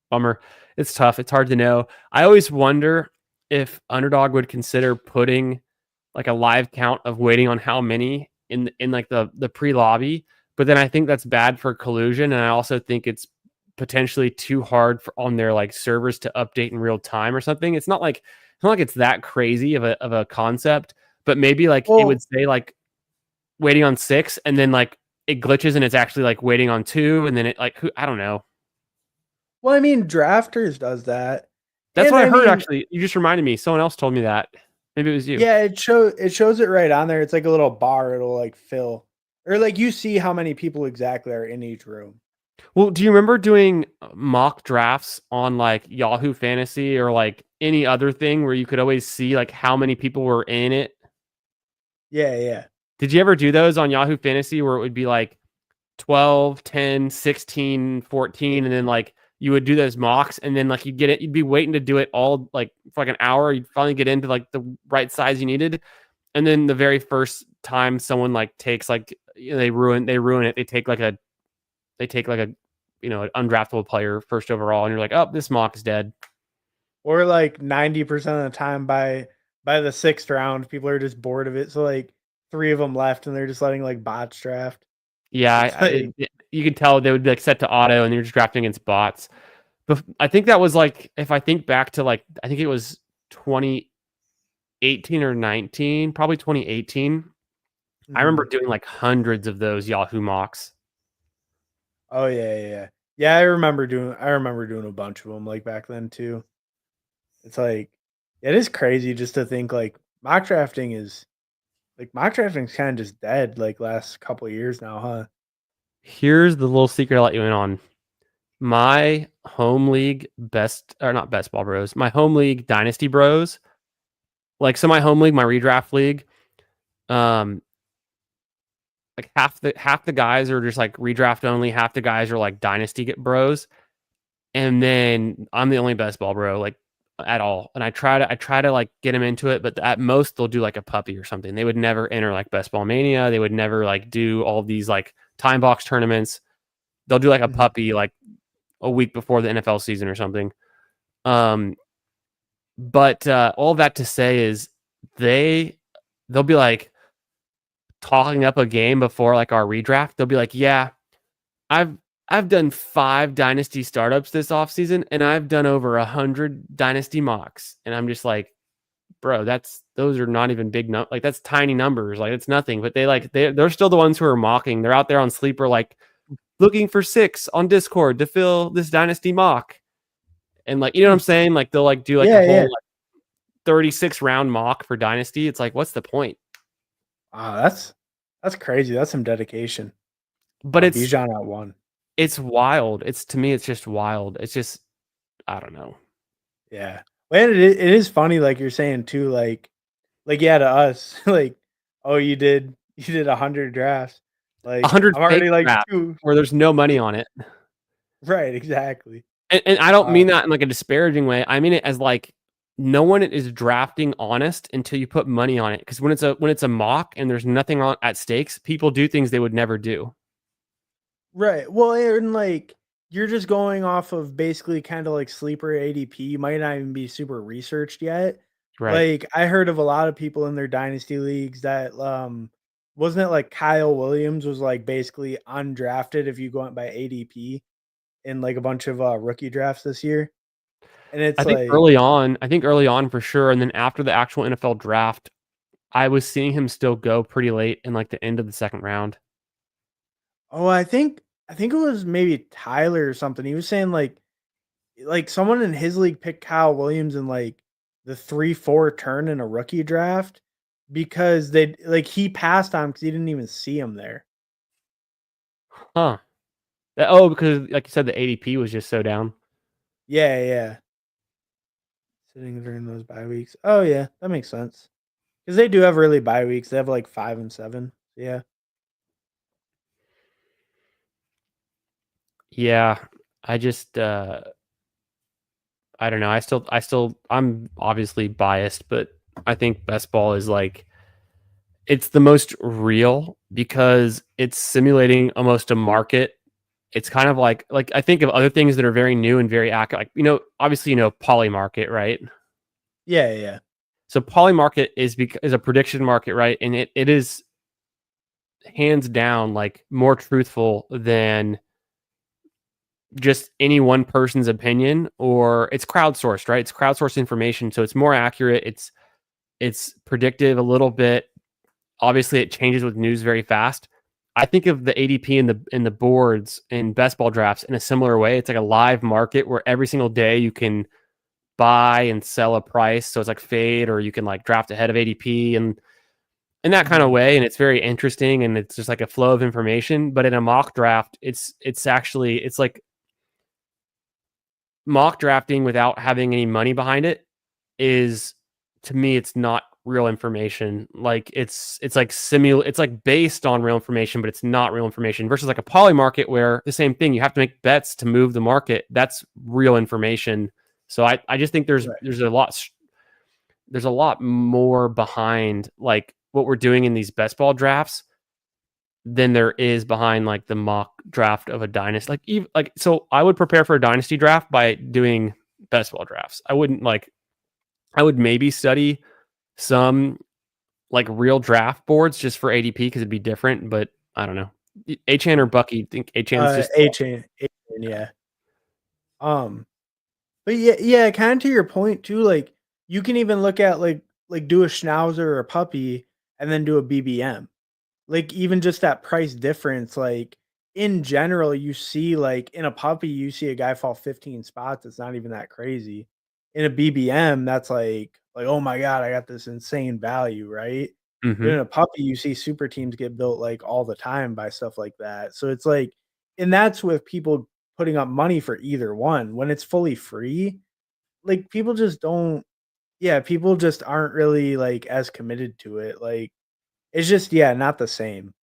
bummer. It's tough. It's hard to know. I always wonder if Underdog would consider putting like a live count of waiting on how many in like the pre-lobby, but then I think that's bad for collusion, and I also think it's potentially too hard on their like servers to update in real time or something. It's not like it's that crazy of a concept, but maybe like it would Well, say like waiting on 6 and then like it glitches and it's actually like waiting on 2 and then it like I don't know. I mean, Drafters does that, That's and what I I heard mean, actually. You just reminded me. Someone else told me that. Maybe it was you. yeah, it shows it right on there. It's like a little bar. It'll like fill, or like you see how many people exactly are in each room. Well, do you remember doing mock drafts on like Yahoo Fantasy or like any other thing where you could always see like how many people were in it? Yeah, yeah. Did you ever do those on Yahoo Fantasy where it would be like 12, 10, 16, 14, and then like you would do those mocks and then like you'd be waiting to do it all like for like an hour. You'd finally get into like the right size you needed. And then the very first time someone like takes like they ruin it. They take like a an undraftable player first overall, and you're like, oh, this mock is dead. Or like 90% of the time by the sixth round, people are just bored of it. So like three of them left, and they're just letting like bots draft. Yeah, It's like you could tell they would be like set to auto, and you're just drafting against bots. But I think that was like, if I think back to like, I think it was 20. 18 or 19, probably 2018. I remember Mhm. doing like hundreds of those Yahoo mocks. Oh, yeah. Yeah, I remember doing a bunch of them, like, back then too. It's like it is crazy just to think, like, mock drafting's kinda just dead, like, last couple of years now, huh? Here's the little secret I'll let you in on. My home league not best ball bros, my home league dynasty bros, like so my home league, my redraft league, um, like half the guys are just like redraft only, half the guys are like dynasty get bros, and then I'm the only best ball bro like at all. And I try to like get them into it, but at most they'll do like a puppy or something. They would never enter like best ball mania. They would never like do all these like time box tournaments. They'll do like a Mhm. puppy like a week before the NFL season or something. Um, but all that to say is they'll be like talking up a game before like our redraft. They'll be like, "Yeah, I've I've done 5 dynasty startups this offseason and I've done over 100 dynasty mocks." And I'm just like, "Bro, those are not even like that's tiny numbers. Like it's nothing." But they're still the ones who are mocking. They're out there on Sleeper like looking for 6 on Discord to fill this dynasty mock. And like, you know what I'm Hmm. saying? Like they'll like do like a Yeah. whole 36 round mock for Dynasty. It's like, what's the point? Wow, that's crazy, that's some dedication. But Bijan at 1. it's wild. It's to me, it's just wild. It's just I don't know. Yeah. Well, it is funny, like you're saying too, like, yeah, to us, like, "Oh, you did 100 drafts." Like, 100 I'm fake already, like, drafts 2. where there's no money on it. Right, exactly. And I don't Uh, mean that in like a disparaging way. I mean it as like no one is drafting honest until you put money on it. Because when it's a mock and there's nothing on at stakes, people do things they would never do. right, well, and, like, you're just going off of basically kinda like sleeper ADP, you might not even be super researched yet. Right. Like, I heard of a lot of people in their dynasty leagues that, wasn't it like Kyle Williams was, like, basically undrafted if you go by ADP in, like, a bunch of, rookie drafts this year? And it's like, I think early on for sure. And then after the actual NFL draft, I was seeing him still go pretty late in like the end of the second round. oh, I think it was maybe Tyler or something. He was saying like someone in his league picked Kyle Williams in like the 3-4 turn in a rookie draft because they like he passed on because he didn't even see him there. Huh. Because like you said, the ADP was just so down. Yeah. Sitting during those bye weeks. Oh yeah, that makes sense. Because they do have really bye weeks. They have like 5 and 7. Yeah. Yeah. I just I don't know. I'm obviously biased, but I think best ball is like it's the most real because it's simulating almost a market. It's kind of like I think of other things that are very new and very accurate. Like, obviously poly market, right? Yeah. So poly market is a prediction market, right? And it is hands down like more truthful than just any one person's opinion, or it's crowdsourced, right? It's crowdsourced information, so it's more accurate. It's predictive a little bit. Obviously, it changes with news very fast. I think of the ADP and the boards in best ball drafts in a similar way. It's like a live market where every single day you can buy and sell a price. So it's like fade, or you can like draft ahead of ADP and in that kind of Mhm. way. And it's very interesting and it's just like a flow of information. But in a mock draft, it's like mock drafting without having any money behind it is, to me, it's not real information. Like it's like it's like based on real information, but it's not real information versus like a poly market where the same thing, you have to make bets to move the market. That's real information. So I just think there's Right. there's a lot more behind like what we're doing in these best ball drafts than there is behind like the mock draft of a dynasty. Like even like so I would prepare for a dynasty draft by doing best ball drafts. I would maybe study some like real draft boards just for ADP because it'd be different, but I don't know. Achan or Bucky, think Achan's just A-Chain, yeah. Um, but yeah, kinda to your point too, like, you can even look at, like do a schnauzer or a puppy and then do a BBM. Like, even just that price difference, like, in general, you see, like, in a puppy, you see a guy fall 15 spots, it's not even that crazy. In a BBM, that's like, "Oh my god, I got this insane value," right? But Mhm. in a puppy, you see super teams get built, like, all the time by stuff like that. So it's like and that's with people putting up money for either one. When it's fully free, like, people just don't yeah, people just aren't really, like, as committed to it, like, it's just yeah, not the same.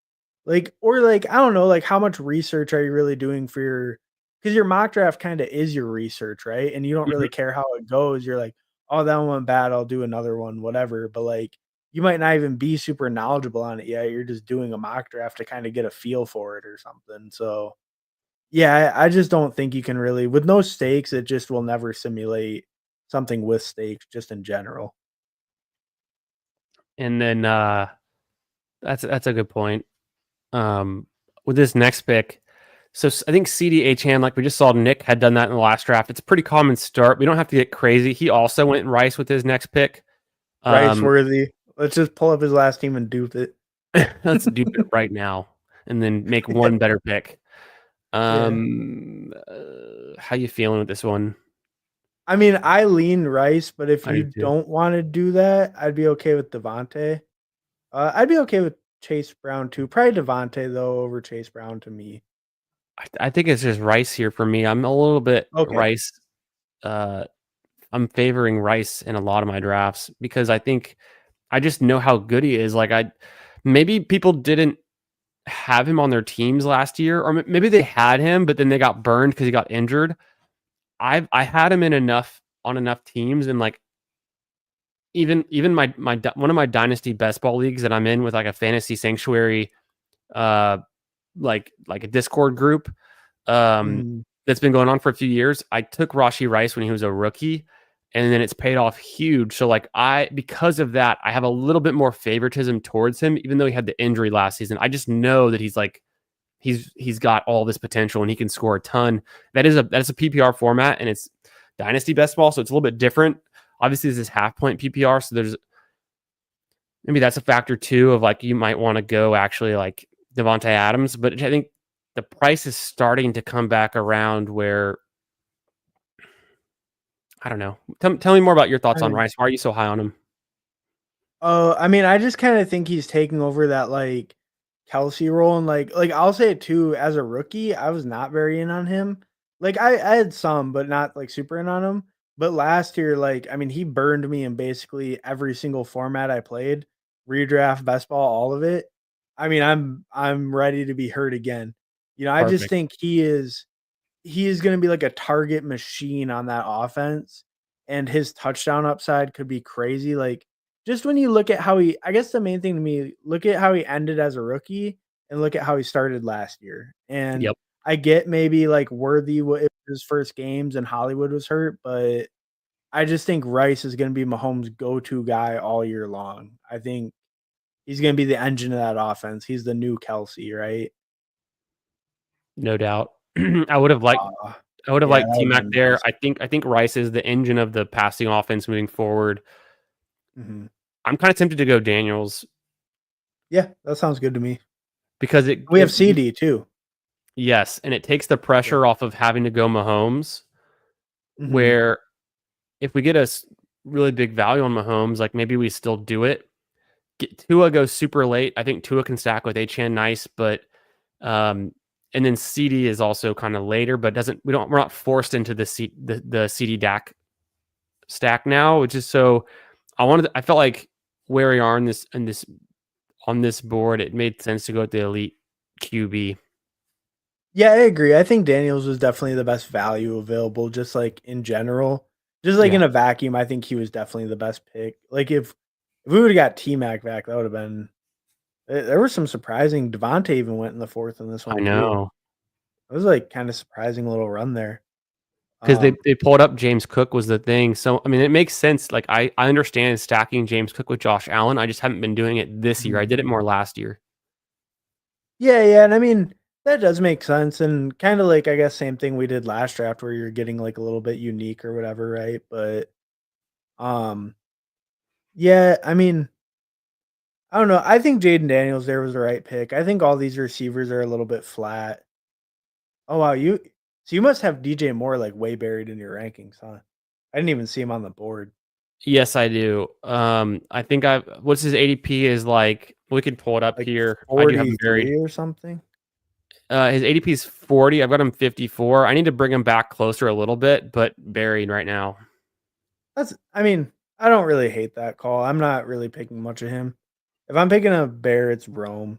Like or like, I don't know, like how much research are you really doing for because your mock draft kinda is your research, right? And you don't Mhm. really care how it goes. You're like, "Oh, that one went bad, I'll do another one," whatever, but, like, you might not even be super knowledgeable on it yet. You're just doing a mock draft to kinda get a feel for it or something, so, yeah, I just don't think you can really with no stakes, it just will never simulate something with stakes just in general. And then, that's a good point. Um, with this next pick, so I think CDHan, like we just saw, Nick had done that in the last draft. It's a pretty common start. We don't have to get crazy. He also went Rice with his next pick. Rice Um, worthy. Let's just pull up his last team and dupe it. let's do it right now, and then make Yeah. one better pick. Yeah. How you feeling with this one? I mean, I lean Rice, but if I do you too. don't wanna do that, I'd be okay with Devontae. I'd be okay with Chase Brown too. Probably Devontae, though, over Chase Brown to me. I think it's just Rice here for me. I'm a little bit Okay. Rice. Uh, I'm favoring Rice in a lot of my drafts because I think I just know how good he is. Like maybe people didn't have him on their teams last year, or maybe they had him, but then they got burned because he got injured. I had him in enough teams, and like even my one of my dynasty best ball leagues that I'm in with like a fantasy sanctuary, uh, like a Discord group, um, Mhm. that's been going on for a few years. I took Rashi Rice when he was a rookie, and then it's paid off huge. So like because of that, I have a little bit more favoritism towards him, even though he had the injury last season. I just know that he's got all this potential and he can score a ton. That's a PPR format and it's dynasty best ball, so it's a little bit different. Obviously, this is half point PPR, so there's maybe that's a factor too of like you might want to go actually like Devontae Adams, but I think the price is starting to come back around where I don't know. Tell me more about your thoughts on Rice. Why are you so high on him? Oh, I mean, I just kinda think he's taking over that, like, Kelsey role, and, I'll say it too, as a rookie, I was not very in on him. Like, I had some, but not, like, super in on him. But last year, like, I mean, he burned me in basically every single format I played, redraft, best ball, all of it. I mean, I'm ready to be hurt again. I just Perfect. think he is gonna be like a target machine on that offense, and his touchdown upside could be crazy, like, just when you look at how he I guess the main thing to me, look at how he ended as a rookie and look at how he started last year, and Yep. I get maybe, like, Worthy wa it was his first games and Hollywood was hurt, but I just think Rice is gonna be Mahomes' go-to guy all year long. I think he's gonna be the engine of that offense. He's the new Kelsey, right? No doubt. I would have liked Uh, I would have yeah, liked that T would've Mac been there. nice. I think Rice is the engine of the passing offense moving forward. Mhm. I'm kind of tempted to go Daniels Yeah, that sounds good to me. because it, We have it CD too. yes, and it takes the Yeah. pressure off of having to go Mahomes. Mhm. Where if we get a really big value on Mahomes, like maybe we still do it. Tua goes super late. I think Tua can stack with Achan nice, but um, and then CD is also kind of later, but doesn't we're not forced into the CD DAC stack now, which is so I felt like where we are in this on this board, it made sense to go with the elite QB. Yeah, I agree. I think Daniels was definitely the best value available, just like in general. Just like Yeah, in a vacuum, I think he was definitely the best pick. Like if we would have got T Mac back, that would have been there was some surprising Devontae even went in the fourth in this I one too. know. It was like kind of surprising little run there. Because Um they pulled up James Cook was the thing. So I mean it makes sense. Like I understand stacking James Cook with Josh Allen. I just haven't been doing it this year. I mhm. did it more last year. Yeah, yeah, and I mean that does make sense and kind of like I guess same thing we did last draft where you're getting like a little bit unique or whatever, right? But um Yeah, I mean, I don't know. I think Jaden Daniels there was the right pick. I think all these receivers are a little bit flat. Oh wow, you must have DJ Moore like way buried in your rankings, huh? I didn't even see him on the board. Yes, I do. I think what's his ADP is like. We can pull it up Like here. I do have him buried. 43 or something. His ADP is 40. I've got him 54. I need to bring him back closer a little bit, but buried right now. I mean, I don't really hate that call. I'm not really picking much of him. If I'm picking a bear, it's Rome.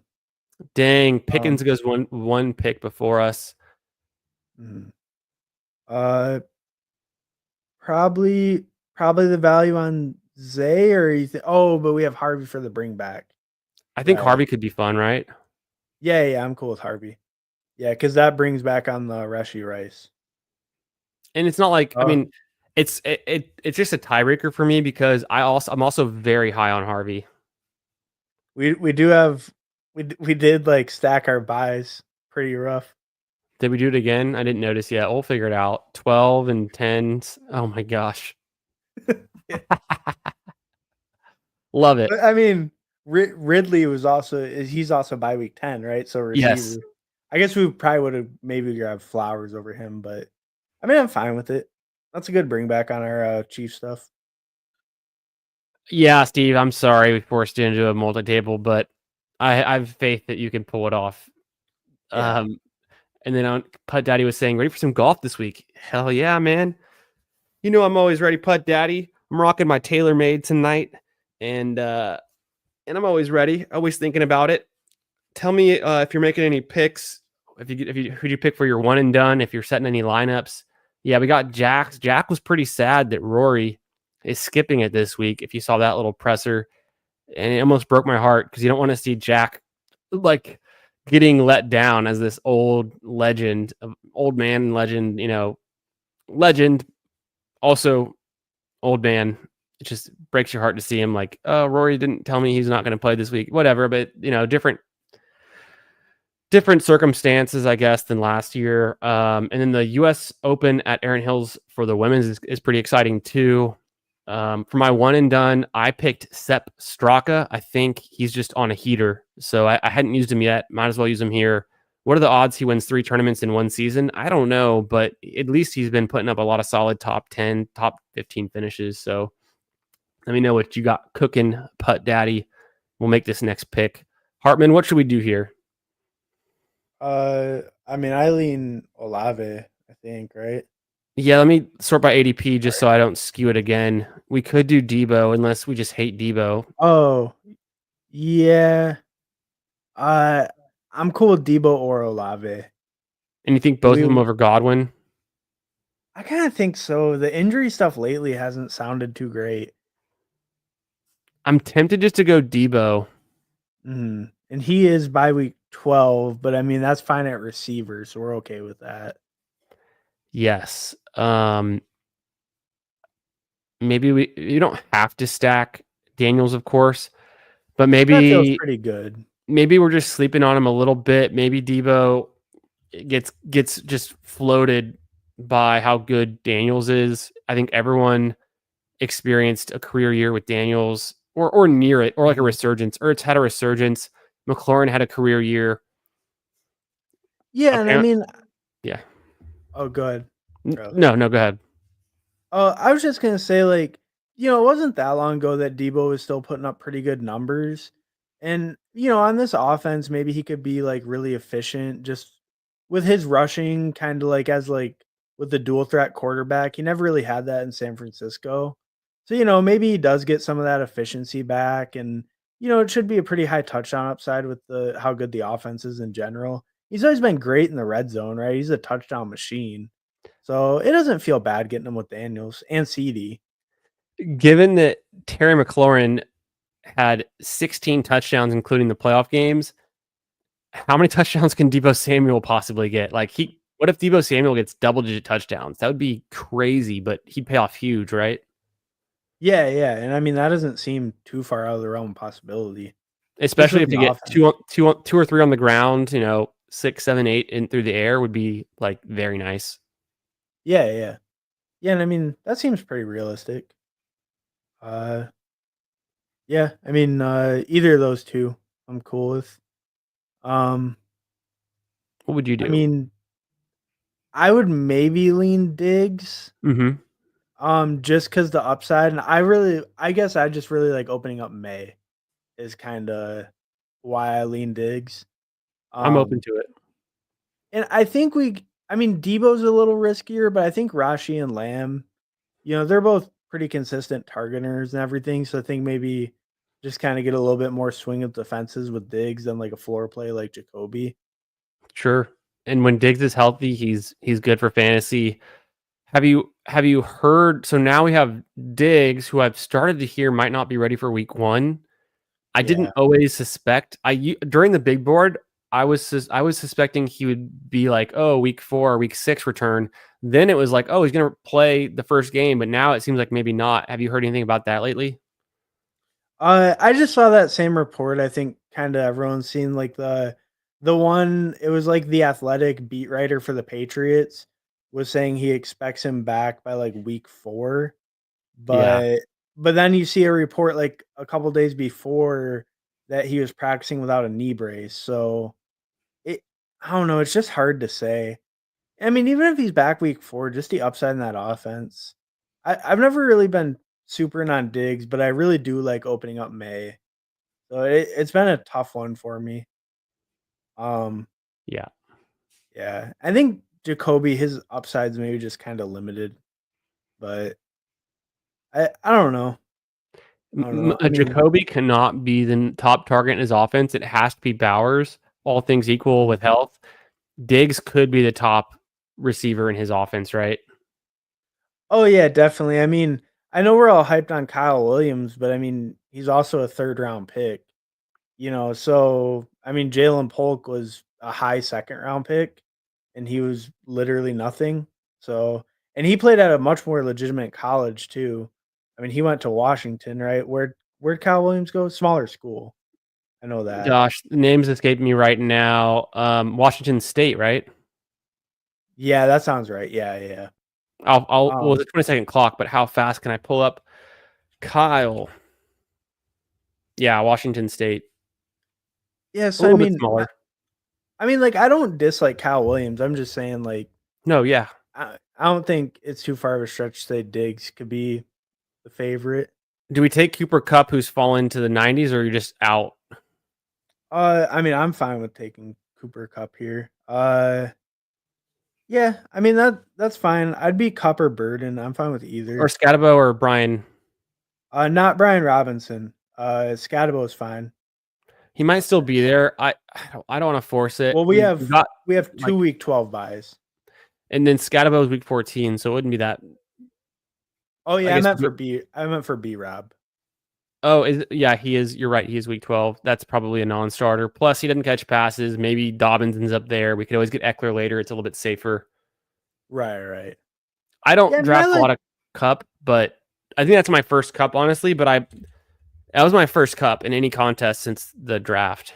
Dang, Pickens Um, goes one pick before us. mhm. uh, probably the value on Zay or oh, but we have Harvey for the bring back. I think Right. Harvey could be fun, right? Yeah, I'm cool with Harvey. Yeah, because that brings back on the Rashi Rice. And it's not like I Oh, mean, it's just a tiebreaker for me because I'm also very high on Harvey. we do have we did like stack our buys pretty rough. Did we do it again? I didn't notice yet. We'll figure it out. 12 and 10s. Oh my gosh. Yeah. Love it. But I mean, Ridley was also he's also by week 10, right? So Yes. receiver. I guess we probably would have maybe grabbed Flowers over him, but I mean, I'm fine with it. That's a good bring back on our Chief stuff. Yeah, Steve, I'm sorry we forced you into a multi-table, but I have faith that you can pull it off. Yeah. Um, and then on Putt Daddy was saying, ready for some golf this week. Hell yeah, man. You know I'm always ready, Putt Daddy. I'm rocking my TaylorMade tonight, and I'm always ready, always thinking about it. Tell me if you're making any picks. If you who'd you pick for your one and done? If you're setting any lineups. Yeah, we got Jack. Jack was pretty sad that Rory is skipping it this week. If you saw that little presser, and it almost broke my heart because you don't want to see Jack like getting let down as this old legend, old man legend. Legend. Also, old man. It just breaks your heart to see him like, oh, Rory didn't tell me he's not going to play this week. Whatever, but different circumstances, I guess, than last year. And then the U.S. Open at Erin Hills for the women's is pretty exciting too. For my one and done, I picked Sepp Straka. I think he's just on a heater, so I hadn't used him yet. Might as well use him here. What are the odds he wins 3 tournaments in one season? I don't know, but at least he's been putting up a lot of solid top 10, top 15 finishes. So let me know what you got cooking, Putt Daddy. We'll make this next pick. Hartman, what should we do here? I mean, I lean Olave, I think, right? Yeah, let me sort by ADP just so I don't skew it again. We could do Debo unless we just hate Debo. Oh, yeah. Uh, I'm cool with Debo or Olave. And you think Do both of we? them over Godwin? I kind of think so. The injury stuff lately hasn't sounded too great. I'm tempted just to go Debo. And he is by week 12, but I mean that's fine at receiver, so we're okay with that. Yes. Maybe you don't have to stack Daniels, of course, but That feels maybe pretty good. we're just sleeping on him a little bit. Maybe Debo gets just floated by how good Daniels is. I think everyone experienced a career year with Daniels or near it, or like a Mhm. resurgence. Ertz had a resurgence. McLaurin had a career year. Yeah, and I Apparently, mean, yeah. oh, good, bro. No, go ahead. I was just gonna say, like, it wasn't that long ago that Debo was still putting up pretty good numbers, and on this offense, maybe he could be like really efficient, just with his rushing, kind of like as like with the dual threat quarterback. He never really had that in San Francisco, so maybe he does get some of that efficiency back, and it should be a pretty high touchdown upside with the how good the offense is in general. He's always been great in the red zone, right? He's a touchdown machine. So it doesn't feel bad getting him with Daniels and CD. Given that Terry McLaurin had 16 touchdowns, including the playoff games, how many touchdowns can Debo Samuel possibly get? What if Debo Samuel gets double-digit touchdowns? That would be crazy, but he'd pay off huge, right? Yeah, and I mean that doesn't seem too far out of the realm of possibility, just Especially with if the they get offense. two or three on the ground, 6, 7, 8 in through the air would be like very nice. Yeah, and I mean that seems pretty realistic. Uh, Yeah, I mean, either of those two, I'm cool with. Um, What would you I do? mean, I would maybe lean Diggs, Mhm. just because the upside, and I guess I just really like opening up May is kind of why I lean Diggs. I'm open Um, to it. and I think I mean, Debo's a little riskier, but I think Rashi and Lamb, they're both pretty consistent targeters and everything. So I think maybe just kind of get a little bit more swing of the fences with Diggs than like a floor play like Jacoby. Sure. And when Diggs is healthy, he's good for fantasy. Have you heard, so now we have Diggs, who I've started to hear might not be ready for week 1. I didn't Yeah. always suspect. During the big board, I was suspecting he would be like, oh, week 4 or week 6 return. Then it was like, oh, he's going to play the first game, but now it seems like maybe not. Have you heard anything about that lately? I just saw that same report. I think kind of everyone's seen like the one. It was like the Athletic beat writer for the Patriots was saying he expects him back by like week 4, Yeah, but then you see a report like a couple days before that he was practicing without a knee brace. So it, I don't know. It's just hard to say. I mean, even if he's back week 4, just the upside in that offense. I've never really been super in on Diggs, but I really do like opening up May. So it's been a tough one for me. Um, yeah. yeah, I think Jacoby, his upside's maybe just kind of limited, but I don't know. I don't know. I mean, Jacoby cannot be the top target in his offense. It has to be Bowers, all things equal with mhm. health. Diggs could be the top receiver in his offense, right? Oh yeah, definitely. I mean, I know we're all hyped on Kyle Williams, but I mean, he's also a third round pick. So I mean, Jalen Polk was a high second round pick, and he was literally nothing. So, and he played at a much more legitimate college too. I mean, he went to Washington, right? Where'd Kyle Williams go? Smaller school. I know that. Gosh, the names escape me right now. Washington State, right? Yeah, that sounds right. Yeah, yeah. Well, Um, it's a 20-second clock, but how fast can I pull up Kyle? Yeah, Washington State. yeah. A So I little bit mean, smaller. I mean, like, I don't dislike Kyle Williams. I'm just saying, like, No, yeah. I don't think it's too far of a stretch to say Diggs could be the favorite. Do we take Cooper Cup, who's fallen to the 90s, or are you just out? I mean, I'm fine with taking Cooper Cup here. Yeah, I mean that's fine. I'd be Cup or Burden. I'm fine with Or either. Scatabo or Brian? Not Brian Robinson. Scadabo is fine. He might still be there. I don't want to force it. Well, we We've have got we have like, 2 week 12 buys. and then Scatabo is week 14, so it wouldn't be that. Oh I yeah, guess. I meant for B Rob. Oh, yeah, he is. You're right. He is week 12. That's probably a non-starter. Plus, he doesn't catch passes. Maybe Dobbins ends up there. We could always get Eckler later. It's a little bit safer. Right, right. I Yeah, don't I mean I draft a like lot of Cup, but I think that's my first Cup, honestly. But that was my first Cup in any contest since the draft.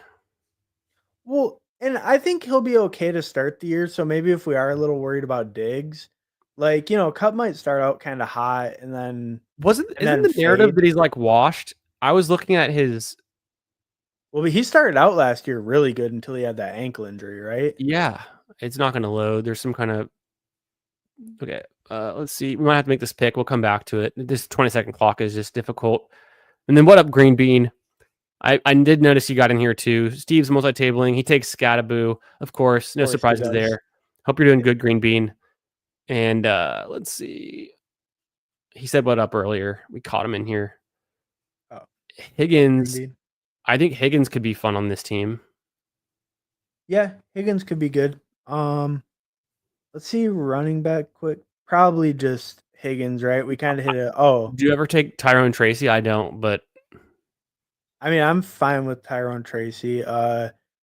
well, and I think he'll be okay to start the year. So maybe if we are a little worried about Diggs, like Cup might start out kind of hot and then Wasn't and isn't then the narrative fade. that he's like washed? I was looking at his. Well, he started out last year really good until he had that ankle injury, right? Yeah, it's not going to load. There's some kind of. Okay, let's see. We might have to make this pick. We'll come back to it. This 20-second clock is just difficult. And then what up, Green Bean? I did notice you got in here too. Steve's multi-tabling. He takes Scataboo, of course. Of No course he surprises does. there. Hope you're doing Yeah. good, Green Bean. And let's see. He said what up earlier. We caught him in here. Oh, Green Higgins. Bean. I think Higgins could be fun on this team. Yeah, Higgins could be good. Let's see running back quick. Probably just Higgins, right? We kind of hit it. Oh, Do you ever take Tyrone Tracy? I don't, but I mean, I'm fine with Tyrone Tracy.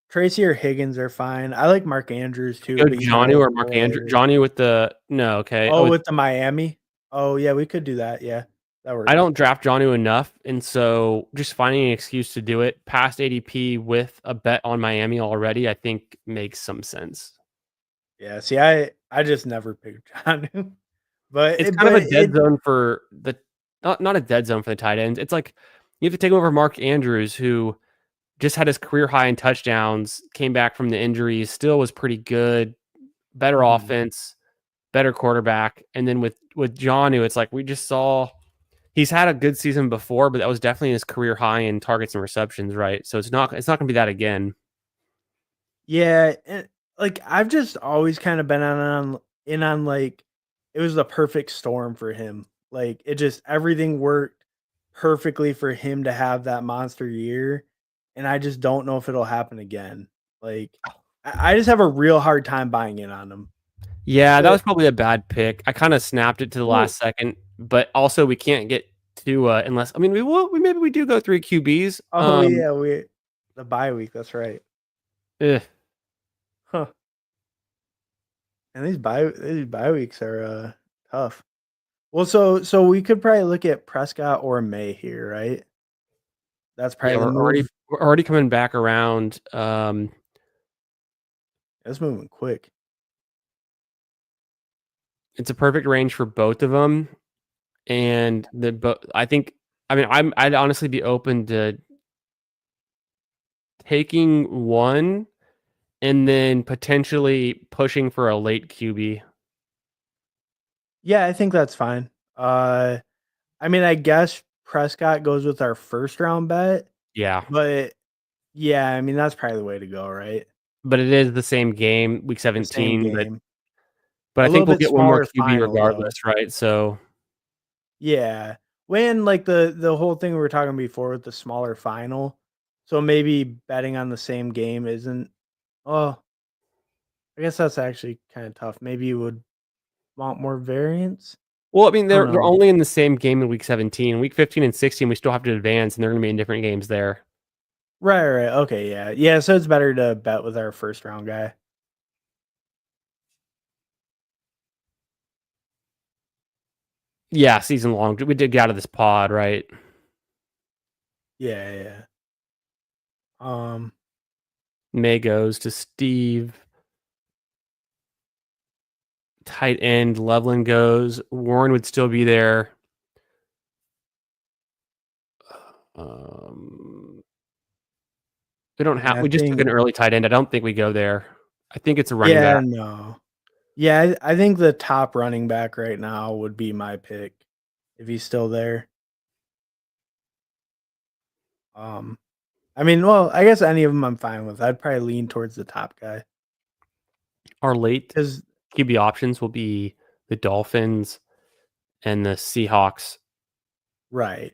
Tracy or Higgins are fine. I like Mark Andrews too, go but he's not Johnny a or Mark full Andrew. A. Johnny with the no, okay. Oh, Oh, with the Miami. Oh yeah, we could do that. Yeah, that I works. don't draft Johnny enough, and so just finding an excuse to do it past ADP with a bet on Miami already, I think makes some sense. Yeah. See, I just never picked John, but It's it kind of but a dead it zone for the not a dead zone for the tight ends. It's like You have to take him over Mark Andrews, who just had his career high in touchdowns, came back from the injuries, still was pretty good, better Mhm. offense, better quarterback. And then with Jonnu, it's like we just saw he's had a good season before, but that was definitely his career high in targets and receptions, right? So it's not gonna be that again. Yeah, and, like, I've just always kinda been on, like, it was the perfect storm for him. Like, it just everything worked perfectly for him to have that monster year, and I just don't know if it'll happen again. Like, I just have a real hard time buying in on him. Yeah, that But was probably a bad pick. I kind of snapped it to the well last second, but also we can't get to unless I mean we will we maybe we do go three QBs. oh, yeah, we the bye week, that's right. Eh, Huh, and these bye weeks are, tough. Well, so we could probably look at Prescott or May here, right? That's yeah, probably the move. we're already coming back around. It's moving quick. It's a perfect range for both of them, and I think I mean I'd honestly be open to taking one and then potentially pushing for a late QB. Yeah, I think that's fine. I mean, I guess Prescott goes with our first round bet, Yeah, but yeah, I mean that's probably the way to go, right? but it is the same game, week The same 17. game. But A I little think we'll bit get one more smaller QB final though. regardless, right? So Yeah. When like the whole thing we were talking before with the smaller final. So maybe betting on the same game isn't oh, I guess that's actually kind of tough. Maybe you would want more variance. well, I mean, I don't they're know. only in the same game in week 17. Week 15 and 16, we still have to advance, and they're going to be in different games there. Right, right. Okay, yeah. Yeah, so it's better to bet with our first round guy. Yeah, season long. We did get out of this pod, right? Yeah, yeah. Um, May goes to Steve. Tight end, Loveland goes. Warren would still be there. Um, we don't have. yeah, I We just took an think early tight end. I don't think we go there. I think it's a running yeah, back. no. Yeah, I think the top running back right now would be my pick if he's still there. Um, I mean, well, I guess any of them I'm fine with. I'd probably lean towards the top guy Our late because QB options will be the Dolphins and the Seahawks. right.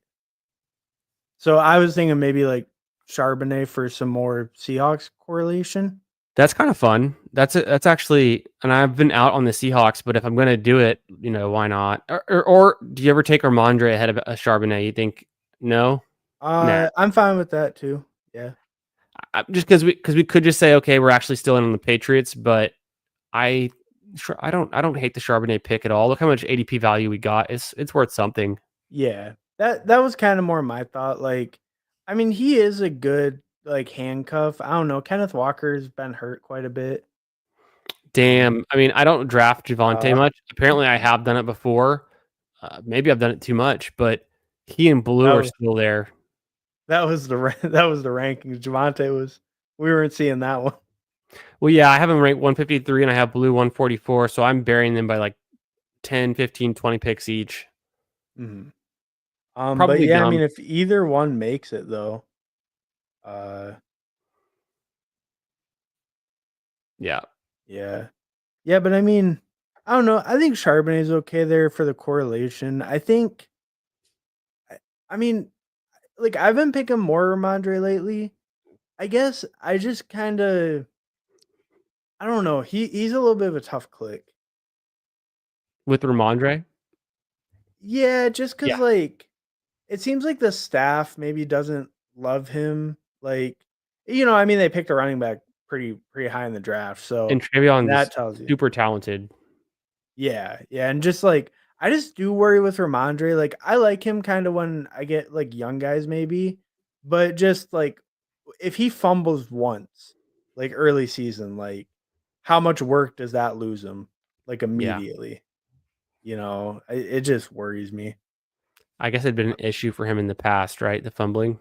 So I was thinking maybe like Charbonnet for some more Seahawks correlation. That's kind of fun. That's actually, and I've been out on the Seahawks, but if I'm gonna do it, why not? Or do you ever take Armandre ahead of a Charbonnet? You think no, nah. I'm fine with that too. Yeah. Just because we could just say okay, we're actually still in on the Patriots, but I I don't hate the Charbonnet pick at all. Look how much ADP value we got. It's worth something. Yeah. That was kinda more my thought, like, I mean, he is a good, like, handcuff. I don't know, Kenneth Walker's been hurt quite a bit. Um, Damn. I mean, I don't draft Javante uh, much. Apparently, I have done it before. Maybe I've done it too much, but he and that Blue are was still there. that was the ra that was the rankings. Javante was we weren't seeing that one. Well, yeah, I have him ranked 153 and I have Blue 144, so I'm burying them by like 10, 15, 20 picks each. Mhm. But Probably yeah, I dumb. mean, if either one makes it though, uh, Yeah. yeah. Yeah, but I mean, I don't know, I think Charbonnet's okay there for the correlation. I I mean, like, I've been picking more Ramondre lately. I guess I just kinda I don't know, he's a little bit of a tough click. With Um, Ramondre? yeah, just cause Yeah. like, it seems like the staff maybe doesn't love him, like, I mean, they picked a running back pretty high in the draft, so And Trayvon's that tells you. super talented. Yeah, yeah, and just, like, I just do worry with Ramondre, like, I like him kinda when I get, like, young guys maybe, but just, like, if he fumbles once, like, early season, like, how much work does that lose him, like, Yeah. immediately? It just worries me. I guess it'd been an issue for him in the past, right? The fumbling.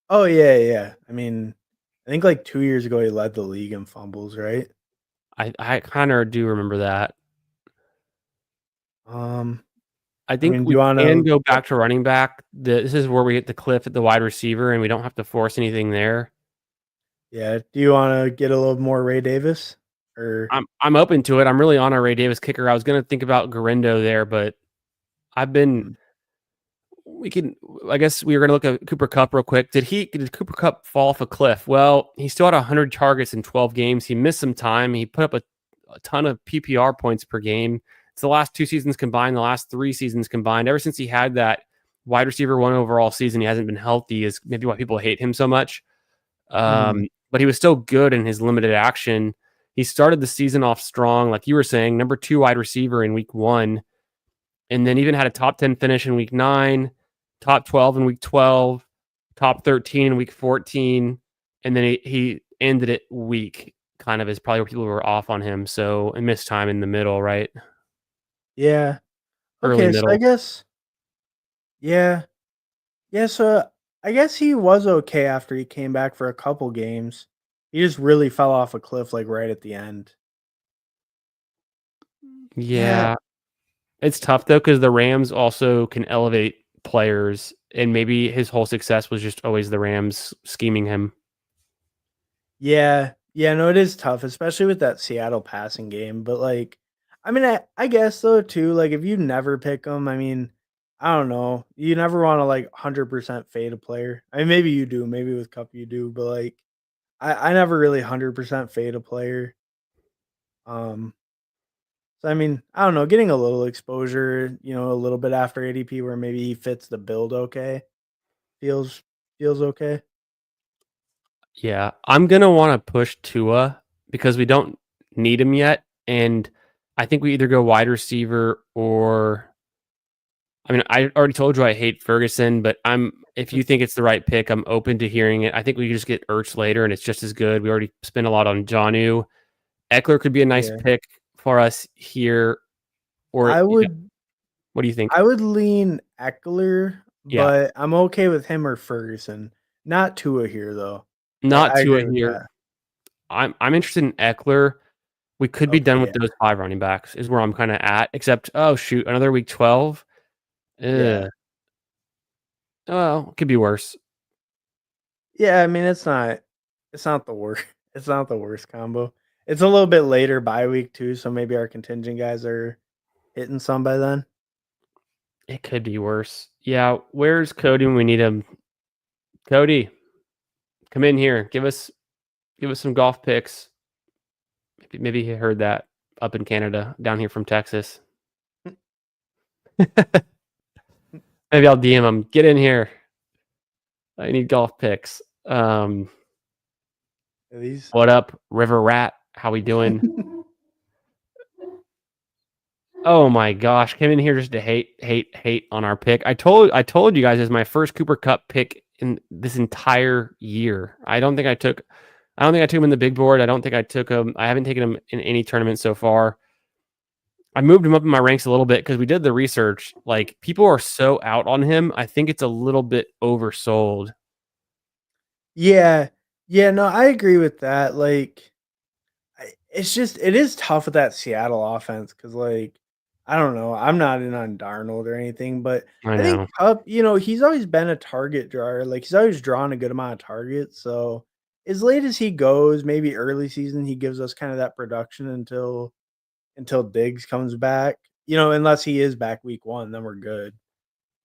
Oh yeah, yeah. I mean, I think like 2 years ago he led the league in fumbles, right? I kind of do remember that. Um, I I think mean, do we you can wanna go back to running back. This is where we hit the cliff at the wide receiver, and we don't have to force anything there. yeah, do you wanna get a little more Ray Davis? Or I'm open to it. I'm really on a Ray Davis kicker. I was gonna think about Garindo there, but I've been mm, we can. I guess we were gonna look at Cooper Cup real quick. Did Cooper Cup fall off a cliff? Well, he still had 100 targets in 12 games. He missed some time. He put up a ton of PPR points per game. It's the last 2 seasons combined, the last 3 seasons combined. Ever since he had that wide receiver 1 overall season, he hasn't been healthy. Is maybe why people hate him so much. mhm, But he was still good in his limited action. He started the season off strong, like you were saying, number 2 wide receiver in week 1, and then even had a top 10 finish in week 9, top 12 in week 12, top 13 in week 14, and then he ended it weak, kind of is probably where people were off on him. So and missed time in the middle, right? yeah. Early Okay, so I middle. guess yeah. Yeah, so I guess he was okay after he came back for a couple games. He just really fell off a cliff, like, right at the end. Yeah, Yeah. It's tough though, because the Rams also can elevate players, and maybe his whole success was just always the Rams scheming him. yeah, yeah, no, it is tough, especially with that Seattle passing game, but, like, I mean, I guess though too, like, if you never pick him, I mean, I don't know, you never wanna, like, 100% fade a player. I mean, maybe you do, maybe with Cup you do, but, like, I never really 100% fade a player. Um, so, I mean, I don't know, getting a little exposure, a little bit after ADP where maybe he fits the build okay, feels feels okay. Yeah, I'm gonna wanna push Tua because we don't need him yet, and I think we either go wide receiver or I mean, I already told you I hate Ferguson, but if you think it's the right pick, I'm open to hearing it. I think we can just get Ertz later, and it's just as good. We already spent a lot on Jonnu. Eckler could be a nice Yeah. pick for us here, or I yeah, would what do you think? I would lean Eckler, Yeah, but I'm okay with him or Ferguson. Not Tua here though. not I Tua agree with here. that. I'm interested in Eckler. We could be Okay, done with yeah. those 5 running backs is where I'm kinda at, except, oh, shoot, another week 12? Yeah. Ugh. Well, it could be worse. Yeah, I mean, it's not the worst it's not the worst combo. It's a little bit later bye week too, so maybe our contingent guys are hitting some by then. It could be worse. Yeah, where's Cody when we need him? Cody, come in here. Give us some golf picks. Maybe he heard that up in Canada, down here from Texas. Maybe I'll DM him. Get in here. I need golf picks. Are these What up, River Rat? How we doing? Oh my gosh, came in here just to hate on our pick. I told you guys it's my first Cooper Cup pick in this entire year. I don't think I took him in the big board. I don't think I took him. I haven't taken him in any tournament so far. I moved him up in my ranks a little bit because we did the research. Like people are so out on him. I think it's a little bit oversold. Yeah. Yeah, no, I agree with that, like it is tough with that Seattle offense because, like, I don't know, I'm not in on Darnold or anything, but I I think know. Kupp, he's always been a target drawer, like, he's always drawn a good amount of targets, so as late as he goes, maybe early season, he gives us kinda that production until Diggs comes back, unless he is back week 1, then we're good,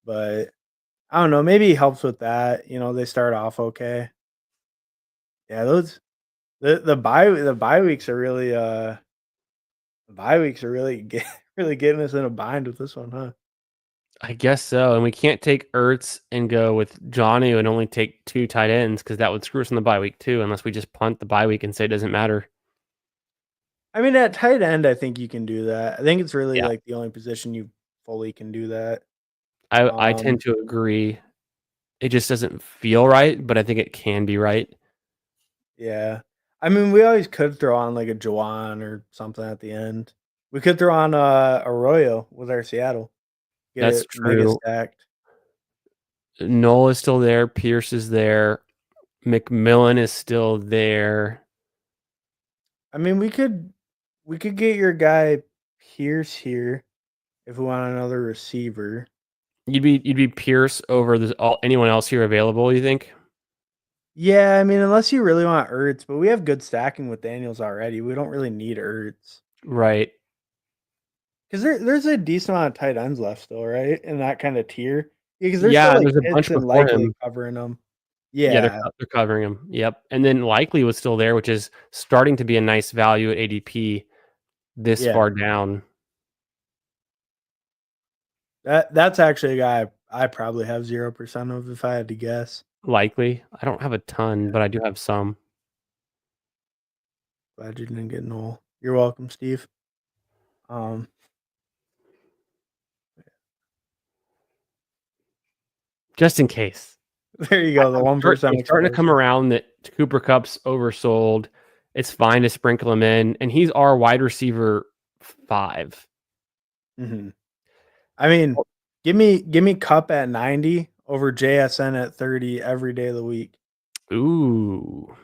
but I don't know, maybe he helps with that, they start off okay. Yeah, those the bye weeks are really, the bye weeks are really really getting us in a bind with this one, huh? I guess so. And we can't take Ertz and go with Johnny and only take 2 tight ends because that would screw us in the bye week too, unless we just punt the bye week and say it doesn't matter. I mean, at tight end, I think you can do that. I think it's really, Yeah. like, the only position you fully can do that. I Um, tend to agree. It just doesn't feel right, but I think it can be right. yeah. I mean, we always could throw on, like, a Juwan or something at the end. We could throw on, Arroyo with our Seattle. Get That's it mega true. stacked. Noel is still there. Pierce is there. McMillan is still there. I mean, we could get your guy Pierce here if we want another receiver. You'd be Pierce over anyone else here available, you think? Yeah, I mean, unless you really want Ertz, but we have good stacking with Daniels already. We don't really need Ertz. Right. Because there's a decent amount of tight ends left still, right? In that kind of tier. Yeah, because there's still Yeah, and like there's a Pitts bunch and before Likely him. covering them. Yeah, Yeah, they're covering him. Yep. And then Likely was still there, which is starting to be a nice value at ADP this yeah. far down. That's actually a guy I probably have 0% of if I had to guess. Likely. I don't have a ton, but I do have some. Glad you didn't get Noel. You're welcome, Steve. Um, Just in case. there you go. The 1% It's starting to come exposure. around that Cooper Kupp's oversold. It's fine to sprinkle him in, and he's our wide receiver 5. Mm-hmm. I mean, give me Cup at 90 over JSN at 30 every day of the week. Ooh.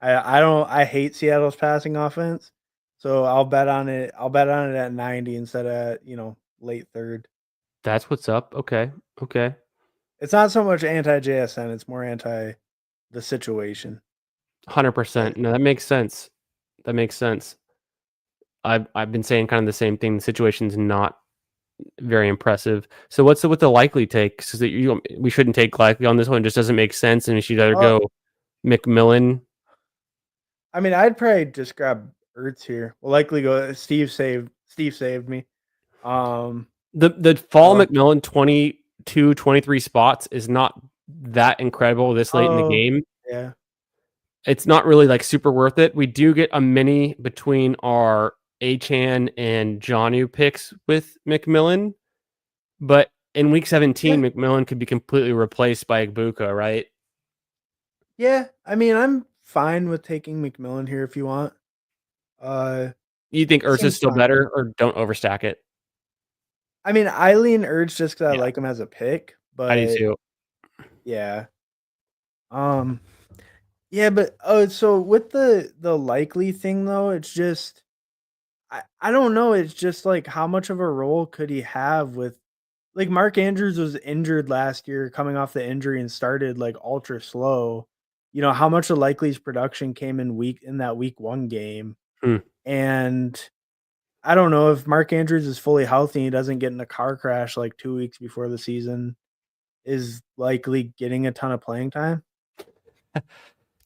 I hate Seattle's passing offense, so I'll bet on it. I'll bet on it at 90 instead of late third. That's what's up. Okay. Okay. It's not so much anti JSN; it's more anti the situation. But 100%. No, that makes sense. That makes sense. I've been saying kind of the same thing. The situation's not very impressive. So what's with the likely take? So that we shouldn't take likely on this one. It just doesn't make sense, and we should either uh, go McMillan. I mean, I'd probably just grab Ertz here. We'll likely go. Steve saved me. The fall So McMillan 22, 23 spots is not that incredible this late in the oh game. yeah. It's not really like super worth it. We do get a mini between our Achan and Jonnu picks with McMillan, but in week 17, Yeah. McMillan could be completely replaced by Ibuka, right? Yeah. I mean, I'm fine with taking McMillan here if you want. You think It Ertz is seems still fine. better, or don't overstack it? I mean, I lean Urge just because I Yeah, like him as a pick, I do but too. yeah. Um, yeah, but so with the likely thing though, it's just I don't know. It's just like how much of a role could he have with like Mark Andrews was injured last year, coming off the injury and started like ultra slow. How much of Likely's production came in that week 1 game, Hmm. and I don't know if Mark Andrews is fully healthy, he doesn't get in a car crash like 2 weeks before the season, is Likely getting a ton of playing time.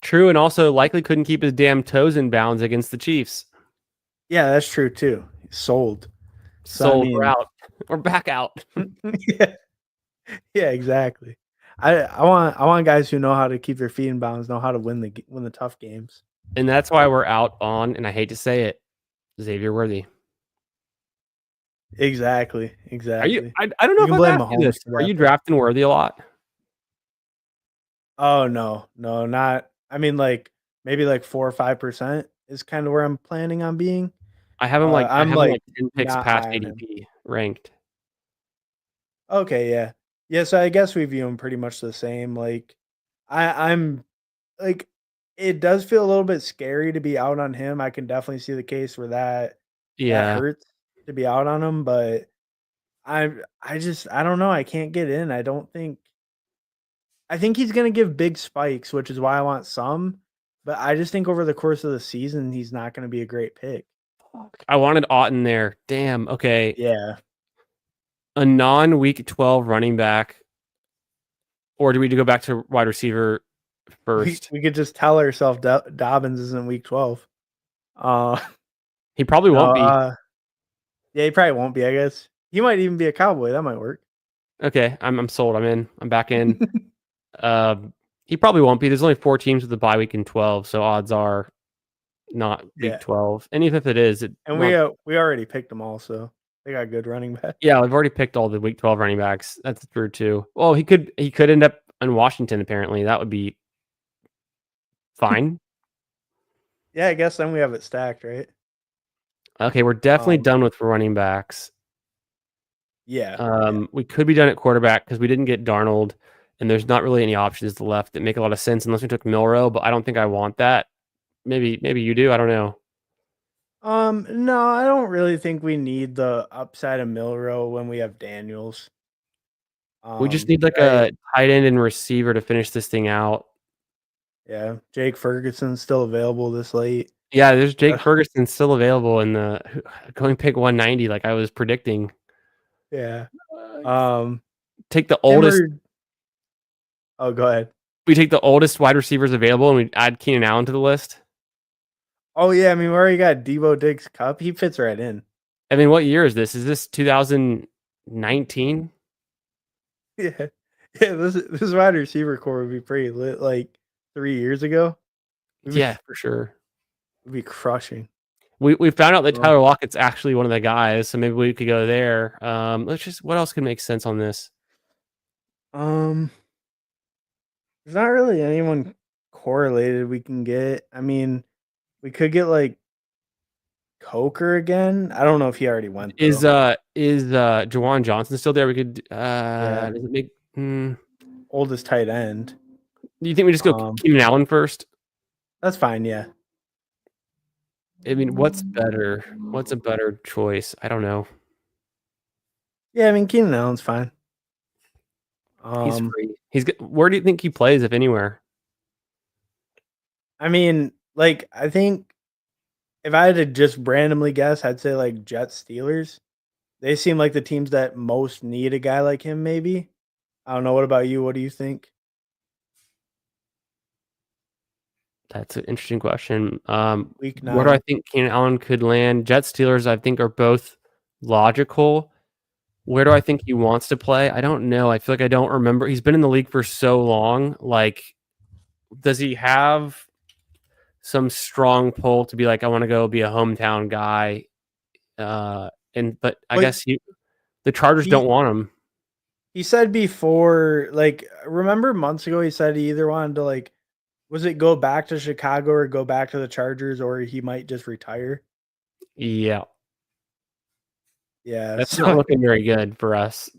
True, and also likely couldn't keep his damn toes in bounds against the Chiefs. Yeah, that's true too. He's sold. So I Sold, we're mean, out. We're back out. yeah, yeah, exactly. I want guys who know how to keep their feet in bounds, know how to win the tough games. And that's why we're out on, and I hate to say it, Xavier Worthy. Exactly, Are you? exactly. I don't know You if can I've blame asked you this. Mahomes for Are that you though. drafting Worthy a lot? Oh no, no, not. I mean, like maybe like 4 or 5% is kind of where I'm planning on being. I I'm have him like like 10 picks not past high on him. ADP ranked. Okay, yeah. Yeah, so I guess we view him pretty much the same. Like I'm like it does feel a little bit scary to be out on him. I can definitely see the case where that Yeah. hurts to be out on him, but I don't know. I can't get in. I think he's gonna give big spikes, which is why I want some, but I just think over the course of the season he's not gonna be a great pick. I wanted Otten there. Damn. Okay. Yeah. A non-week 12 running back, or do we go back to wide receiver We first? we could just tell ourselves Dobbins isn't week 12. Uh He probably no, won't be. yeah, he probably won't be, I guess. He might even be a Cowboy. That might work. Okay, I'm sold. I'm in. I'm back in. He probably won't be. There's only 4 teams with the bye week in 12, so odds are not week Yeah. 12. And even if it is, it And won't. we already picked them all, so they got good running back. Yeah, we've already picked all the week 12 running backs. That's true too. Well, he could end up in Washington apparently. That would be fine. Yeah, I guess then we have it stacked, right? Okay, we're definitely Um, done with running backs. Yeah, yeah. We could be done at quarterback because we didn't get Darnold, and there's not really any options left that make a lot of sense unless we took Milrow, but I don't think I want that. Maybe you do. I don't know. No, I don't really think we need the upside of Milrow when we have Daniels. We just need like Right? a tight end and receiver to finish this thing out. Yeah, Jake Ferguson's still available this late. Yeah, there's Jake Ferguson still available in the going pick 190, like I was predicting. Yeah. Uh, Um, take the him oldest. or oh, go ahead. We take the oldest wide receivers available, and we add Keenan Allen to the list. Oh yeah, I mean we already got Debo Diggs Cup. He fits right in. I mean, what year is this? Is this 2019? Yeah, yeah. This wide receiver core would be pretty lit. Like 3 years ago, we'd be, Yeah, for sure. we'd be crushing. We found out that Um, Tyler Lockett's actually one of the guys, so maybe we could go there. Let's just what else could make sense on this? um, there's not really anyone correlated we can get. I mean, we could get like Coker again. I don't know if he already went though. Is Jawan Johnson still there? We could Yeah, does it make oldest tight end. do you think we just go Um, Keenan Allen first? that's fine. Yeah, I mean, what's better? What's a better choice? I don't know. yeah. I mean, Keenan Allen's fine. He's Um, free. Where do you think he plays, if anywhere? I mean, like I think if I had to just randomly guess, I'd say like Jets Steelers. They seem like the teams that most need a guy like him. Maybe I don't know. What about you? What do you think? That's an interesting question. Week Where do I 9. think Keenan Allen could land? Jets, Steelers, I think, are both logical. Where do I think he wants to play? I don't know. I feel like I don't remember. He's been in the league for so long. Like, does he have some strong pull to be like, I want to go be a hometown guy? But I Well, guess the Chargers don't he want him. he said before, like remember months ago, he said he either wanted to like, was it go back to Chicago or go back to the Chargers, or he might just retire. Yeah, Yeah, that's not so looking very good for us.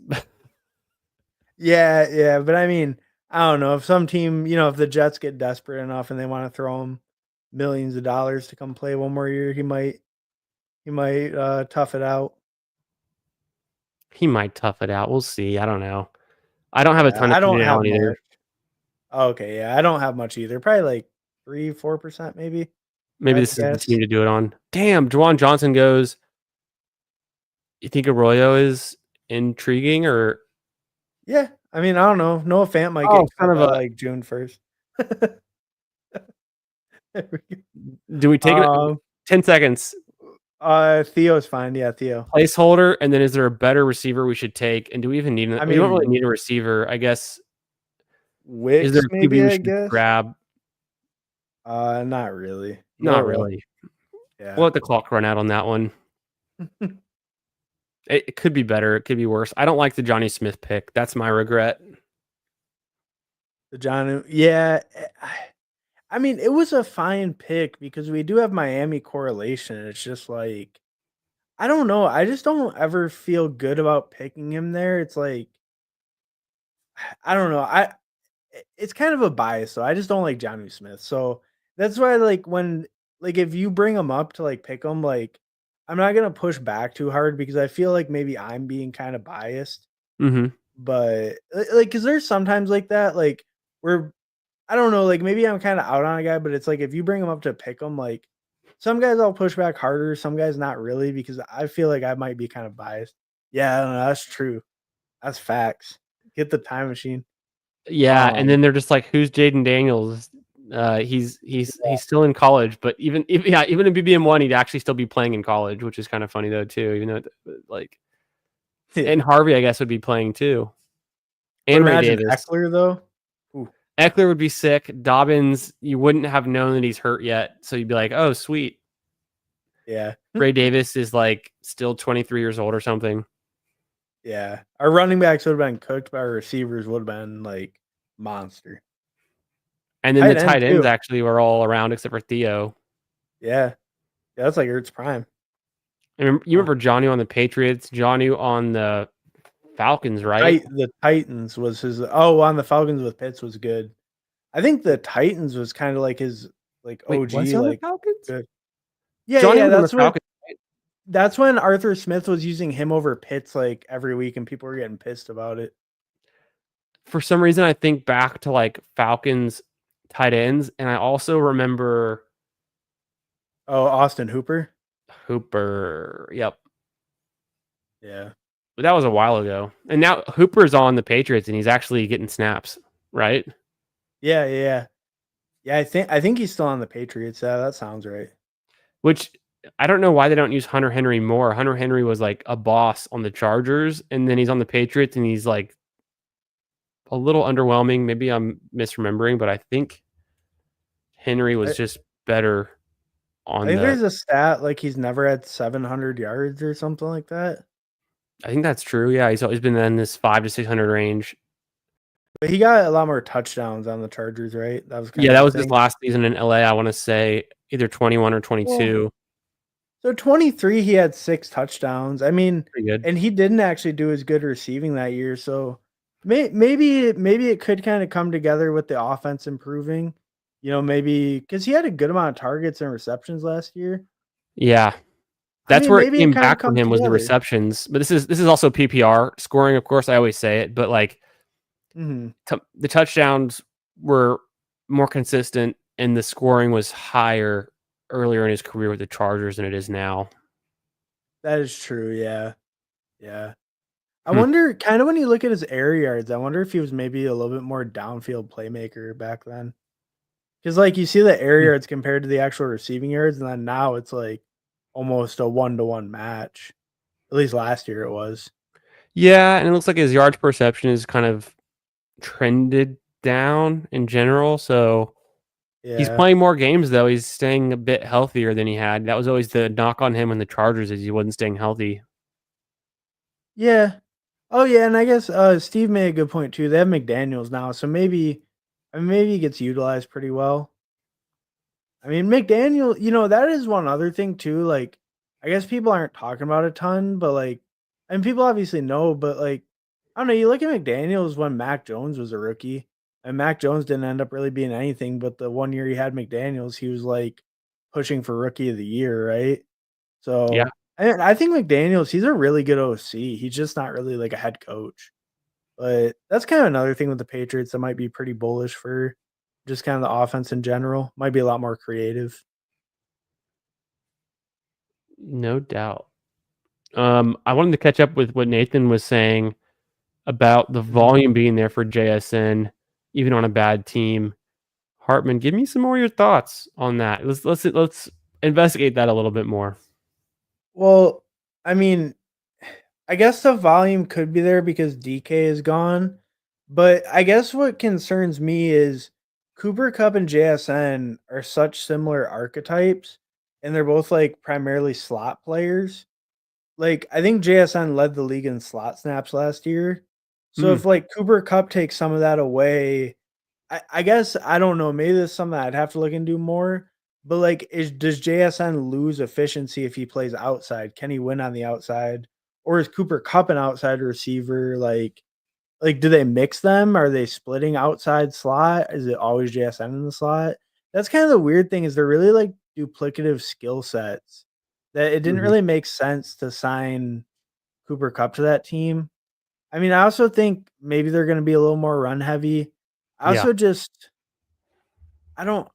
yeah, yeah. But I mean, I don't know if some team, if the Jets get desperate enough and they want to throw him millions of dollars to come play one more year, he might tough it out. He might tough it out. We'll see. I don't know. I don't have a Yeah, ton of I don't Keenan have Allen either. much. Okay, yeah, I don't have much either. Probably like 3-4% maybe, if I Maybe had to this is the guess. team to do it on. Damn, Juwan Johnson goes. You think Arroyo is intriguing or Yeah, I mean, I don't know. Noah Fant might oh, get kind cut of by a like June 1st. There we go. do we take it Um, 10 seconds Theo's fine. Yeah, Theo. placeholder and then is there a better receiver we should take and do we even need I we don't really mean, need a receiver, I guess. Is there Wicks a QB maybe, we I should guess. grab? Not really. Not Milrow. really. We'll Yeah. let the clock run out on that one. It could be better. It could be worse. I don't like the Johnny Smith pick. That's my regret. The John. Yeah. I mean, it was a fine pick because we do have Miami correlation. It's just like I don't know. I just don't ever feel good about picking him there. It's like I don't know. It's kind of a bias, so I just don't like Johnny Smith. So that's why, like, when like if you bring him up to like pick him, like I'm not gonna push back too hard because I feel like maybe I'm being kind of biased. Mhm. But like, cause there's sometimes like that, like where I don't know, like maybe I'm kind of out on a guy, but it's like if you bring him up to pick him, like some guys I'll push back harder, some guys not really because I feel like I might be kind of biased. Yeah, I don't know, that's true. That's facts. Get the time machine. Yeah, and Um, then they're just like, "Who's Jaden Daniels?" He's still in college, but even in BBM1, he'd actually still be playing in college, which is kind of funny though too. Even though like, yeah. and Harvey, I guess, would be playing too, But and Ray imagine Davis. Eckler though. Ooh, Eckler would be sick. Dobbins, you wouldn't have known that he's hurt yet, so you'd be like, "Oh, sweet." yeah. Ray Davis is like still 23 years old or something, Yeah. Our running backs would have been cooked, but our receivers would have been like monster. and then the Tight end tight ends too. actually were all around except for Theo. Yeah. Yeah, that's like Ertz prime. And you Oh, remember Johnny on the Patriots, Johnny on the Falcons, right? The Titans was his. Oh, on the Falcons with Pitts was good. I think the Titans was kind of like his like Wait, was OG he on the like Falcons? good. Yeah, Johnny yeah. was on the Falcons. That's when Arthur Smith was using him over Pitts like every week, and people were getting pissed about it. For some reason, I think back to like Falcons tight ends, and I also remember Oh, Austin Hooper. Hooper. Yep, Yeah, but that was a while ago. And now Hooper's on the Patriots, and he's actually getting snaps, right? yeah, yeah, yeah. I think he's still on the Patriots. Yeah, that sounds right. Which I don't know why they don't use Hunter Henry more. Hunter Henry was like a boss on the Chargers, and then he's on the Patriots, and he's like a little underwhelming. Maybe I'm misremembering, but I think Henry was I, just better I on think the. there's a stat like he's never had 700 yards or something like that. I think that's true. Yeah, he's always been in this 500 to 600 range. But he got a lot more touchdowns on the Chargers, right? That was kind Yeah, of that the was his thing. last season in LA. I want to say either 21 or Well, 22. so 23, he had 6 touchdowns. I mean, Pretty good. and he didn't actually do as good receiving that year. So maybe it could kind of come together with the offense improving. You know, maybe because he had a good amount of targets and receptions last year. Yeah, I that's mean, where it maybe it came kind of back for comes him was the together. receptions. But this is also PPR scoring. Of course, I always say it, but like Hmm. the touchdowns were more consistent and the scoring was higher earlier in his career with the Chargers than it is now. That is true. Yeah. Yeah. I Hmm. wonder, kind of when you look at his air yards, I wonder if he was maybe a little bit more downfield playmaker back then. Because like you see the air Hmm. yards compared to the actual receiving yards, and then now it's like almost a 1-to-1 match. At least last year it was. Yeah, and it looks like his yards perception is kind of trended down in general. So he's Yeah. playing more games though. He's staying a bit healthier than he had. That was always the knock on him in the Chargers is he wasn't staying healthy. Yeah. Oh yeah, and I guess Steve made a good point too. They have McDaniels now, so maybe he gets utilized pretty well. I mean, McDaniel, that is one other thing too. Like, I guess people aren't talking about a ton, but like, and people obviously know, but like, I don't know. You look at McDaniel's when Mac Jones was a rookie, and Mac Jones didn't end up really being anything. But the one year he had McDaniel's, he was like pushing for rookie of the year, right? Yeah, So, and I think McDaniel's, he's a really good OC. He's just not really like a head coach. But that's kind of another thing with the Patriots that might be pretty bullish for just kind of the offense in general. Might be a lot more creative. no doubt. I wanted to catch up with what Nathan was saying about the Mhm. volume being there for JSN, even on a bad team. Hartman, give me some more of your thoughts on that. Let's investigate that a little bit more. Well, I mean, I guess the volume could be there because DK is gone. But I guess what concerns me is Cooper Cup and JSN are such similar archetypes, and they're both like primarily slot players. Like, I think JSN led the league in slot snaps last year. So Hmm. if like Cooper Cup takes some of that away, I guess I don't know. Maybe that's something I'd have to look into more. But like, does JSN lose efficiency if he plays outside? Can he win on the outside, or is Cooper Cup an outside receiver? Like, do they mix them? Are they splitting outside slot? Is it always JSN in the slot? That's kind of the weird thing. Is they're really like duplicative skill sets that it didn't Mhm. really make sense to sign Cooper Cup to that team. I mean, I also think maybe they're going to be a little more run heavy. I Yeah, also just I don't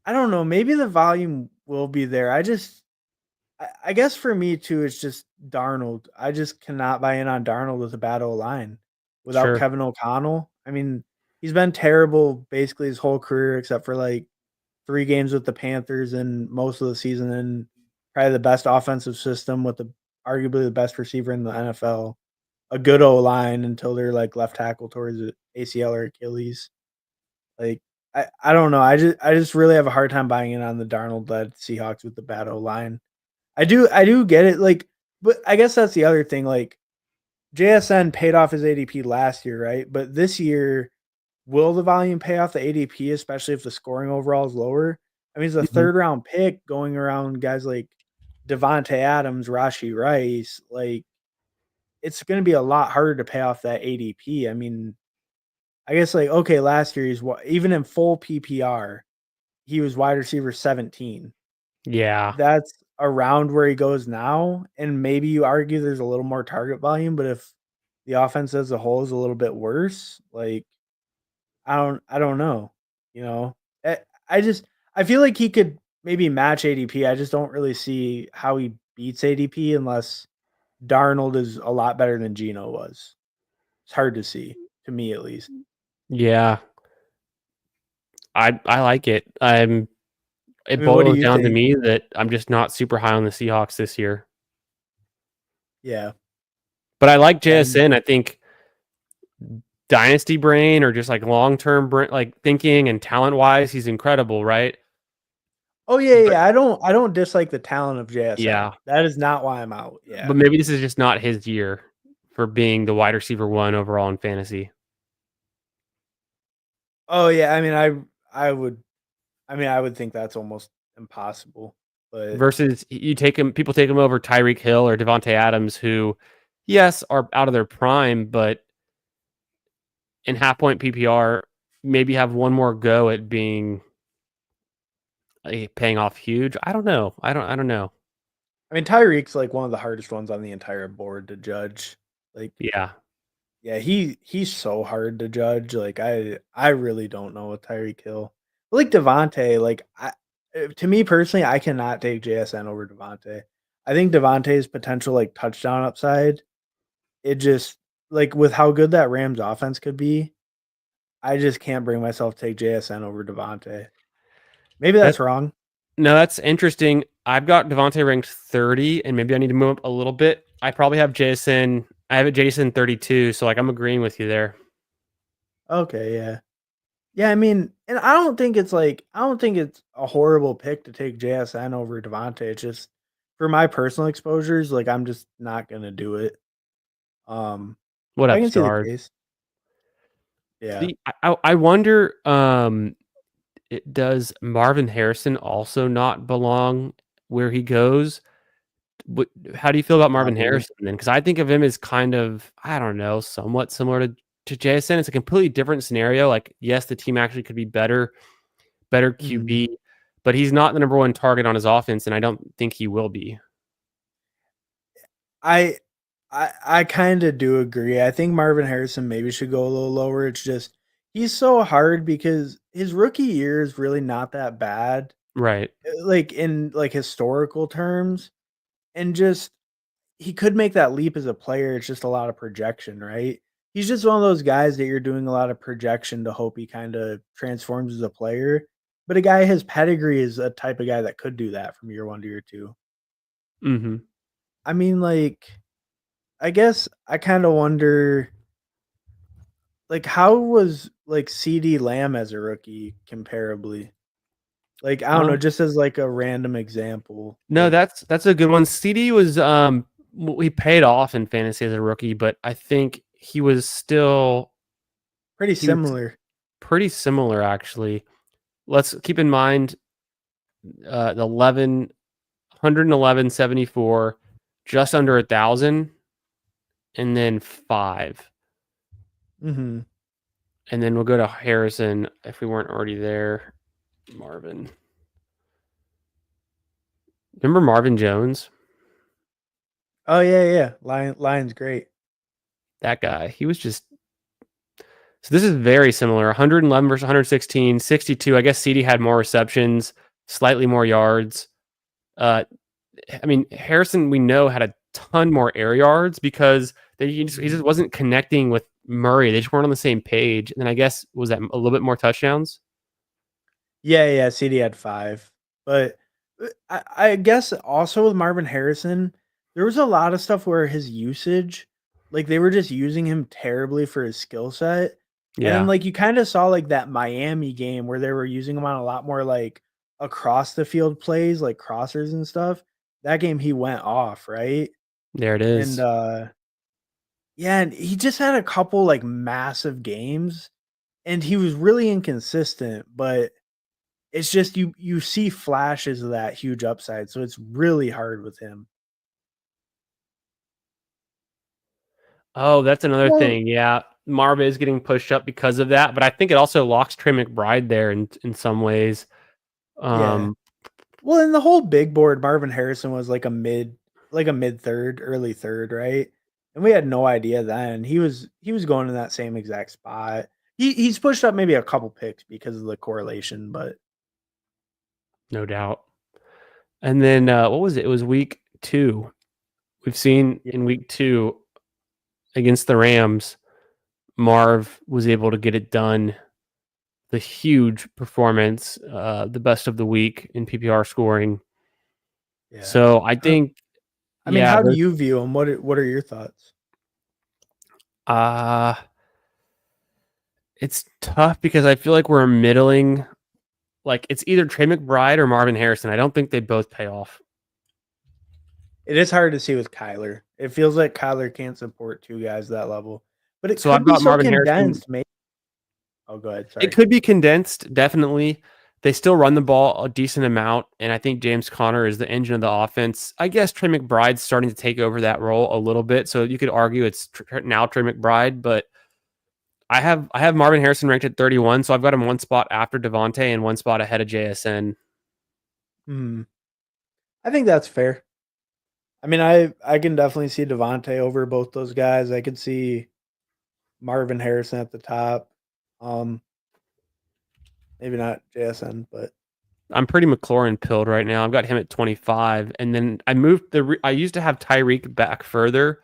I don't know. Maybe the volume will be there. I guess for me too, it's just Darnold. I just cannot buy in on Darnold with a bad O line without sure. Kevin O'Connell. I mean, he's been terrible basically his whole career except for like 3 games with the Panthers and most of the season and probably the best offensive system with the arguably the best receiver in the NFL. A good O line until they're like left tackle towards the ACL or Achilles. Like I don't know. I just really have a hard time buying in on the Darnold led Seahawks with the bad O line. I do get it. Like, but I guess that's the other thing. Like JSN paid off his ADP last year, right? But this year, will the volume pay off the ADP, especially if the scoring overall is lower? I mean, it's a Mhm. third round pick going around guys like Devonte Adams, Rashi Rice. Like, it's going to be a lot harder to pay off that ADP. I mean, I guess like okay, last year even in full PPR, he was wide receiver 17. Yeah. That's around where he goes now, and maybe you argue there's a little more target volume, but if the offense as a whole is a little bit worse, like I don't know, you know. I just I feel like he could maybe match ADP. I just don't really see how he beats ADP unless Darnold is a lot better than Geno was. It's hard to see, to me at least. Yeah. I like it. I It mean, what do boils you down to think? me that I'm just not super high on the Seahawks this year. Yeah. But I like Yeah. JSN. I think dynasty brain or just like long-term like thinking and talent-wise, he's incredible, right? Oh yeah, But yeah. I don't dislike the talent of JSN. yeah, That is not why I'm out. but Yeah. maybe this is just not his year for being the wide receiver 1 overall in fantasy. Oh yeah. I mean, I would. I mean, I would think that's almost impossible. But Versus you take him, people take him over Tyreek Hill or Devontae Adams, who, yes, are out of their prime, but in half point PPR, maybe have one more go at being paying off huge. I don't know. I don't know. I mean, Tyreek's like one of the hardest ones on the entire board to judge. Like, Yeah. yeah, he's so hard to judge. Like, I really don't know with Tyreek Hill. But like Devontae, like to me personally, I cannot take JSN over Devontae. I think Devontae's potential like touchdown upside, it just like with how good that Rams offense could be, I just can't bring myself to take JSN over Devontae. Maybe That that's wrong. no, that's interesting. I've got Devontae ranked 30, and maybe I need to move up a little bit. I probably have Jason. I have it Jason 32, so like I'm agreeing with you there. Okay, yeah. Yeah, I mean, and I don't think it's a horrible pick to take JSN over Devontae. It's just for my personal exposures, like I'm just not gonna do it. Um, What I up, can see the Stars? case. Yeah. See, I wonder. Does Marvin Harrison also not belong where he goes? How do you feel about Marvin Probably. Harrison then? Because I think of him as kind of, I don't know, somewhat similar to JSN. It's a completely different scenario. Like, yes, the team actually could be better Mhm. QB, but he's not the number one target on his offense, and I don't think he will be. I I kinda do agree. I think Marvin Harrison maybe should go a little lower. It's just he's so hard because his rookie year is really not that bad, Right. like in like historical terms, and just he could make that leap as a player. It's just a lot of projection, right? He's just one of those guys that you're doing a lot of projection to hope he kind of transforms as a player. But a guy his pedigree is a type of guy that could do that from year one to year two. Hmm. I mean, like, I guess I kind of wonder, like, how was like CD Lamb as a rookie comparably? Like, I don't know, just as like a random example, No, like that's a good one. CD was he paid off in fantasy as a rookie, but I think pretty he was similar. pretty similar actually. Let's keep in mind the 111.74, just under 1,000, and then 5. Hmm. And then we'll go to Harrison if we weren't already there. Marvin. Remember Marvin Jones? Oh yeah, yeah. Lion's great. That guy. He was just so this is very similar. 111 versus 116, 62. I guess CD had more receptions, slightly more yards. Uh, I mean, Harrison, we know, had a ton more air yards because he just wasn't connecting with Murray. They just weren't on the same page. And then I guess, was that a little bit more touchdowns? Yeah, yeah, CD had 5. But, I guess also with Marvin Harrison, there was a lot of stuff where his usage like, they were just using him terribly for his skill set, and then, Yeah, like, you kinda saw, like, that Miami game where they were using him on a lot more, like, across the field plays, like crossers and stuff. That game, he went off, right? there it And, is. yeah, and he just had a couple, like, massive games, and he was really inconsistent, but it's just you see flashes of that huge upside, so it's really hard with him. Oh, that's another Well, thing. Yeah, Marv is getting pushed up because of that, but I think it also locks Trey McBride there in some ways. yeah. Um, Well, in the whole big board, Marvin Harrison was like a mid third, early third, right? And we had no idea then. He was going in that same exact spot. He's pushed up maybe a couple picks because of the correlation, but no doubt. And then what was it? It was week 2. We've seen yeah, in week 2 against the Rams, Marv was able to get it done. The huge performance, the best of the week in PPR scoring. yeah. So I Uh, think, I mean, yeah, how do you view him? What are your thoughts? uh, it's tough because I feel like we're middling. Like it's either Trey McBride or Marvin Harrison. I don't think they both pay off. It is hard to see with Kyler. It feels like Kyler can't support two guys that level, but it So could I've be got so Marvin Harrison. condensed. Maybe. Oh, go ahead. It Sorry. could be condensed, definitely. They still run the ball a decent amount, and I think James Conner is the engine of the offense. I guess Trey McBride's starting to take over that role a little bit, so you could argue it's now Trey McBride. But I have Marvin Harrison ranked at 31, so I've got him one spot after Devontae and one spot ahead of JSN. Hmm. I think that's fair. I mean, I can definitely see Devontae over both those guys. I could see Marvin Harrison at the top. Um, maybe not JSN, but I'm pretty McLaurin pilled right now. I've got him at 25, and then I used to have Tyreek back further,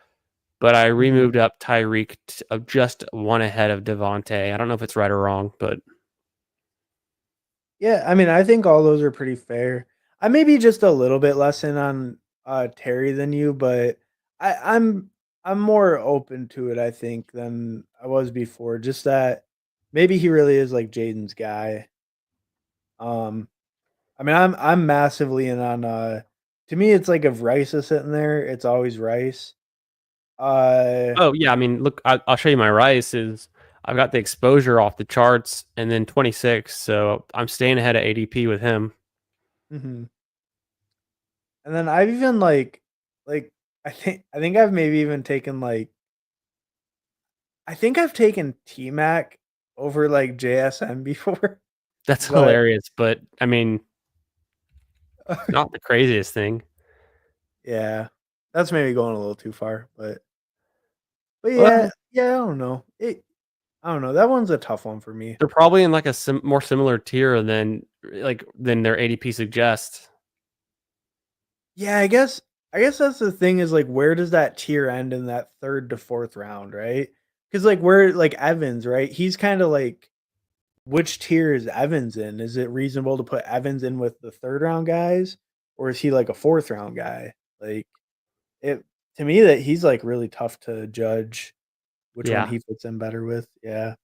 but I mhm. removed up Tyreek just one ahead of Devontae. I don't know if it's right or wrong, but Yeah, I mean, I think all those are pretty fair. I may be just a little bit less in on Terry than you, but I'm more open to it, I think, than I was before. Just that maybe he really is like Jaden's guy. Um, I mean, I'm massively in on to me it's like if Rice is sitting there, it's always Rice. Uh oh yeah, I mean, look, I'll show you my rice is I've got the exposure off the charts, and then 26, so I'm staying ahead of ADP with him. mhm. And then I've even like I think I've maybe even taken like I think I've taken T-Mac over like JSN before, That's but hilarious, but I mean, it's not the craziest thing. yeah, that's maybe going a little too far, but yeah, Well, yeah, I don't know. I don't know. That one's a tough one for me. they're probably in like a more similar tier than their ADP suggests. Yeah, I guess that's the thing is like where does that tier end in that 3rd to 4th round, right? Cuz like where like Evans, right? He's kind of like which tier is Evans in? Is it reasonable to put Evans in with the 3rd round guys or is he like a 4th round guy? Like it to me that he's like really tough to judge which one Yeah, he fits in better with. Yeah.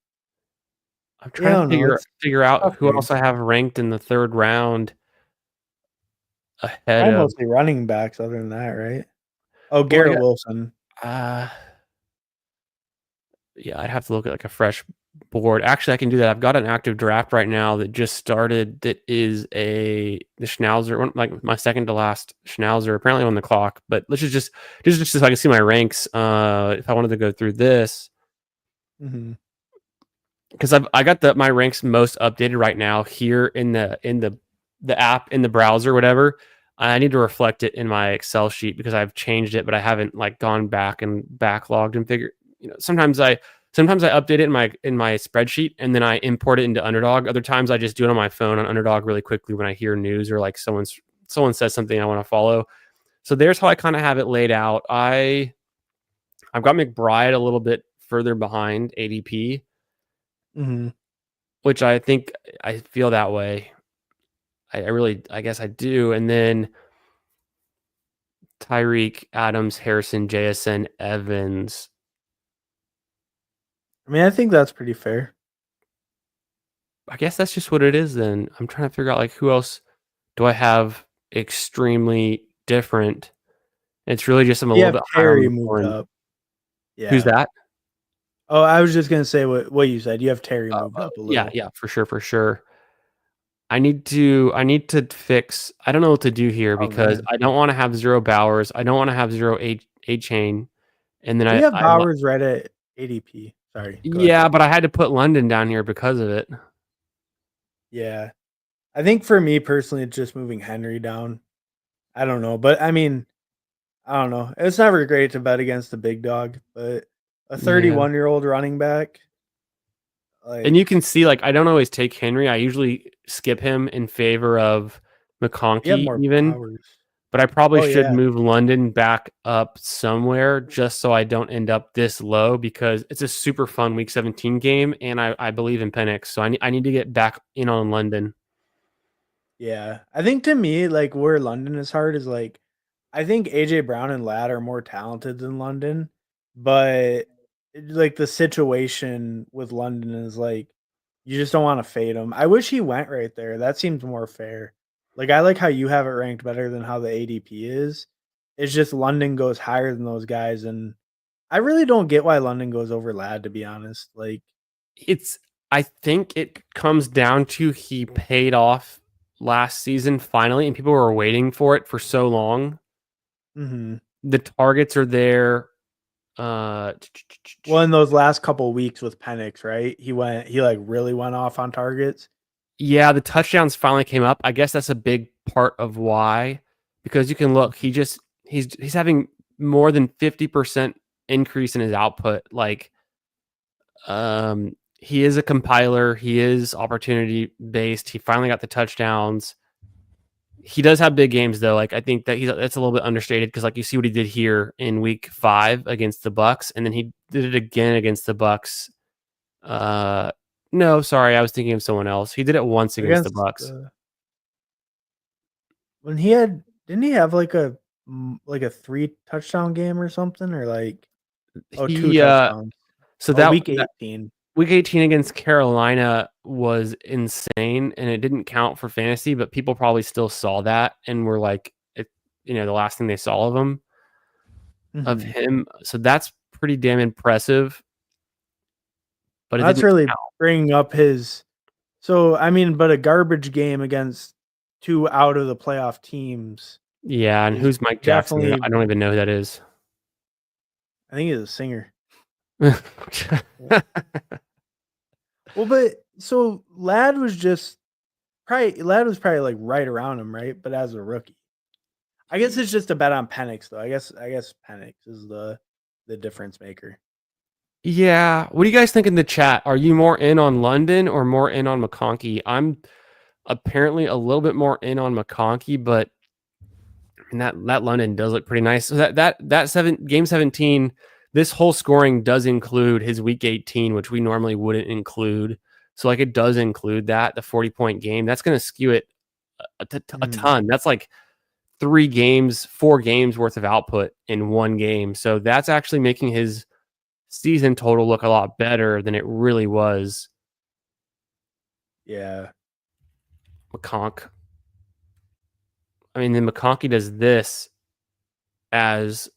I'm Yeah, I trying to don't know. figure It's out tough who else grade. I have ranked in the third round ahead Probably of. mostly running backs other than that, right? Oh, Well, I Garrett got Wilson. uh, yeah, I'd have to look at like a fresh board. Actually, I can do that. I've got an active draft right now that just started. That is the Schnauzer, like my second to last Schnauzer, apparently on the clock. But let's just so I can see my ranks. If I wanted to go through this, Mhm. because I got my ranks most updated right now here in the app in the browser, whatever. I need to reflect it in my Excel sheet because I've changed it, but I haven't like gone back and backlogged and figured. Sometimes I update it in my spreadsheet and then I import it into Underdog. Other times I just do it on my phone on Underdog really quickly when I hear news or like someone says something I want to follow. So there's how I kind of have it laid out. I've got McBride a little bit further behind ADP, Mhm. which I think I feel that way. I really, I guess I do. And then Tyreek, Adams, Harrison, JSN, Evans. I mean, I think that's pretty fair. I guess that's just what it is then. I'm trying to figure out like who else do I have extremely different. It's really just I'm a You little have bit higher on Terry moved McLaurin. up. Who's Yeah. that? Oh, I was just gonna say what you said. You have Terry moved up a Yeah, little. yeah, for sure, for sure. I need to fix. I don't know what to do here Oh because man. I don't want to have zero Bowers. I don't want to have zero A chain, And then We have Bowers right at ADP. Sorry, go ahead. yeah, but I had to put London down here because of it. Yeah. I think for me personally, it's just moving Henry down. I don't know, but I mean, I don't know. It's never great to bet against the big dog, but a Yeah. 31-year-old running back, And you like can see, like, I don't always take Henry. I usually skip him in favor of you have McConkey, more even. Bowers. But I probably Oh should yeah. move London back up somewhere just so I don't end up this low because it's a super fun Week 17 game, and I believe in Penix, so I need to get back in on London. Yeah. I think to me, like where London is hard is like I think AJ Brown and Ladd are more talented than London, but like the situation with London is like you just don't want to fade him. I wish he went right there. That seems more fair. Like I like how you have it ranked better than how the ADP is. It's just London goes higher than those guys, and I really don't get why London goes over Ladd, to be honest. Like, It's I think it comes down to he paid off last season finally, and people were waiting for it for so long. mhm. The targets are there. Well, in those last couple weeks with Penix, right? He like really went off on targets. Yeah, the touchdowns finally came up. I guess that's a big part of why, because you can look, he's having more than 50% increase in his output. Like, he is a compiler, he is opportunity based. He finally got the touchdowns. He does have big games though. Like I think that that's a little bit understated because like you see what he did here in week 5 against the Bucks, and then he did it again against the Bucks. No, sorry, I was thinking of someone else. He did it once against the Against Bucks. the when he had didn't he have like a 3 touchdown game or something or like oh 2 He touchdowns. so Oh, that, week 18. week 18 against Carolina was insane and it didn't count for fantasy, but people probably still saw that and were like it, the last thing they saw of Mhm. him. So that's pretty damn impressive, but it That's didn't really count. bringing up his so I mean, but a garbage game against 2 out of the playoff teams Yeah, and is who's Mike Jackson? definitely I don't even know who that is. I think he's a singer. Yeah. Well, but so Ladd was probably like right around him, right? But as a rookie. I guess it's just a bet on Penix though. I guess Penix is the difference maker. Yeah. What do you guys think in the chat? Are you more in on London or more in on McConkey? I'm apparently a little bit more in on McConkey, but and that London does look pretty nice. So that game 17, this whole scoring does include his week 18, which we normally wouldn't include. So like it does include that the 40-point game. That's going to skew it a ton. That's like 4 games worth of output in one game. So that's actually making his season total look a lot better than it really was. Yeah. McConk. I mean, then McConkey does this as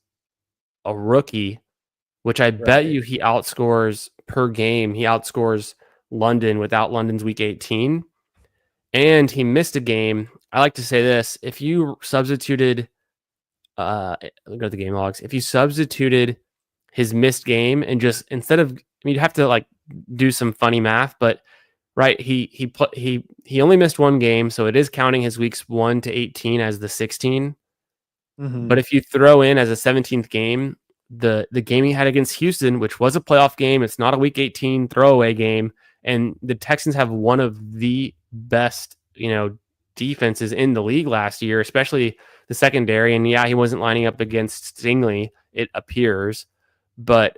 a rookie, which I bet Right. you he outscores per game. He outscores London without London's week 18. And he missed a game. I like to say this. If you substituted, look at the game logs. If you substituted his missed game and just instead of, I mean, you'd have to like do some funny math, but right, he only missed one game, so it is counting his weeks 1 to 18 as the 16. But Mhm. if you throw in as a 17th game, the game he had against Houston, which was a playoff game, it's not a week 18 throwaway game, and the Texans have one of the best, defenses in the league last year, especially the secondary. And yeah, he wasn't lining up against Stingley, it appears, but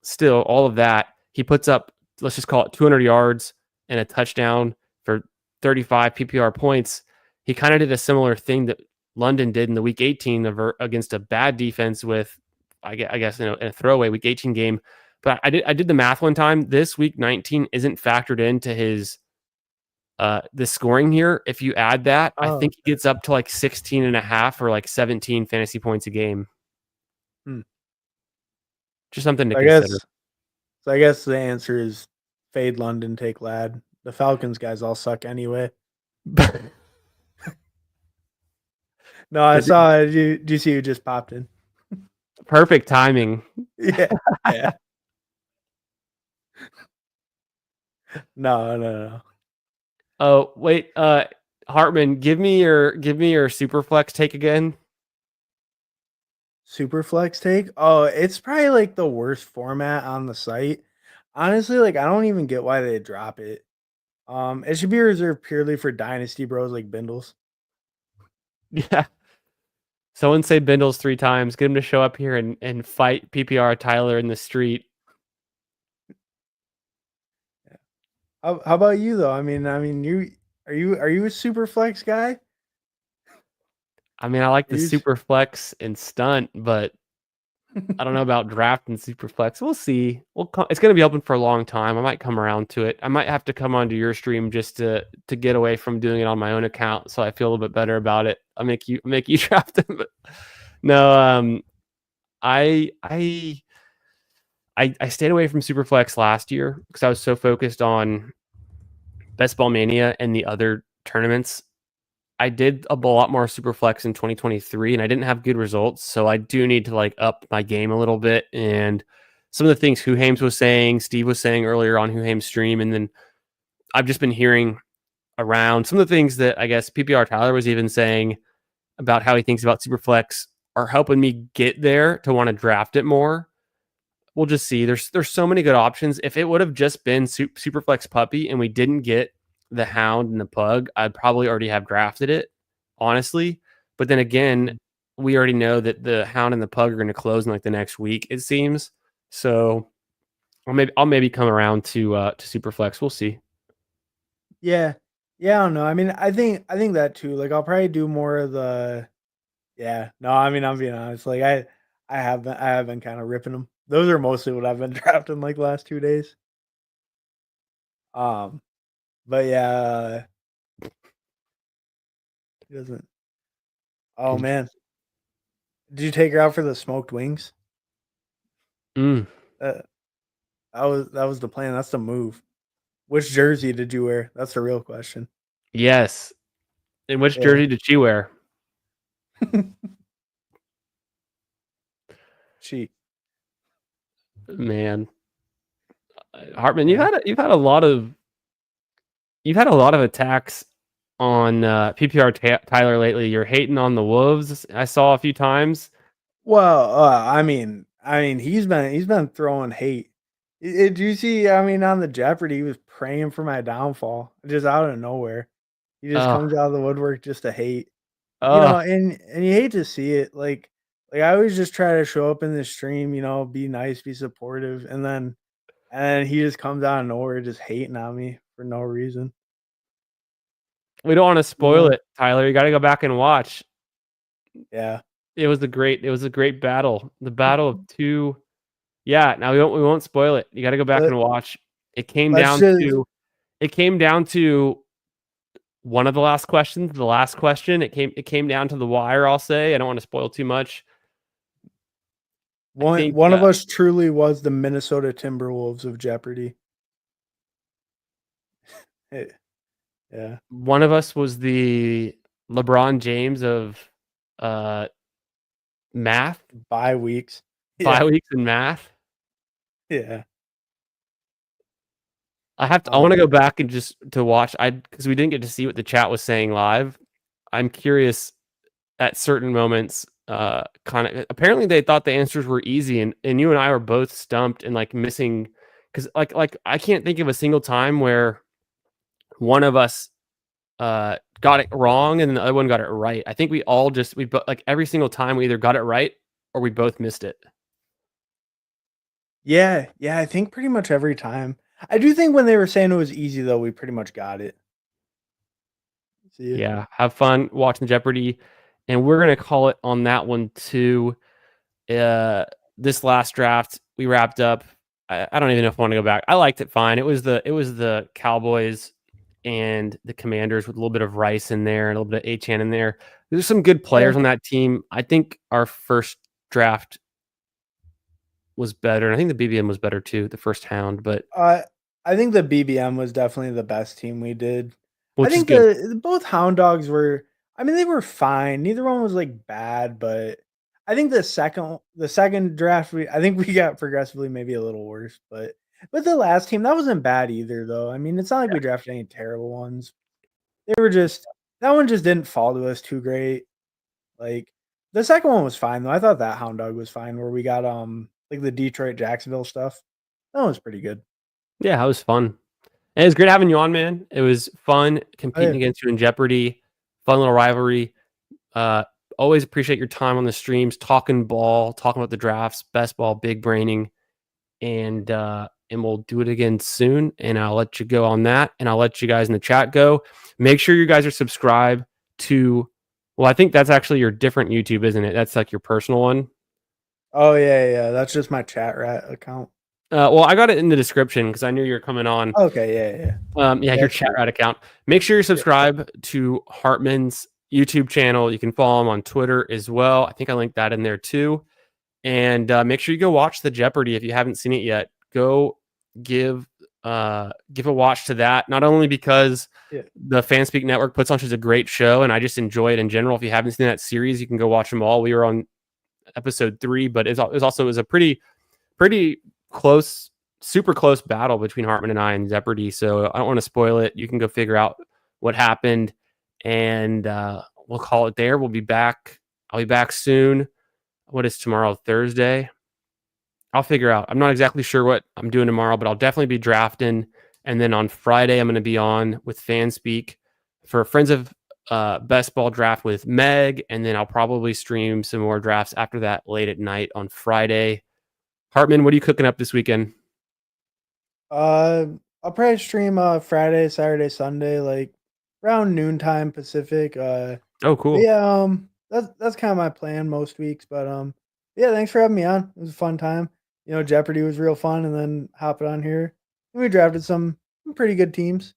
still, all of that, he puts up, let's just call it 200 yards and a touchdown for 35 PPR points. He kind of did a similar thing that London did in the week 18 against a bad defense with, I guess, in a throwaway week 18 game. But I did the math one time. This week 19 isn't factored into his the scoring here. If you add that, I Oh, think he gets up to like 16 and a half or like 17 fantasy points a game. hmm. Just something to I consider. guess so I guess the answer is fade London, take Ladd. The Falcons guys all suck anyway. No, I saw. Do you see who just popped in? Perfect timing. Yeah, yeah. No, no, no. Oh, wait, Hartman, give me your super flex take again. Super flex take? Oh, it's probably like the worst format on the site. Honestly, like I don't even get why they drop it. It should be reserved purely for dynasty bros like Bindles. Yeah. Someone say Bindles 3 times. Get him to show up here and fight PPR Tyler in the street. Yeah. How about you though? You are you a super flex guy? I mean, I like Are the you super flex and stunt, but I don't know about draft and super flex. We'll see. It's going to be open for a long time. I might come around to it. I might have to come onto your stream just to get away from doing it on my own account, so I feel a little bit better about it. I'll make you draft them. No, I I I stayed away from Superflex last year because I was so focused on Best Ball Mania and the other tournaments. I did a lot more Superflex in 2023 and I didn't have good results. So I do need to like up my game a little bit. And some of the things Huhames was saying, Steve was saying earlier on Huhames' stream, and then I've just been hearing around some of the things that I guess PPR Tyler was even saying about how he thinks about Superflex are helping me get there to want to draft it more. We'll just see. There's so many good options. If it would have just been Superflex Puppy and we didn't get the Hound and the Pug, I'd probably already have drafted it, honestly. But then again, we already know that the Hound and the Pug are going to close in like the next week, it seems. So I'll maybe come around to Superflex. We'll see. Yeah. Yeah, I don't know. I think that too. Like I'll probably do more of the yeah. No, I'm being honest. Like I have been kind of ripping them. Those are mostly what I've been drafting like the last 2 days. Um, but yeah, he doesn't. Oh man, did you take her out for the smoked wings? Mm, Uh, that was the plan. That's the move. Which jersey did you wear? That's the real question. yes. And which Yeah. jersey did she wear? She. Man, Hartman, Yeah. you've had a lot of attacks on PPR Tyler lately. You're hating on the Wolves. I saw a few times. Well, he's been throwing hate. Did you see? On the Jeopardy, he was praying for my downfall, just out of nowhere. He just Oh, comes out of the woodwork just to hate, oh, and you hate to see it. Like I always just try to show up in the stream, be nice, be supportive, and he just comes out of nowhere just hating on me for no reason. we don't want to You spoil know? it, Tyler. You got to go back and watch. Yeah. It was a great battle. The battle of two. Yeah. Now we won't spoil it. You got to go back Let, and watch. let's just It came down to one of the last questions. The last question. It came down to the wire. I'll say. I don't want to spoil too much. I think one of us truly was the Minnesota Timberwolves of Jeopardy. Eh, yeah. one of us was the LeBron James of uh, math, Bye weeks. bye Yeah. weeks in math. Yeah. I want to Um, go back and just to watch. Because we didn't get to see what the chat was saying live. I'm curious at certain moments. Kind of apparently they thought the answers were easy, and you and I were both stumped and like missing because like I can't think of a single time where one of us got it wrong and the other one got it right. I think we all just like every single time we either got it right or we both missed it. yeah, yeah, I think pretty much every time. I do think when they were saying it was easy though, we pretty much got it. See? Yeah, have fun watching Jeopardy, and we're gonna call it on that one too. Uh, this last draft we wrapped up. I don't even know if I want to go back. I liked it fine. It was the Cowboys and the Commanders with a little bit of Rice in there and a little bit of Achan in there. There's some good Yeah. players on that team. I think our first draft was better, and I think the BBM was better too. The first Hound, but I think the BBM was definitely the best team we did. I which is think good. the both Hound Dogs were they were fine. Neither one was like bad, but I think the second draft I think we got progressively maybe a little worse, but the last team that wasn't bad either though. I mean, it's not like we drafted any terrible ones. They were just that one just didn't fall to us too great. Like the second one was fine though. I thought that Hound Dog was fine where we got like the Detroit Jacksonville stuff. That one was pretty good. Yeah, that was fun. And it was great having you on, man. It was fun Oh, yeah. competing against you in Jeopardy. Fun little rivalry. Uh, Always appreciate your time on the streams, talking ball, talking about the drafts, best ball, big braining, and we'll do it again soon. And I'll let you go on that, and I'll let you guys in the chat go. Make sure you guys are subscribed to. Well, I think that's actually your different YouTube, isn't it? That's like your personal one. Oh yeah. That's just my chat rat account. Well, I got it in the description because I knew you were coming on. Okay, Yeah, your chat rat account. Make sure you subscribe to Hartman's YouTube channel. You can follow him on Twitter as well. I think I linked that in there too. And make sure you go watch the Jeopardy if you haven't seen it yet. Go give a watch to that. Not only because the Fanspeak Network puts on such a great show, and I just enjoy it in general. If you haven't seen that series, you can go watch them all. We were on episode 3, but it was a pretty close, super close battle between Hartman and I in Jeopardy. So I don't want to spoil it. You can go figure out what happened, and we'll call it there. We'll be back. I'll be back soon. What is tomorrow? Thursday. I'll figure out. I'm not exactly sure what I'm doing tomorrow, but I'll definitely be drafting. And then on Friday, I'm going to be on with Fanspeak for Friends of Best Ball Draft with Meg. And then I'll probably stream some more drafts after that late at night on Friday. Hartman, what are you cooking up this weekend? I'll probably stream Friday, Saturday, Sunday, like around noontime Pacific. Oh, cool. Yeah, that's kind of my plan most weeks. But yeah, thanks for having me on. It was a fun time. You know, Jeopardy was real fun, and then hopping on here. And we drafted some pretty good teams.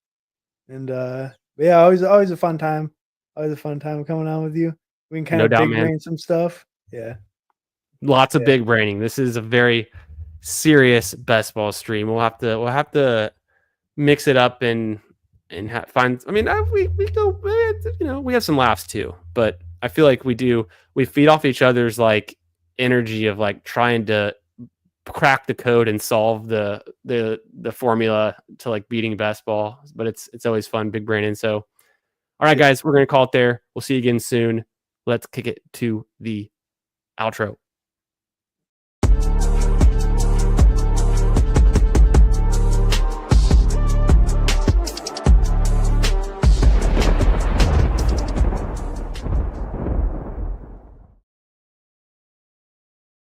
And but yeah, always a fun time. Always a fun time coming on with you. We can kind No of doubt, big man. brain some stuff. Yeah. Lots of big braining. This is a very serious best ball stream. We'll have to mix it up and find. I mean, we go. You know, we have some laughs too, but I feel like we feed off each other's like energy of like trying to crack the code and solve the formula to like beating best ball. But it's always fun, big braining. So, all right, guys, we're gonna call it there. We'll see you again soon. Let's kick it to the outro.